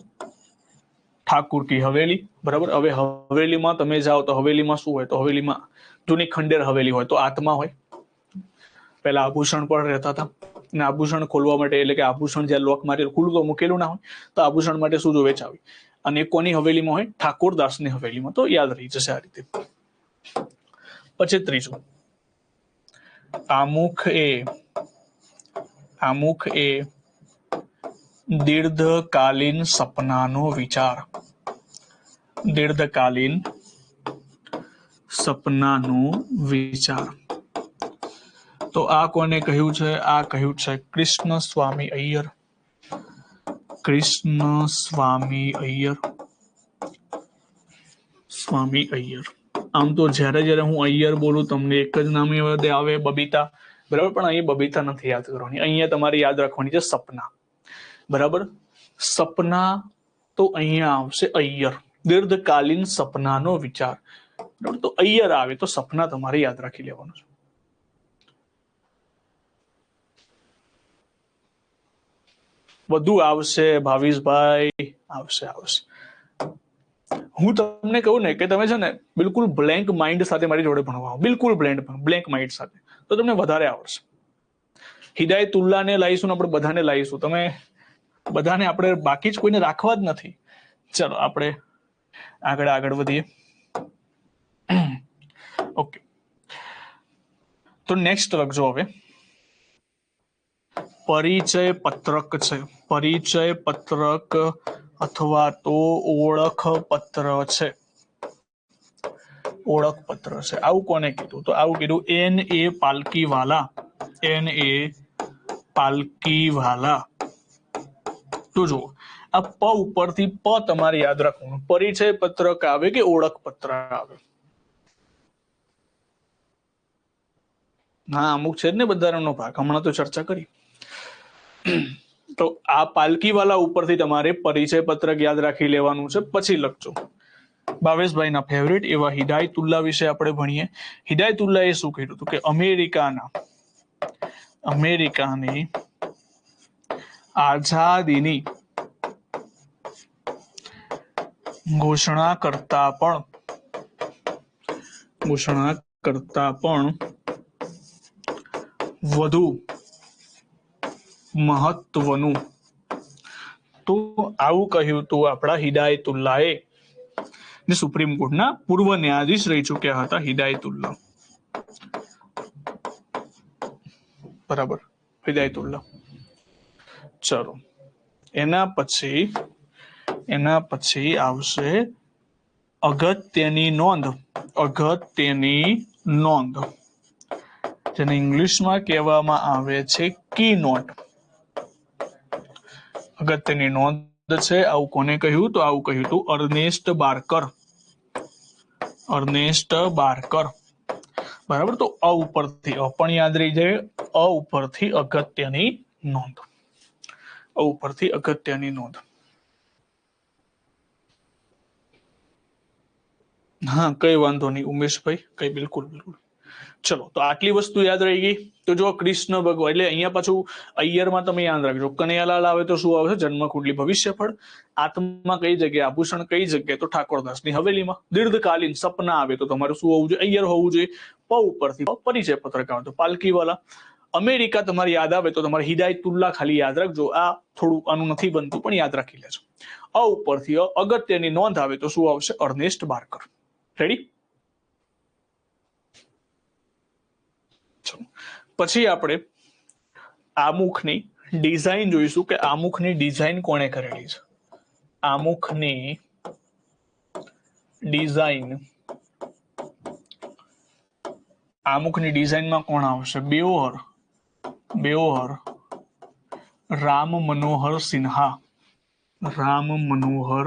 ઠાકુર કી હવેલી. બરાબર. હવે હવેલીમાં તમે જાઓ તો હવેલીમાં શું હોય? તો હવેલીમાં જૂની ખંડેર હવેલી હોય તો આત્મા હોય. પહેલા આભૂષણ પણ રહેતા હતા, અને આભૂષણ ખોલવા માટે, એટલે કે આભૂષણ જ્યારે લોક મારી ખુલ્લું તો મૂકેલું ના હોય, તો આભૂષણ માટે શું જોવે? ચાવી. અને કોની હવેલીમાં હોય? ઠાકોરદાસની હવેલીમાં. તો યાદ રહી જશે આ રીતે. પછી ત્રીજું, આમુખ એ દીર્ઘકાલીન સપનાનો વિચાર. દીર્ઘકાલીન સપનાનો વિચાર. તો આ કોને કહ્યું છે? આ કહ્યું છે કૃષ્ણ સ્વામી અય્યર. સ્વામી અય્યર. આમ તો જ્યારે હું અય્યર બોલું તમને એક જ નામ યાદ આવે, બબીતા. બરાબર. પણ અહીં બબીતા નથી યાદ કરવાની, અહીંયા તમારે યાદ રાખવાની છે સપના. બરાબર. સપના તો અહીંયા આવશે અય્યર. દીર્ઘકાલીન સપનાનો વિચાર. બરાબર. તો અય્યર આવે તો સપના તમારે યાદ રાખી લેવાનું છે. બધું આવશે ભાવેશભાઈ, આવશે. હું તમને કહું ને કે તમે છે ને બિલકુલ બ્લેન્ક માઇન્ડ સાથે મારી જોડે ભણવા, બિલકુલ બ્લેન્ક માઇન્ડ સાથે, તો તમને વધારે આવડશે. હિદાયતુલ્લાહને લાવીશું ને આપણે બધાને લાવીશું. તમે બધાને આપણે બાકી જ કોઈને રાખવા જ નથી. ચલો આપણે આગળ વધીએ. ઓકે. તો નેક્સ્ટ લખજો હવે, પરિચય પત્રક છે. પરિચય પત્રક અથવા તો ઓળખ પત્ર છે. ઓળખપત્ર છે. આવું કોને કીધું? તો આવું કીધું N.A. પાલકીવાલા. N.A. પાલકીવાલા. તો જુઓ, આ પ ઉપરથી પ તમારે યાદ રાખવાનું. પરિચય પત્રક આવે કે ઓળખ પત્ર આવે? હા, અમુક છે જ ને બંધારણનો ભાગ, હમણાં તો ચર્ચા કરી. તો આ પાલકીવાલા ઉપરથી તમારે પરિચય પત્રક યાદ રાખી લેવાનું છે. પછી લખજો ભાવેશભાઈના ફેવરેટ એવા હિદાયતુલ્લાહ વિશે આપણે ભણીએ. હિદાયતુલ્લાહ એ શું કહ્યું હતું કે અમેરિકાની આઝાદીની ઘોષણા કરતા પણ વધુ મહત્વનું. તો આવું કહ્યું હતું આપણા હિદાયતુલ્લાહે. સુપ્રીમ કોર્ટના પૂર્વ ન્યાયાધીશ રહી ચુક્યા હતા હિદાયતુલ્લાહ. બરાબર, હિદાયતુલ્લાહ. ચલો, એના પછી આવશે અગત્યની નોંધ, જેને ઇંગ્લિશમાં કહેવામાં આવે છે કી નોટ. અગત્યની નોંધ છે. આવું કોને કહ્યું? તો આવું કહ્યું હતું અર્નેસ્ટ બાર્કર. બરાબર. તો અ ઉપરથી અ પણ યાદ રહી જાય. અ ઉપરથી અગત્યની નોંધ. હા, કઈ વાંધો નહીં ઉમેશભાઈ, કઈ બિલકુલ. ચલો, તો આટલી વસ્તુ યાદ રહી ગઈ. તો જો કૃષ્ણ ભગવાન એટલે અહીંયા પાછું અય્યરમાં તમે યાદ રાખજો, કનૈયાલાલ આવે તો શું આવશે? જન્મ કુંડલી ભવિષ્યફળ. આત્મા કઈ જગ્યાએ? આભૂષણ કઈ જગ્યાએ? તો ઠાકોરદાસની હવેલીમાં. દીર્ઘકાલીન સપના આવે તો તમારું શું હોવું જોઈએ? અય્યર હોવું જોઈએ. પ ઉપરથી પરિચય પત્રક આવે તો પાલકીવાલા. અમેરિકા તમારે યાદ આવે તો તમારે હિદાયતુલ્લા ખાલી યાદ રાખજો. આ થોડું આનું નથી બનતું પણ યાદ રાખી લેજો. અ ઉપરથી અગત્યની નોંધ આવે તો શું આવશે? અર્નેસ્ટ બાર્કર. રેડી? પછી આપણે આમુખની ડિઝાઇન જોઈશું કે આમુખની ડિઝાઇન કોણે કરેલી છે. આમુખની ડિઝાઇન, આમુખની ડિઝાઇનમાં કોણ આવશે? બેઓહર રામ મનોહર સિન્હા. રામ મનોહર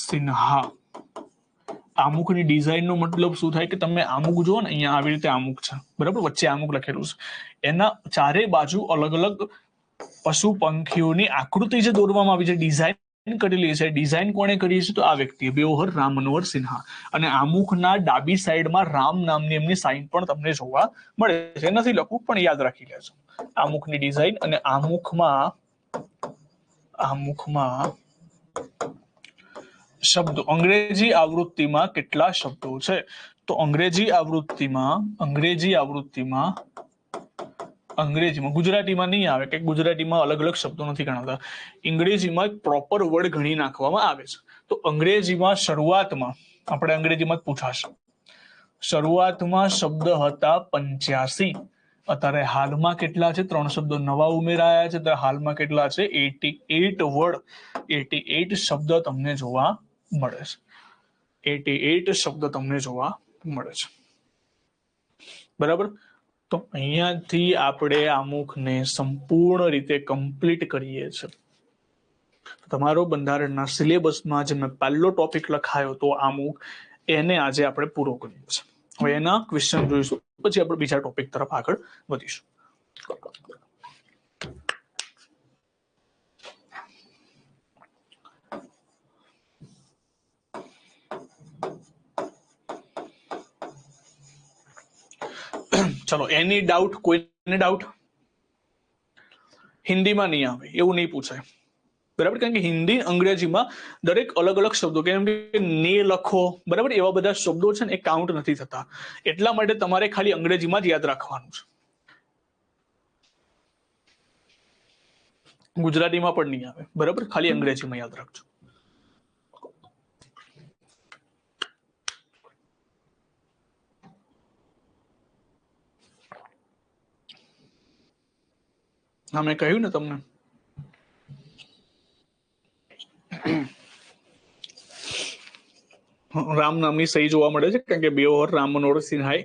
સિન્હા. આમુખની ડિઝાઇનનો મતલબ શું થાય કે તમે આમુખ જુઓ ને, અહીંયા આવી રીતે આમુખ છે, બરાબર, વચ્ચે આમુખ લખેલું છે, એના ચારે બાજુ અલગ અલગ પશુ પંખીઓની આકૃતિ જે દોરવામાં આવી છે, ડિઝાઇન કરેલી છે. ડિઝાઇન કોણે કરી છે? તો આ વ્યક્તિ બેઓહર રામ મનોહર સિન્હા. અને આમુખના ડાબી સાઈડમાં રામ નામની એમની સાઇન પણ તમને જોવા મળે છે. નથી લખવું પણ યાદ રાખી લેજો. આમુખની ડિઝાઇન. અને આમુખમાં શબ્દો, અંગ્રેજી આવૃત્તિમાં કેટલા શબ્દો છે? તો અંગ્રેજી આવૃત્તિમાં ગુજરાતીમાં નહીં આવે કે ગુજરાતીમાં અલગ અલગ શબ્દો નથી ગણાતા. અંગ્રેજીમાં પ્રોપર વર્ડ ગણી નાખવામાં આવે છે. તો અંગ્રેજીમાં શરૂઆતમાં આપણે અંગ્રેજીમાં જ પૂછાશે. શરૂઆતમાં શબ્દ હતા 85. અત્યારે હાલમાં કેટલા છે? 3 શબ્દો નવા ઉમેરાયા છે. ત્યારે હાલમાં કેટલા છે? 88 વર્ડ, 88 શબ્દ તમને જોવા મળે છે. 88 શબ્દ તમને જોવા મળે છે. બરાબર. તો અહીંયાથી આપણે આમુખને સંપૂર્ણ રીતે કમ્પ્લીટ કરીએ છીએ. તમારો બંધારણના સિલેબસમાં જે મેં પહેલો ટોપિક લખાયો તો આમુખ, એને આજે આપણે પૂરો કર્યો છે. હવે એના ક્વેશ્ચન જોઈશું, પછી આપણે બીજા ટોપિક તરફ આગળ વધીશું. ચલો, એની ડાઉટ? કોઈને ડાઉટ? હિન્દીમાં નહીં આવે એવું નહીં પૂછાય, બરાબર, કારણ કે હિન્દી અંગ્રેજીમાં દરેક અલગ અલગ શબ્દો, કેમ કે ને લખો, બરાબર, એવા બધા શબ્દો છે ને એ કાઉન્ટ નથી થતા. એટલા માટે તમારે ખાલી અંગ્રેજીમાં જ યાદ રાખવાનું છે. ગુજરાતીમાં પણ નહીં આવે, બરાબર, ખાલી અંગ્રેજીમાં યાદ રાખજો. હા, મેં કહ્યું ને તમને. રામ નામની સહી જોવા મળે છે, કારણ કે બેઓહર રામ મનોહર સિન્હાએ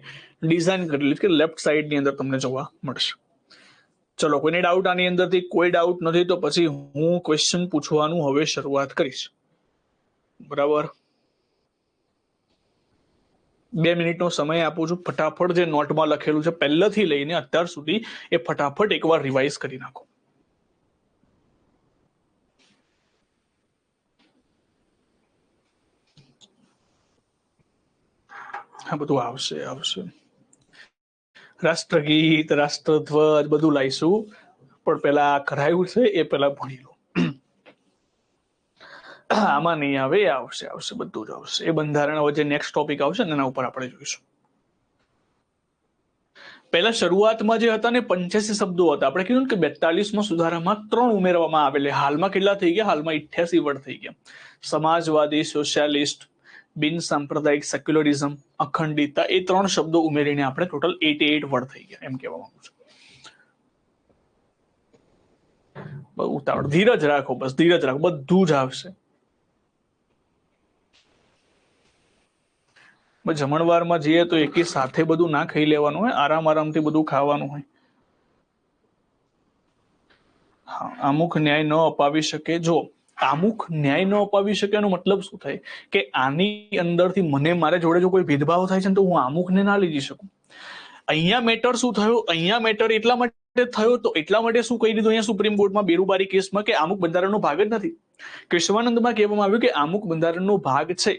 ડિઝાઇન કરેલી છે કે લેફ્ટ સાઈડ ની અંદર તમને જોવા મળશે. ચલો, કોઈને ડાઉટ આની અંદરથી? કોઈ ડાઉટ નથી તો પછી હું ક્વેશ્ચન પૂછવાનું હવે શરૂઆત કરીશ. બરાબર, 2 મિનિટનો સમય આપું છું. ફટાફટ જે નોટમાં લખેલું છે પહેલાથી લઈને અત્યાર સુધી એ ફટાફટ એકવાર રિવાઇઝ કરી નાખો. હા, બધું આવશે. રાષ્ટ્રગીત, રાષ્ટ્રધ્વજ બધું લાવીશું, પણ પેલા કરાયું છે એ પેલા ભણી લો. આમાં નહીં આવે, એ આવશે, બધું જ આવશે. એ બંધારણ હવે જે નેક્સ્ટ ટોપિક આવશે ને એના ઉપર આપણે જોઈશું. પહેલા શરૂઆતમાં જે હતા ને 85 શબ્દો હતા. આપણે કીધું કે 42માં સુધારામાં 3 ઉમેરવામાં આવેલા. હાલમાં કેટલા થઈ ગયા? હાલમાં 88 વર્ડ થઈ ગયા. સમાજવાદી, સોશિયાલિસ્ટ, બિન સાંપ્રદાયિક, સેક્યુલરિઝમ, અખંડિતતા, એ 3 શબ્દો ઉમેરીને આપણે ટોટલ 88 વર્ડ થઈ ગયા, એમ કહેવા માંગુ છું. બહુ ઉતાવળ, ધીરજ રાખો, બસ ધીરજ રાખો, બધું જ આવશે. જમણવારમાં જઈએ તો એકી સાથે બધું ના ખાઈ લેવાનું હોય, આરામથી બધું ખાવાનું હોય. હા, આમુખ ન્યાય ન અપાવી શકે. જો આમુખ ન્યાય ન અપાવી શકે એનો મતલબ શું થાય કે આની અંદરથી મારે જોડે જો કોઈ ભેદભાવ થાય છે ને તો હું આમુખને ના લઈ શકું. અહીંયા મેટર શું થયો? અહીંયા મેટર એટલા માટે થયો તો એટલા માટે શું કહી દીધું અહીંયા સુપ્રીમ કોર્ટમાં બેરુબારી કેસમાં કે આમુખ બંધારણનો ભાગ જ નથી. કેશવાનંદમાં કહેવામાં આવ્યું કે આમુખ બંધારણનો ભાગ છે,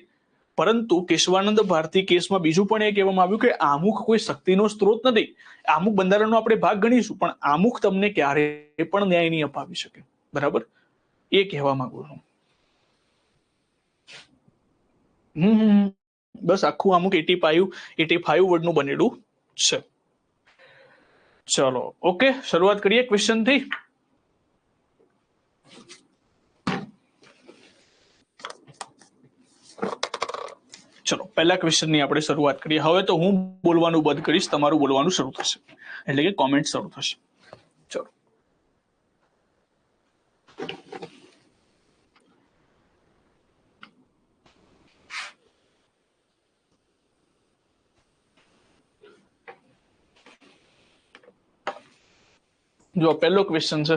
પરંતુ કેશવાનંદ ભારતી કેસમાં બીજું પણ એ કહેવામાં આવ્યું કે આમુખ કોઈ શક્તિનો સ્ત્રોત નથી. આમુખ બંધારણનો આપણે ભાગ ગણીશું, પણ આમુખ તમને ક્યારેય પણ ન્યાય નહીં અપાવી શકે. બરાબર, એ કહેવા માંગુ છું. બસ આખું આમુખ 85 વર્ડનું બનેલું છે. ચલો ઓકે, શરૂઆત કરીએ ક્વેશ્ચન થી. ચલો પહેલા ક્વેશ્ચન ની આપણે શરૂઆત કરીએ. હવે તો હું બોલવાનું બંધ કરીશ, તમારું બોલવાનું શરૂ થશે, એટલે કે કોમેન્ટ શરૂ થશે. ચલો જો પહેલો ક્વેશ્ચન છે.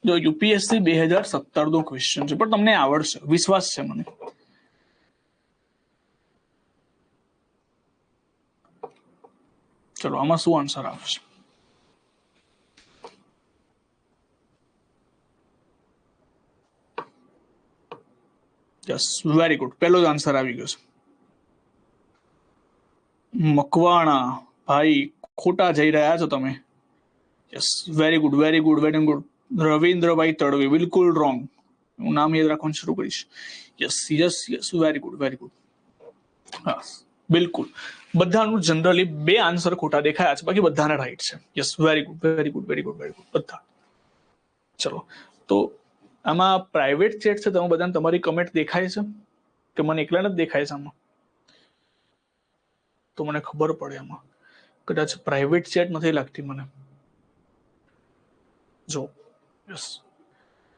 જો યુપીએસસી 2017 નો ક્વેશ્ચન છે, પણ તમને આવડશે, વિશ્વાસ છે મને. ચલો આમાં શું આન્સર આવશે? યસ, વેરી ગુડ, પહેલો જ આન્સર આવી ગયો છે. મકવાણા ભાઈ, ખોટા જઈ રહ્યા છો તમે. Yes, very good, very good, very good. Ravindrabhai Tadvi, બિલકુલ રોંગ. હું નામ યાદ રાખવાનું શરૂ કરીશ. Yes yes yes, very good, very good. હા બિલકુલ, બધાનું જનરલી 2 આન્સર ખોટા દેખાયા છે, બાકી બધાના રાઈટ છે. Yes, very good, very good, very good, very good બધા. ચલો તો આમાં પ્રાઇવેટ ચેટ છે, તમે બધાને તમારી કમેન્ટ દેખાય છે કે મને એકલાને જ દેખાય છે? આમાં તો મને ખબર પડે. આમાં કદાચ પ્રાઇવેટ ચેટ નથી લાગતી મને. જો યસ,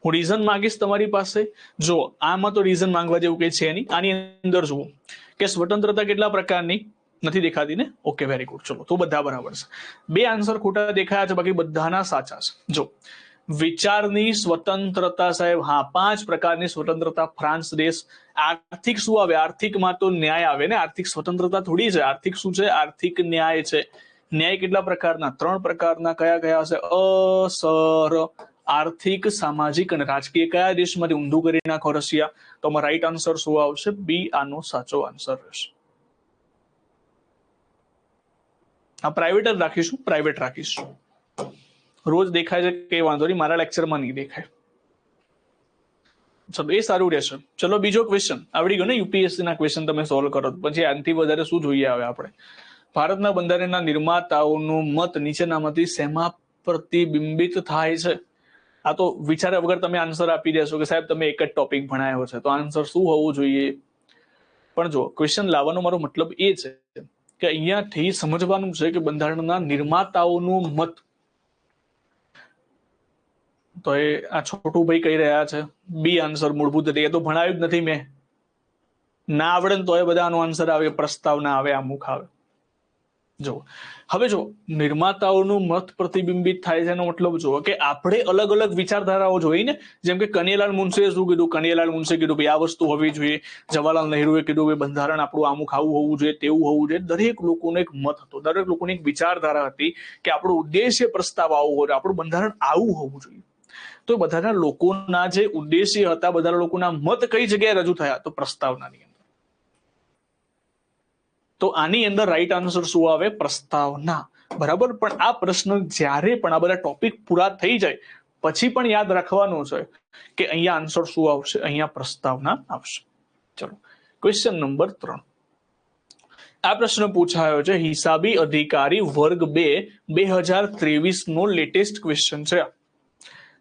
હું રીઝન માંગીશ તમારી પાસે. જો આમાં તો રીઝન માંગવા જેવું કઈ છે નહીં. આની અંદર જુઓ કે સ્વતંત્રતા કેટલા પ્રકારની નથી દેખાતી ને? Okay, very good. ચલો તો બધા બરાબર છે. 2 આન્સર ખોટા દેખાયા છે, બાકી બધાના સાચા છે. જો વિચારની સ્વતંત્રતા સાહેબ, હા 5 પ્રકારની સ્વતંત્રતા. ફ્રાન્સ દેશ. આર્થિક શું આવે? આર્થિકમાં તો ન્યાય આવે ને. આર્થિક સ્વતંત્રતા થોડી છે. આર્થિક શું છે? આર્થિક ન્યાય છે. ન્યાય કેટલા પ્રકારના? 3 પ્રકારના. કયા કયા હશે? અસર, આર્થિક, સામાજિક અને રાજકીય. કયા દેશમાંથી? ઊંધું કરી નાખો, રશિયા. તો આમાં રાઈટ આન્સર શું આવશે? બી આનો સાચો આન્સર રહેશે. આ પ્રાઇવેટ જ રાખીશું, પ્રાઇવેટ રાખીશું. રોજ દેખાય છે કઈ વાંધો નહીં, મારા લેક્ચરમાં નહીં દેખાય. ચલો એ સારું રહેશે. ચલો બીજો ક્વેશ્ચન આવડી ગયો ને? યુપીએસસી ના ક્વેશ્ચન તમે સોલ્વ કરો, પછી આનાથી વધારે શું જોઈએ આવે આપણે? ભારતના બંધારણના નિર્માતાઓનું મત નીચેનામાંથી શેમાં પ્રતિબિંબિત થાય છે? આ તો વિચાર્યા વગર તમે આન્સર આપી દેશો કે સાહેબ તમે એક જ ટોપિક ભણાયો છે, તો આન્સર શું હોવું જોઈએ? પણ જો ક્વેશ્ચન લાવવાનો મારો મતલબ એ છે કે અહીંયાથી સમજવાનું છે કે બંધારણના નિર્માતાઓનું મત. તો એ આ છોટું ભાઈ કહી રહ્યા છે બી આન્સર. મૂળભૂત રીતે એ તો ભણાવ્યું જ નથી મેં. ના આવડે ને તો એ બધાનો આન્સર આવે, પ્રસ્તાવ ના આવે, આમુખ આવે. જો હવે જો નિર્માતાઓનું મત પ્રતિબિંબિત થાય છે એનો મતલબ જુઓ કે આપણે અલગ અલગ વિચારધારાઓ જોઈ ને. જેમ કે કનૈયાલાલ મુનશીએ શું કીધું? કનૈયાલાલ મુનશીએ કીધું ભાઈ આ વસ્તુ હોવી જોઈએ. જવાહરલાલ નહેરુએ કીધું ભાઈ બંધારણ આપણું આમુખ આવું હોવું જોઈએ, તેવું હોવું જોઈએ. દરેક લોકોનો એક મત હતો, દરેક લોકોની એક વિચારધારા હતી કે આપણું ઉદ્દેશ્ય પ્રસ્તાવ આવું હોય, આપણું બંધારણ આવું હોવું જોઈએ. તો બધાના લોકોના જે ઉદ્દેશ્ય હતા, બધા લોકોના મત કઈ જગ્યાએ રજૂ થયા? તો પ્રસ્તાવનાની અંદર. તો આની અંદર રાઈટ આન્સર શું આવે? પ્રસ્તાવના. બરાબર. પણ આ પ્રશ્ન જ્યારે પણ આ બધા ટોપિક પૂરા થઈ જાય પછી પણ યાદ રાખવાનું છે કે અહીંયા આન્સર શું આવશે? અહીંયા પ્રસ્તાવના આવશે. ચલો ક્વેશ્ચન નંબર 3. આ પ્રશ્ન પૂછાયો છે હિસાબી અધિકારી વર્ગ 2 2023 નો લેટેસ્ટ ક્વેશ્ચન છે.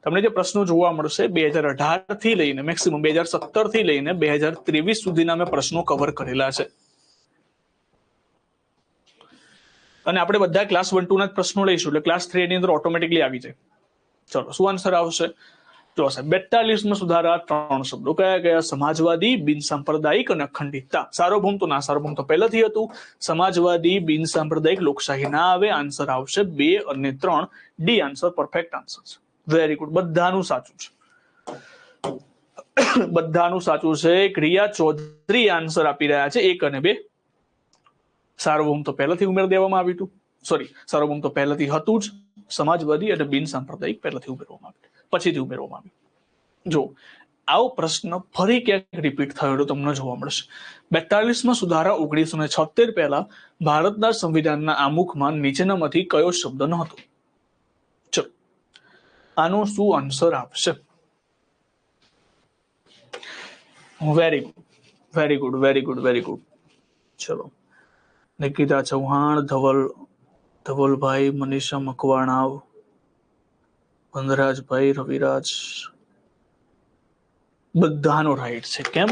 તમને જે પ્રશ્નો જોવા મળશે 2018 થી લઈને મેક્સિમમ 2017 થી લઈને 2023 સુધીના મેં પ્રશ્નો કવર કરેલા છે. અને આપણે બધા ક્લાસ 1-2 ના પ્રશ્નો લઈશું, એટલે ક્લાસ 3 ની અંદર ઓટોમેટિકલી આવી જાય. ચલો શું આન્સર આવશે? જો સાહેબ 42માં સુધારા 3 શબ્દો કયા કયા? સમાજવાદી, બિનસાંપ્રદાયિક અને અખંડિતતા. સાર્વભૌમ તો ના, સાર્વભૌમ તો પહેલાથી હતું. સમાજવાદી, બિનસાંપ્રદાયિક, લોકશાહી ના આવે. આન્સર આવશે 2 અને 3. ડી આન્સર પરફેક્ટ આન્સર છે. વેરી ગુડ, બધાનું સાચું છે. બધાનું સાચું છે. ક્રિયા ચૌધરી આન્સર આપી રહ્યા છે 1 અને 2. સાર્વભૌમ તો પહેલાથી ઉમેર દેવામાં આવ્યું હતું. સોરી, સાર્વભૌમ તો પહેલાથી હતું જ. સમાજવાદી અને બિનસાંપ્રદાયિક પહેલાથી ઉમેરવામાં આવ્યું, પછીથી ઉમેરવામાં આવ્યું. જો આવો પ્રશ્ન ફરી ક્યાંક રિપીટ થયેલો તમને જોવા મળશે. 42માં સુધારા 1976 પહેલા ભારતના સંવિધાનના આમુખમાં નીચેનામાંથી કયો શબ્દ ન હતો? ચલો, આનો શું આન્સર આપશે? Very good, very good, very good, very good. ચલો, નિકિતા ચૌહાણ, ધવલભાઈ, મનીષા મકવાણાવ, વનરાજભાઈ, રવિરાજ, બધાનો રાઈટ છે. કેમ?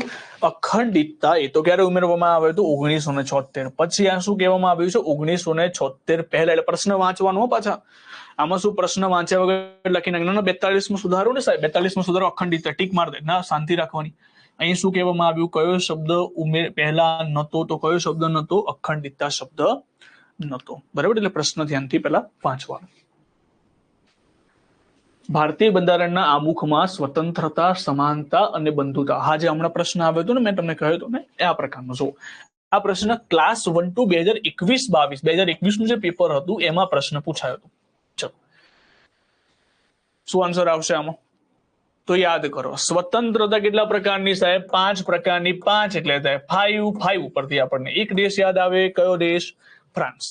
અખંડિતતા એ તો ક્યારે ઉમેરવામાં આવે તો 1976. પછી આ શું કહેવામાં આવ્યું છે? 1976 પહેલા. એટલે પ્રશ્ન વાંચવાનો પાછા. આમાં શું પ્રશ્ન વાંચ્યા વગર લખી નાખી? 42માં સુધારો ને સાહેબ, 42માં સુધારો અખંડિતતા, ટીક માર દે. ના, શાંતિ રાખવાની. અહીં શું કહેવામાં આવ્યું? કયો શબ્દ પહેલા નતો? તો કયો શબ્દ નતો? અખંડિતતા શબ્દ નતો. બરાબર? એટલે પ્રશ્ન ધ્યાનથી પહેલા વાંચવાનો. ભારતીય બંધારણના આમુખમાં સ્વતંત્રતા, સમાનતા અને બંધુતા, હા જે હમણાં પ્રશ્ન આવ્યો હતો ને, મેં તમને કહ્યું હતું ને, આ પ્રકારનો. જો આ પ્રશ્ન ક્લાસ 1 to 2021 નું જે પેપર હતું એમાં પ્રશ્ન પૂછાયો હતો. ચલો, શું આન્સર આવશે આમાં? તો યાદ કરો, સ્વતંત્રતા કેટલા પ્રકારની સાહેબ? 5 પ્રકારની. 5 એટલે થાય 5 ઉપરથી આપણને એક દેશ યાદ આવે. કયો દેશ? ફ્રાન્સ.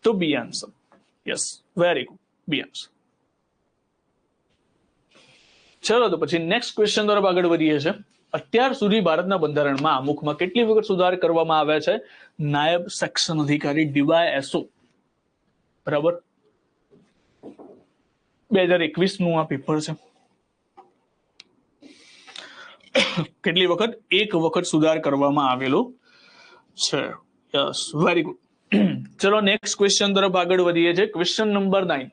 તો B answer. Yes, very good, B answer. ચલો, તો પછી નેક્સ્ટ ક્વેશ્ચન તરફ આગળ વધીએ છીએ. અત્યાર સુધી ભારતના બંધારણમાં આમુખમાં કેટલી વખત સુધાર કરવામાં આવ્યા છે? નાયબ સેક્શન અધિકારી, DYSO. બરાબર? 2021 નું આ પેપર છે. કેટલી વખત? 1 વખત સુધાર કરવામાં આવેલો છે. Yes, very good. ચલો, નેક્સ્ટ ક્વેશ્ચન તરફ આગળ વધીએ છીએ. Question number 9.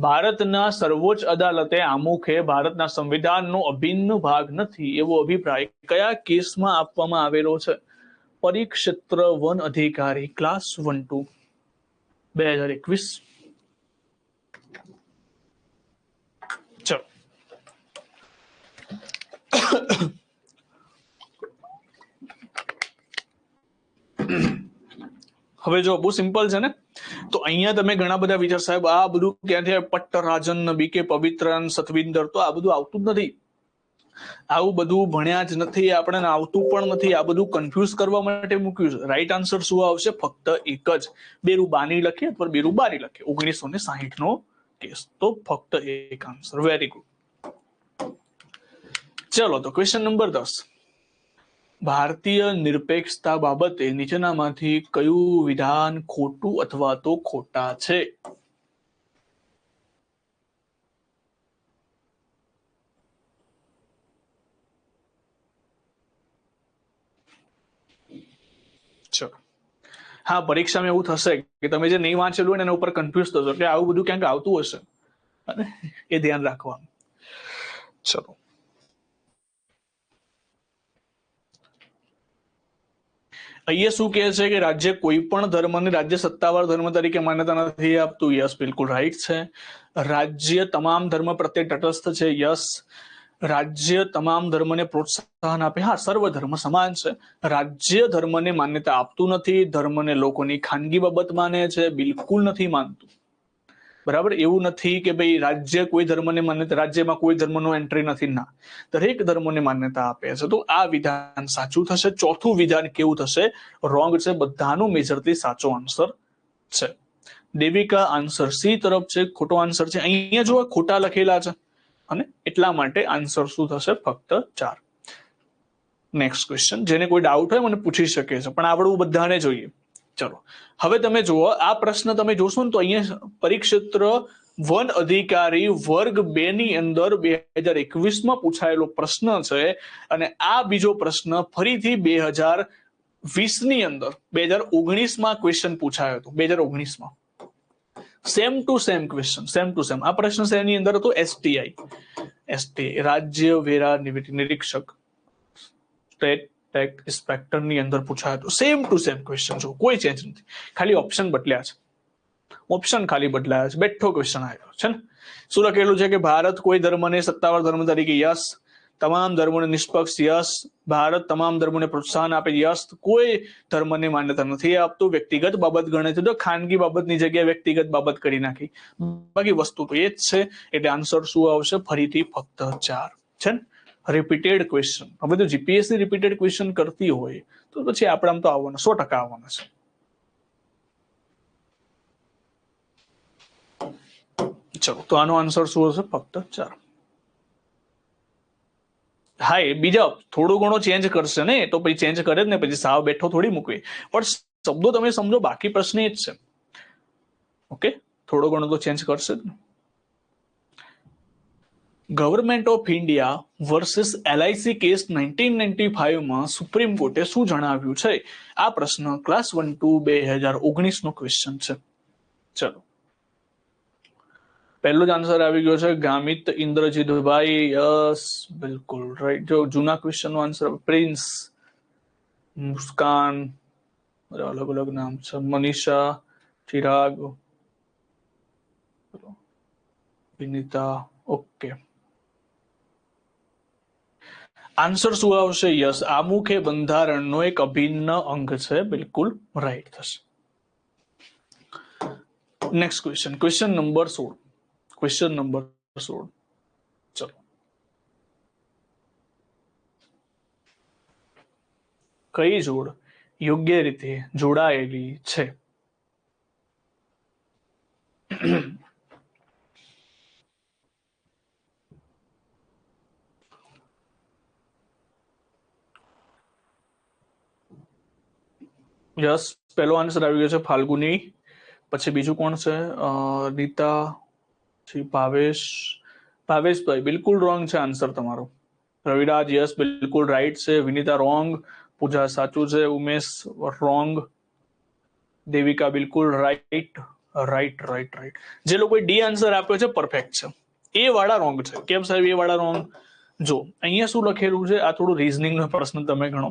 ભારતના સર્વોચ્ચ અદાલતે આમુખે ભારતના સંવિધાનનો અભિન્ન ભાગ નથી એવો અભિપ્રાય કયા કેસમાં આપવામાં આવેલો છે? પરિક્ષેત્ર વન અધિકારી, ક્લાસ 1 to 2021. ચલો, હવે જો બહુ સિમ્પલ છે ને. તો અહીંયા તમે ઘણા બધા વિચાર, સાહેબ આ બધું ક્યાંથી? પટ્ટરાજન, બીકે પવિત્રન, સતવિંદર. તો આ બધું આવતું જ નથી. આવું બધું ભણ્યા જ નથી આપણે, આવતું પણ નથી. આ બધું કન્ફ્યુઝ કરવા માટે મૂક્યું છે. રાઈટ આન્સર શું આવશે? ફક્ત એક જ. બેરુબાની લખીએ અથવા બેરુબારી લખીએ. 1960 નો કેસ. તો ફક્ત એક આન્સર. Very good. ચલો, તો ક્વેશ્ચન નંબર 10. ભારતીય નિરપેક્ષતા બાબતે નીચેનામાંથી કયું વિધાન ખોટું અથવા તો ખોટા છે? ચલો, હા, પરીક્ષામાં એવું થશે કે તમે જે નહીં વાંચેલું હોય ને એના ઉપર કન્ફ્યુઝ થશો કે આવું બધું ક્યાંક આવતું હશે, અને એ ધ્યાન રાખવાનું. ચલો, અહીંયા શું કહે છે કે રાજ્ય કોઈ પણ ધર્મને રાજ્ય સત્તાવાર ધર્મ તરીકે માન્યતા નથી આપતું. યસ, બિલકુલ રાઈટ છે. રાજ્ય તમામ ધર્મ પ્રત્યે તટસ્થ છે. યસ. રાજ્ય તમામ ધર્મને પ્રોત્સાહન આપે. હા, સર્વ ધર્મ સમાન છે. રાજ્ય ધર્મને માન્યતા આપતું નથી. ધર્મને લોકોની ખાનગી બાબત માને છે. બિલકુલ નથી માનતું. બરાબર? એવું નથી કે ભાઈ રાજ્ય કોઈ ધર્મને માન્યતા, રાજ્યમાં કોઈ ધર્મનો એન્ટ્રી નથી. ના, દરેક ધર્મોને માન્યતા આપે છે. તો આ વિધાન સાચું થશે. ચોથું વિધાન કેવું થશે? રોંગ છે. બધાનું મેજરથી સાચો આન્સર છે. દેવિકા આન્સર સી તરફ છે. ખોટો આન્સર છે. અહીંયા જો ખોટા લખેલા છે અને એટલા માટે આન્સર શું થશે? ફક્ત 4. નેક્સ્ટ ક્વેશ્ચન, જેને કોઈ ડાઉટ હોય મને પૂછી શકે છે, પણ આવડવું બધાને જોઈએ. ચલો, હવે તમે જુઓ આ પ્રશ્ન તમે જોશો ને તો અહીંયા પરિક્ષેત્ર વન અધિકારી વર્ગ 2 ની અંદર 2021 પૂછાયેલો પ્રશ્ન છે, અને આ બીજો પ્રશ્ન ફરીથી 2020 ની અંદર 2019 ક્વેશ્ચન પૂછાયો હતો. 2019 same to same question, same to same. આ પ્રશ્ન શેની અંદર હતો? STI, રાજ્ય વેરા નિરીક્ષક, સ્ટેટ ટેક્સ ઇન્સ્પેક્ટર ની અંદર પૂછાયો હતો. સેમ ટુ સેમ ક્વેશ્ચન છે, કોઈ ચેન્જ નથી. ખાલી ઓપ્શન બદલ્યા છે. ઓપ્શન ખાલી બદલાયા છે. બેઠો ક્વેશ્ચન આવ્યો છે ને. શું લખેલું છે કે ભારત કોઈ ધર્મને સત્તાવાર ધર્મ તરીકે, યસ. તમામ ધર્મોને નિષ્પક્ષ, યસ. ભારત તમામ ધર્મોને પ્રોત્સાહન આપે, યસ. કોઈ ધર્મને માન્યતા નથી આપતું. વ્યક્તિગત બાબત ગણે છે, તો ખાનગી બાબતની જગ્યાએ વ્યક્તિગત બાબત કરી નાખી. બાકી વસ્તુ તો એ જ છે. એટલે આન્સર શું આવશે? ફરીથી ફક્ત 4 છે ને. Repeated question. હવે તો જીપીએસસી રિપીટેડ ક્વેશ્ચન કરતી હોય તો પછી આપણામાં તો આવવાના 100% આવવાના છે. ચલો તો આનો આન્સર શું હશે? ફક્ત 4. હા, એ બીજા થોડો ઘણો ચેન્જ કરશે ને, તો પછી ચેન્જ કરે જ ને, પછી સાવ બેઠો થોડી મૂકવી, પણ શબ્દો તમે સમજો, બાકી પ્રશ્ન એ જ છે. ઓકે, થોડો ઘણો તો ચેન્જ કરશે જ ને. Government of India versus LIC case 1995 માં સુપ્રીમ કોર્ટે શું જણાવ્યું છે? આ પ્રશ્ન ક્લાસ 1-2 2019 નો ક્વેશ્ચન છે. ચલો, પહેલો જ આન્સર આવી ગયો છે ગામિત ઇન્દ્રજીતભાઈ. યસ, બિલકુલ રાઈટ. જો જૂના ક્વેશ્ચન નો આન્સર પ્રિન્સ, મુસ્કાન, અલગ અલગ નામ છે, મનીષા, ચિરાગ, વિનિતા. ઓકે, આન્સર શું આવશે? યસ, આમુખ એ બંધારણનો એક અભિન્ન અંગ છે. બિલકુલ રાઈટ થશે. Next question, question number 16. Question number 16. ચલો, કઈ જોડ યોગ્ય રીતે જોડાયેલી છે? યસ, પહેલો આન્સર આવી ગયો છે ફાલ્ગુની. પછી બીજું કોણ છે? નીતા, પછી ભાવેશભાઈ. બિલકુલ રોંગ છે આન્સર તમારો. રવિરાજ, યસ, બિલકુલ રાઈટ છે. વિનિતા રોંગ. પૂજા સાચું છે. ઉમેશ રોંગ. દેવિકા બિલકુલ રાઈટ. Right right right. જે લોકોએ ડી આન્સર આપ્યો છે પરફેક્ટ છે. એ વાળા રોંગ છે. કેમ સાહેબ એ વાળા રોંગ? જો અહીંયા શું લખેલું છે, આ થોડું રીઝનિંગ નો પ્રશ્ન તમે ગણો.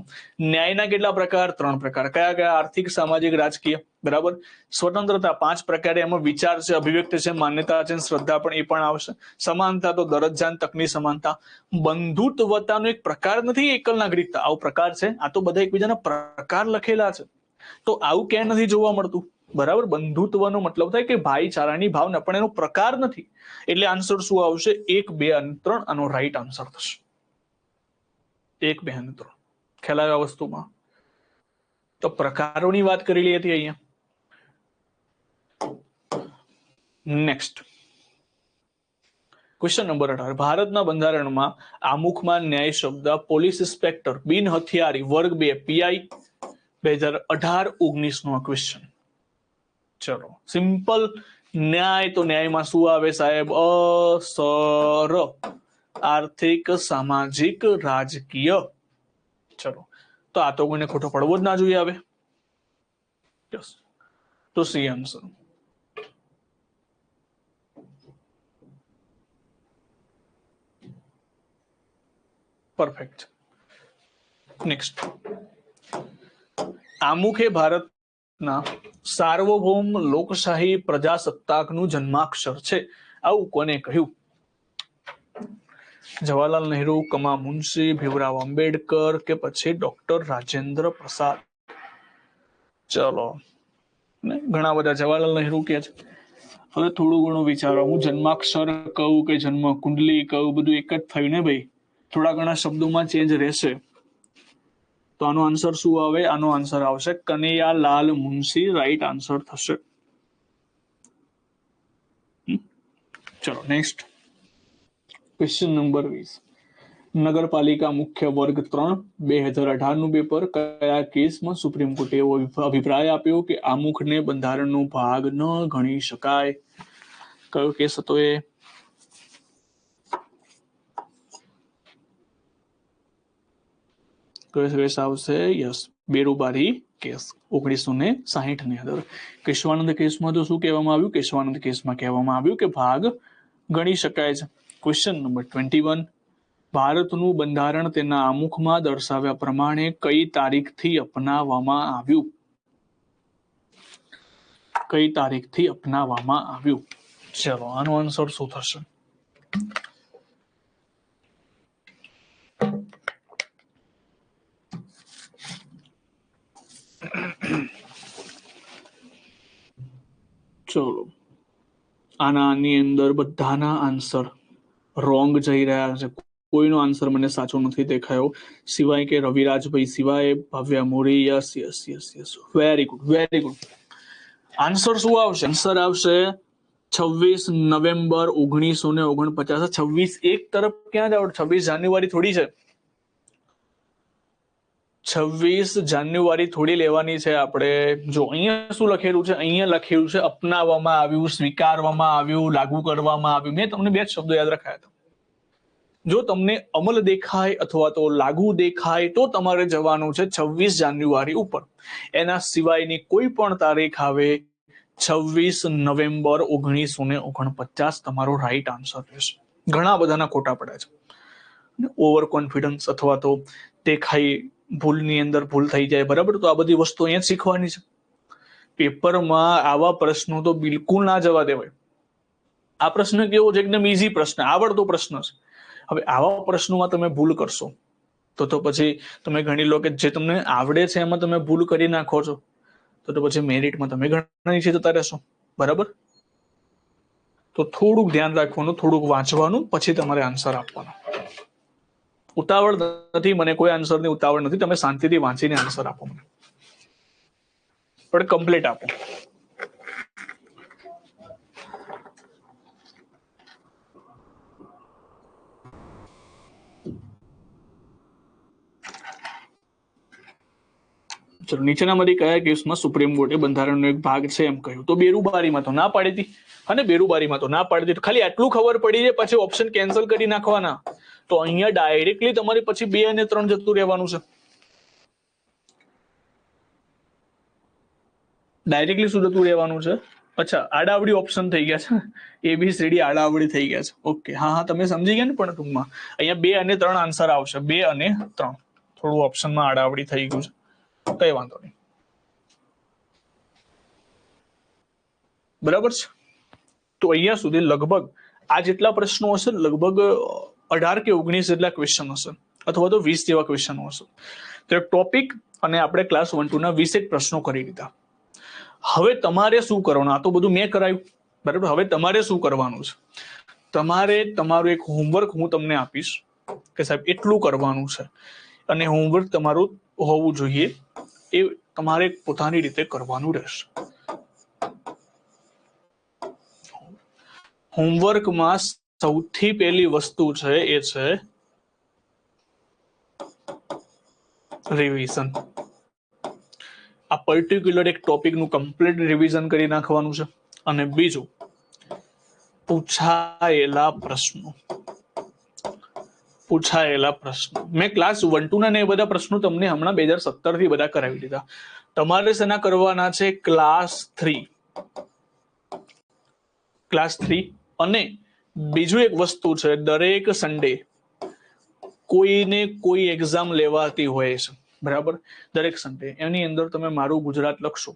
ન્યાયના કેટલા પ્રકાર? 3 પ્રકાર. કયા કયા? આર્થિક, સામાજિક, રાજકીય. બરાબર. સ્વતંત્રતા 5 પ્રકારે, એમાં વિચાર છે, અભિવ્યક્તિ છે, માન્યતા છે, શ્રદ્ધા પણ એ પણ આવશે. સમાનતા તો દરજ્જા તકની સમાનતા. બંધુત્વતાનો એક પ્રકાર નથી એકલ નાગરિકતા, આવો પ્રકાર છે. આ તો બધા એકબીજાના પ્રકાર લખેલા છે. તો આવું ક્યાંય નથી જોવા મળતું. બરાબર. બંધુત્વનો મતલબ થાય કે ભાઈચારાની ભાવના, પણ એનો પ્રકાર નથી. એટલે આન્સર શું આવશે? 1, 2 અને 3 આનો રાઈટ આન્સર થશે. 1, 2 અને 3. ખ્યાલ આવ્યો આ વસ્તુમાં? તો પ્રકારોની વાત કરેલી હતી અહીંયા. Next question number 18. ભારતના બંધારણમાં આમુખમાં ન્યાય શબ્દ, પોલીસ ઇન્સ્પેક્ટર, બિન હથિયારી, વર્ગ 2, પીઆઈ 2018-19 નો ક્વેશ્ચન. ચલો, સિમ્પલ. ન્યાય તો ન્યાયમાં શું આવે સાહેબ? અસર, આર્થિક, સામાજિક, રાજકીય. ચલો, તો આ તો કોઈને ખોટો પડવો જ ના જોઈએ આવે. યસ, તો સી આન્સર. પરફેક્ટ. નેક્સ્ટ, આમુખ એ ભારતના સાર્વભૌમ લોકશાહી પ્રજાસત્તાકનું જન્માક્ષર છે. આવું કોને કહ્યું? જવાહરલાલ નહેરુ, કમા મુનશી, ભીમરાવ આંબેડકર કે પછી ડોક્ટર રાજેન્દ્ર પ્રસાદ? ચલો, ઘણા બધા જવાહરલાલ નહેરુ કે છે. હવે થોડું ઘણું વિચારો. હું જન્માક્ષર કહું કે જન્મ કુંડલી કહું, બધું એક જ થયું ને ભાઈ. થોડા ઘણા શબ્દોમાં ચેન્જ રહેશે. તો આનો આન્સર શું આવે? આનો આન્સર આવશે કનૈયાલાલ મુનશી. રાઈટ આન્સર થશે. ચલો, નેક્સ્ટ ક્વેશ્ચન નંબર 20. નગરપાલિકા મુખ્ય વર્ગ 3 2018 નું પેપર. કયા કેસમાં સુપ્રીમ કોર્ટે એવો અભિપ્રાય આપ્યો કે આમુખને બંધારણનો ભાગ ન ગણી શકાય? કયો કેસ હતો એ? કયો કેસ આવશે? યસ, બેરુબારી કેસ 1960 ની અંદર. કેશવાનંદ કેસમાં તો શું કહેવામાં આવ્યું? કેશવાનંદ કેસમાં કહેવામાં આવ્યું કે ભાગ ગણી શકાય છે. Question number 21. ભારતનું બંધારણ તેના આમુખમાં દર્શાવ્યા પ્રમાણે કઈ તારીખથી અપનાવવામાં આવ્યું? કઈ તારીખથી અપનાવવામાં આવ્યું? ચલો, આનો આન્સર શું થશે? ચલો, આની અંદર બધાના આન્સર રોંગ જઈ રહ્યા છે. કોઈનો આન્સર મને સાચો નથી દેખાયો, સિવાય કે રવિરાજભાઈ, સિવાય Bhavya Mori. Yes yes yes yes, very good very good. Answer શું આવશે? આન્સર આવશે 26 નવેમ્બર 1949. 26 એક તરફ ક્યાં જાવ? 26 જાન્યુઆરી થોડી છે. 26 જાન્યુઆરી થોડી લેવાની છે આપણે. જો અહીંયા શું લખેલું છે? અહીંયા લખેલું છે અપનાવવામાં આવ્યું, સ્વીકારવામાં આવ્યું, લાગુ કરવામાં આવ્યું. મેં તમને બે જ શબ્દો યાદ રાખ્યા હતા. જો તમને અમલ દેખાય અથવા તો લાગુ દેખાય તો તમારે જવાનું છે 26 જાન્યુઆરી ઉપર. એના સિવાયની કોઈ પણ તારીખ આવે 26 નવેમ્બર 1949 તમારો રાઈટ આન્સર રહેશે. ઘણા બધાના ખોટા પડ્યા છે. ઓવર કોન્ફિડન્સ અથવા તો દેખાય ભૂલની અંદર ભૂલ થઈ જાય, બરાબર. તો આ બધી વસ્તુ અહીંયા શીખવાની છે. પેપરમાં આવા પ્રશ્નો તો બિલકુલ ના જવા દેવાય. આ પ્રશ્ન કેવો છે? એકદમ ઈઝી પ્રશ્ન, આવડતો પ્રશ્ન છે. હવે આવા પ્રશ્નોમાં તમે ભૂલ કરશો તો પછી તમે ગણી લો કે જે તમને આવડે છે એમાં તમે ભૂલ કરી નાખો છો તો પછી મેરિટમાં તમે ઘણા નીચે જતા રહેશો, બરાબર. તો થોડુંક ધ્યાન રાખવાનું, થોડુંક વાંચવાનું, પછી તમારે આન્સર આપવાનો. ઉતાવળ નથી, મને કોઈ આન્સરની ઉતાવળ નથી. તમે શાંતિથી વાંચીને આન્સર આપો મને, પણ કમ્પ્લીટ આપો. ચલો, નીચેનામાંથી કયા કેસમાં સુપ્રીમ કોર્ટે બંધારણનો એક ભાગ છે એમ કહ્યું? તો બેરુબારીમાં તો ના પાડી હતી, અને બેરુબારીમાં તો ના પાડી હતી. ખાલી આટલું ખબર પડી જાય, પછી ઓપ્શન કેન્સલ કરી નાખવાના. તો અહીંયા ડાયરેક્ટલી તમારે પછી 2 અને 3 જતું રહેવાનું છે. ડાયરેક્ટલી શું જતું રહેવાનું છે? અચ્છા, આડાવડી ઓપ્શન થઈ ગયા છે, ABCD આડાવડી થઈ ગયા છે. ઓકે, હા હા, તમે સમજી ગયા ને. પણ ટૂંકમાં અહીંયા 2 અને 3 આન્સર આવશે. 2 અને 3 થોડું ઓપ્શનમાં આડાવડી થઈ ગયું છે, કઈ વાંધો નહીં, બરાબર છે. તો અહીંયા સુધી લગભગ આ જેટલા પ્રશ્નો હશે, લગભગ 18 કે 19 જેટલા ક્વેશ્ચન હશે, અથવા તો 20 જેવા ક્વેશ્ચનો હશે. તો ટોપિક અને આપણે ક્લાસ 1-2 ના 20 પ્રશ્નો કરી દીધા. હવે તમારે શું કરવાનું? આ તો બધું મેં કરાયું, બરાબર. હવે તમારે શું કરવાનું છે? તમારે તમારું એક હોમવર્ક હું તમને આપીશ કે સાહેબ એટલું કરવાનું છે, અને હોમવર્ક તમારું હોવું જોઈએ એ તમારે પોતાની રીતે કરવાનું રહેશે. હોમવર્કમાં સૌથી પહેલી વસ્તુ છે એ છે રિવિઝન. આ પર્ટિક્યુલર એક ટોપિકનું કમ્પ્લીટ રિવિઝન કરી નાખવાનું છે. અને બીજું, પૂછાયેલા પ્રશ્નો. મેં ક્લાસ 1-2 ના એ બધા પ્રશ્નો તમને હમણાં 2017 થી બધા કરાવી દીધા. તમારે શેના કરવાના છે? ક્લાસ 3. અને બીજું એક વસ્તુ છે, દરેક સન્ડે કોઈને કોઈ એક્ઝામ લેવાતી હોય છે, બરાબર. દરેક સન્ડે એની અંદર તમે મારું ગુજરાત લખશો,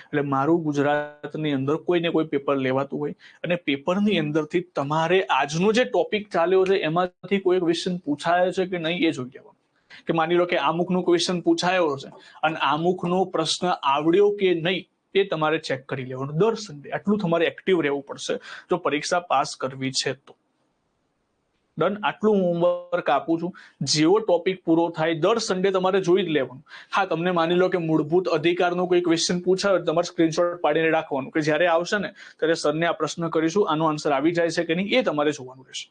એટલે મારું ગુજરાતની અંદર કોઈને કોઈ પેપર લેવાતું હોય, અને પેપરની અંદરથી તમારે આજનો જે ટોપિક ચાલ્યો છે એમાંથી કોઈ ક્વેશ્ચન પૂછાયો છે કે નહીં એ જોઈ લેવાનું. કે માની લો કે આમુખનો ક્વેશ્ચન પૂછાયો છે અને આમુખનો પ્રશ્ન આવડ્યો કે નહીં એ તમારે ચેક કરી લેવાનું દર સન્ડે. આટલું તમારે એક્ટિવ રહેવું પડશે જો પરીક્ષા પાસ કરવી છે તો. ડન. આટલું હોમવર્ક આપું છું. જેવો ટોપિક પૂરો થાય દર સન્ડે તમારે જોઈ જ લેવાનું. હા, તમને માની લો કે મૂળભૂત અધિકારનો કોઈ ક્વેશ્ચન પૂછાયો, તમારે સ્ક્રીનશોટ પાડીને રાખવાનું કે જ્યારે આવશે ને ત્યારે સરને આ પ્રશ્ન કરીશું, આનો આન્સર આવી જાય છે કે નહીં એ તમારે જોવાનું રહેશે.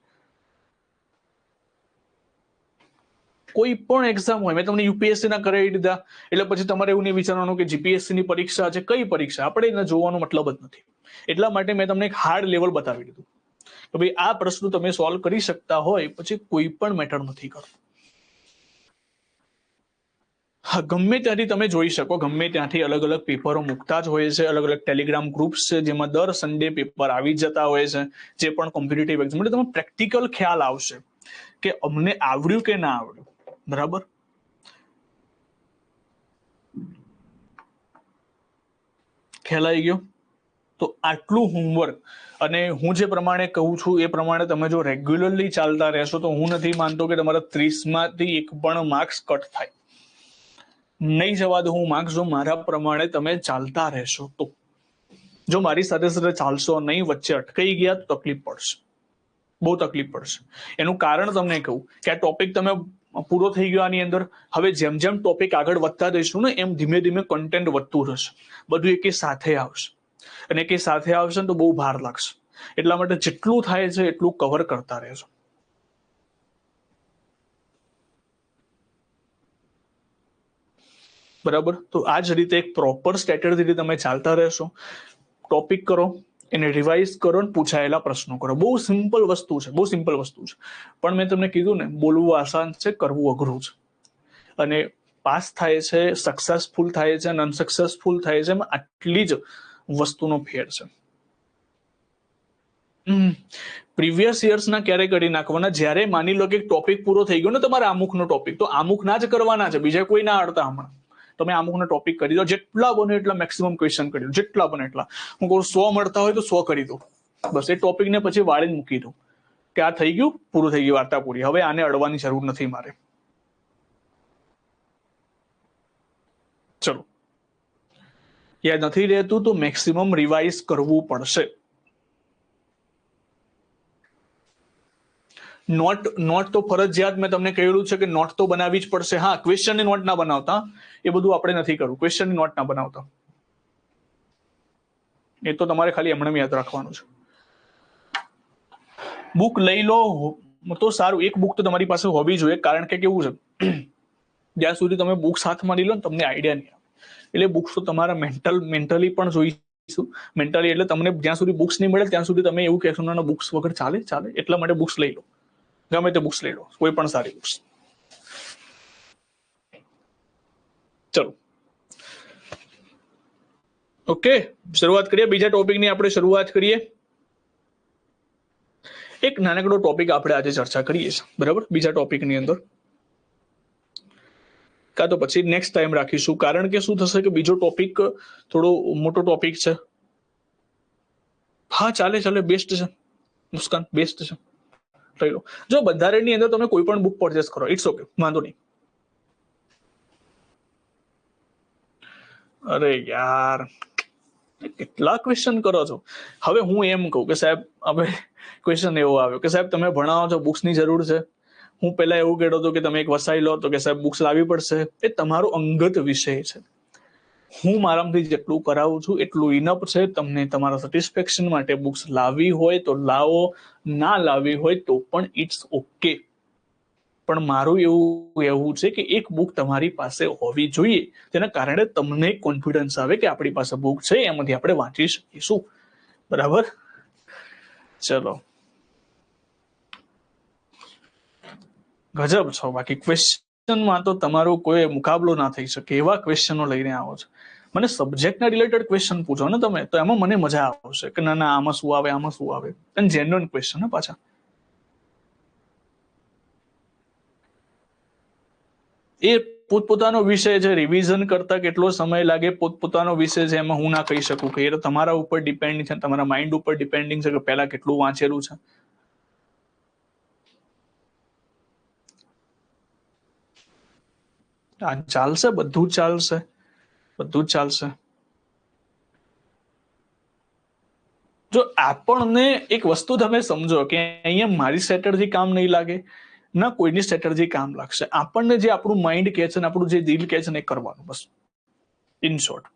કોઈ પણ એક્ઝામ હોય, મેં તમને UPSC ના કરાવી દીધા, એટલે પછી તમારે એવું નહીં વિચારવાનું કે GPSC ની પરીક્ષા છે. કઈ પરીક્ષા? આપણે એને જોવાનો મતલબ જ નથી. એટલા માટે મેં તમને એક હાર્ડ લેવલ બતાવી દીધું કે ભાઈ આ પ્રશ્ન તમે સોલ્વ કરી શકતા હોય પછી કોઈ પણ મેટર નથી કરતું. હા, ગમે ત્યાંથી તમે જોઈ શકો, ગમે ત્યાંથી અલગ અલગ પેપરો મૂકતા જ હોય છે. અલગ અલગ ટેલિગ્રામ ગ્રુપ્સ છે જેમાં દર સન્ડે પેપર આવી જતા હોય છે. જે પણ કોમ્પિટિટિવ એક્ઝામ એટલે તમે પ્રેક્ટિકલ ખ્યાલ આવશે કે અમને આવડ્યું કે ના આવડ્યું, બરાબર. ખ્યાલ આવી ગયો? તો આટલું હોમવર્ક, અને હું જે પ્રમાણે કહું છું એ પ્રમાણે તમે જો રેગ્યુલરલી ચાલતા રહેશો તો હું નથી માનતો કે તમારા 30માંથી એક પણ માર્ક્સ કટ થાય. નહીં જવા દો હું માર્ક્સ, જો મારા પ્રમાણે તમે ચાલતા રહેશો તો. જો મારી સાથે સાથે ચાલશો નહીં, વચ્ચે અટકાઈ ગયા તો તકલીફ પડશે. બહુ તકલીફ પડશે. એનું કારણ તમને કહું કે આ ટોપિક તમે પૂરો થઈ ગયો આની અંદર. હવે જેમ જેમ ટોપિક આગળ વધતા જઈશું ને એમ ધીમે ધીમે કન્ટેન્ટ વધતું રહેશે, બધું એકે સાથે આવશે, અને એકે સાથે આવશે ને તો બહુ ભાર લાગશે. એટલા માટે જેટલું થાય છે એટલું કવર કરતા રહેજો. બરાબર, તો આ જ રીતે એક પ્રોપર સ્ટ્રેટેજીથી તમે ચાલતા રહેશો. ટોપિક કરો, એને રિવાઇઝ કરો ને પૂછાયેલા પ્રશ્નો કરો. બહુ સિમ્પલ વસ્તુ છે, બહુ સિમ્પલ વસ્તુ છે. પણ મેં તમને કીધું ને, બોલવું આસાન છે, કરવું અઘરું છે. અને પાસ થાય છે, સક્સેસફુલ થાય છે અને અનસક્સેસફુલ થાય છે, એમાં આટલી જ વસ્તુનો ફેર છે. પ્રીવિયસ યર્સના ક્યારે કરી નાખવાના? જ્યારે માની લો કે ટોપિક પૂરો થઈ ગયો ને તમારે આમુખનો ટોપિક, તો આમુખના જ કરવાના છે, બીજા કોઈ ના અડતા. હમણાં તમે આમુખનો ટોપિક કરી દો, જેટલા બને એટલા મેક્સિમમ ક્વેશ્ચન કરી દો, જેટલા બને એટલા. હું કહું 100 મળતા હોય તો 100 કરી દો, બસ. એ ટોપિકને પછી વાળીને મૂકી દો કે આ થઈ ગયું, પૂરું થઈ ગયું, વાર્તા પૂરી. હવે આને અડવાની જરૂર નથી મારે. ચલો, યાદ નથી રહેતું તો મેક્સિમમ રિવાઇઝ કરવું પડશે. નોટ તો ફરજિયાત મેં તમને કહેલું છે કે નોટ તો બનાવવી જ પડશે. હા, ક્વેશ્ચનની નોટ ના બનાવતા, એ બધું આપણે નથી કરવું. ક્વેશ્ચનની નોટ ના બનાવતા, એ તો તમારે ખાલી એમણે યાદ રાખવાનું છે. બુક લઈ લો તો સારું. એક બુક તો તમારી પાસે હોવી જોઈએ, કારણ કે કેવું છે, જ્યાં સુધી તમે બુક્સ હાથમાં લઈ લો ને તમને આઈડિયા નહીં આવે. એટલે બુક્સ તો તમારા મેન્ટલી પણ જોઈશું. મેન્ટલી એટલે તમને જ્યાં સુધી બુક્સ નહીં મળે ત્યાં સુધી તમે એવું કહેશો ના, બુક્સ વગર ચાલે. એટલા માટે બુક્સ લઈ લો, ગમે તે બુક્સ લઈ લો, કોઈ પણ સારી બુક્સ. ચલો, ઓકે, શરૂઆત કરીએ. બીજા ટોપિકની આપણે શરૂઆત કરીએ. એક નાનકડો ટોપિક આપણે આજે ચર્ચા કરીએ છીએ, બરાબર, બીજા ટોપિકની અંદર. કાં તો પછી નેક્સ્ટ ટાઈમ રાખીશું, કારણ કે શું થશે કે બીજો ટોપિક થોડો મોટો ટોપિક છે. હા, ચાલે, બેસ્ટ છે મુસ્કાન, બેસ્ટ છે. લઈ લો. જો બંધારણની અંદર તમે કોઈ પણ બુક પરચેસ કરો, ઇટ્સ ઓકે, વાંધો નહીં. અરે યાર, કેટલા ક્વેશ્ચન કરો છો. હવે હું એમ કહું કે સાહેબ, હવે ક્વેશ્ચન એવો આવ્યો કે સાહેબ તમે ભણાવો છો, બુક્સની જરૂર છે. હું પહેલા એવું કહેતો હતો કે તમે એક વસાઈ લો, તો કે સાહેબ બુક્સ લાવવી પડશે. એ તમારો અંગત વિષય છે. હું મારામાંથી જેટલું કરાવું છું એટલું ઇનફ છે. તમને તમારા સેટિસ્ફેક્શન માટે બુક્સ લાવવી હોય તો લાવો, ના લાવવી હોય તો પણ ઇટ્સ ઓકે. પણ મારું એવું છે કે એક બુક તમારી પાસે હોવી જોઈએ, તેના કારણે તમને કોન્ફિડન્સ આવે કે આપણી પાસે બુક છે, એમાંથી આપણે વાંચી શકીશું. બરાબર, ચલો, ગજબ છો. બાકી ક્વેશ્ચનમાં તો તમારો કોઈ મુકાબલો ના થઈ શકે એવા ક્વેશ્ચનો લઈને આવો છો. મને સબ્જેક્ટના રિલેટેડ ક્વેશ્ચન પૂછો ને તમે, તો એમાં મને મજા આવશે કે ના, આમાં શું આવે, આમાં શું આવે. અને જેન્યુઅન ક્વેશ્ચન પાછા. એ પોતપોતાનો વિષય છે. રિવિઝન કરતા કેટલો સમય લાગે પોતપોતાનો વિષય છે, એમાં હું ના કહી શકું. કે એ તો તમારા ઉપર ડિપેન્ડ છે, તમારા માઇન્ડ ઉપર ડિપેન્ડિંગ છે કે પહેલા કેટલું વાંચેલું છે. ચાલશે, બધું જ ચાલશે, બધું જ ચાલશે. જો આપણને એક વસ્તુ તમે સમજો કે અહીંયા મારી સ્ટ્રેટર્જી કામ નહીં લાગે, ના કોઈની સ્ટ્રેટર્જી કામ લાગશે. આપણને જે આપણું માઇન્ડ કહે છે ને આપણું જે દિલ કહે છે ને એ કરવાનું, બસ. ઇન શોર્ટ,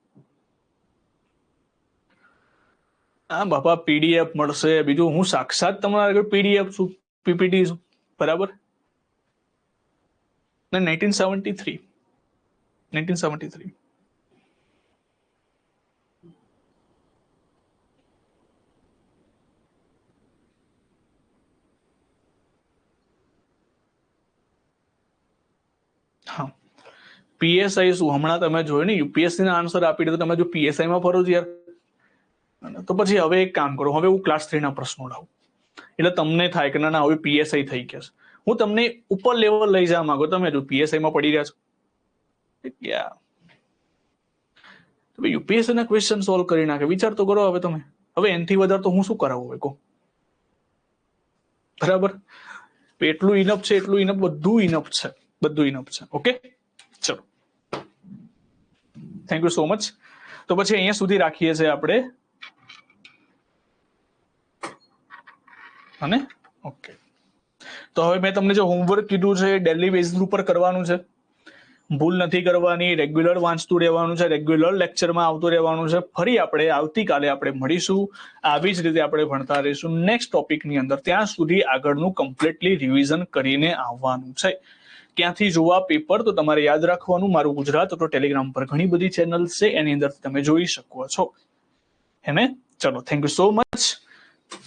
હા બાપા, પીડીએફ મળશે. બીજું હું સાક્ષાત તમારા આગળ પીડીએફ છું, પીપીટી છું, બરાબર. 1973. હા, પીએસઆઈ શું હમણાં તમે જોયું ને, યુપીએસસી ના આન્સર આપી દે તો તમે જો પીએસઆઈ માં ફરો છો યાર, તો પછી હવે એક કામ કરો, હવે હું ક્લાસ 3 ના પ્રશ્નો લાવું, એટલે તમને થાય કે ના હવે પીએસઆઈ થઈ ગયા છે. હું તમને ઉપર લેવલ લઈ જવા માંગુ, તમે જો પીએસઆઈ માં પડી રહ્યા છો, યુપીએસસી ના ક્વેશ્ચન સોલ્વ કરી નાખે. વિચાર તો કરો હવે તમે. હવે એનથી વધારે તો હું શું કરાવું હવે કહો, બરાબર. એટલું ઇનફ છે, એટલું ઇનફ, બધું ઇનફ છે, બધું ઇનફ છે. ઓકે, ચલો, થેન્ક યુ સો મચ. તો પછી અહીંયા સુધી રાખીએ છીએ આપણે, અને ઓકે, તો હવે મેં તમને જે હોમવર્ક કીધું છે એ ડેલી બેઝિસ ઉપર કરવાનું છે. ભૂલ નથી કરવાની, રેગ્યુલર વાંચતું રહેવાનું છે, રેગ્યુલર લેક્ચરમાં આવતું રહેવાનું છે. ફરી આપણે આવતીકાલે આપણે મળીશું, આવી જ રીતે આપણે ભણતા રહીશું નેક્સ્ટ ટોપિકની અંદર. ત્યાં સુધી આગળનું કમ્પ્લીટલી રિવિઝન કરીને આવવાનું છે. ક્યાંથી જોવા પેપર તો તમારે યાદ રાખવાનું, મારું ગુજરાત તો ટેલિગ્રામ પર ઘણી બધી ચેનલ છે, એની અંદર તમે જોઈ શકો છો, હે ને? ચલો, થેન્ક યુ સો મચ.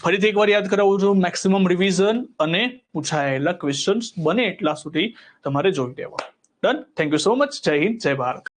ફરીથી એકવાર યાદ કરાવું છું, મેક્સિમમ રિવિઝન અને પૂછાયેલા ક્વેશ્ચન્સ બને એટલા સુધી તમારે જોઈ લેવા. Done. Thank you so much. જય હિન્દ, જય ભારત.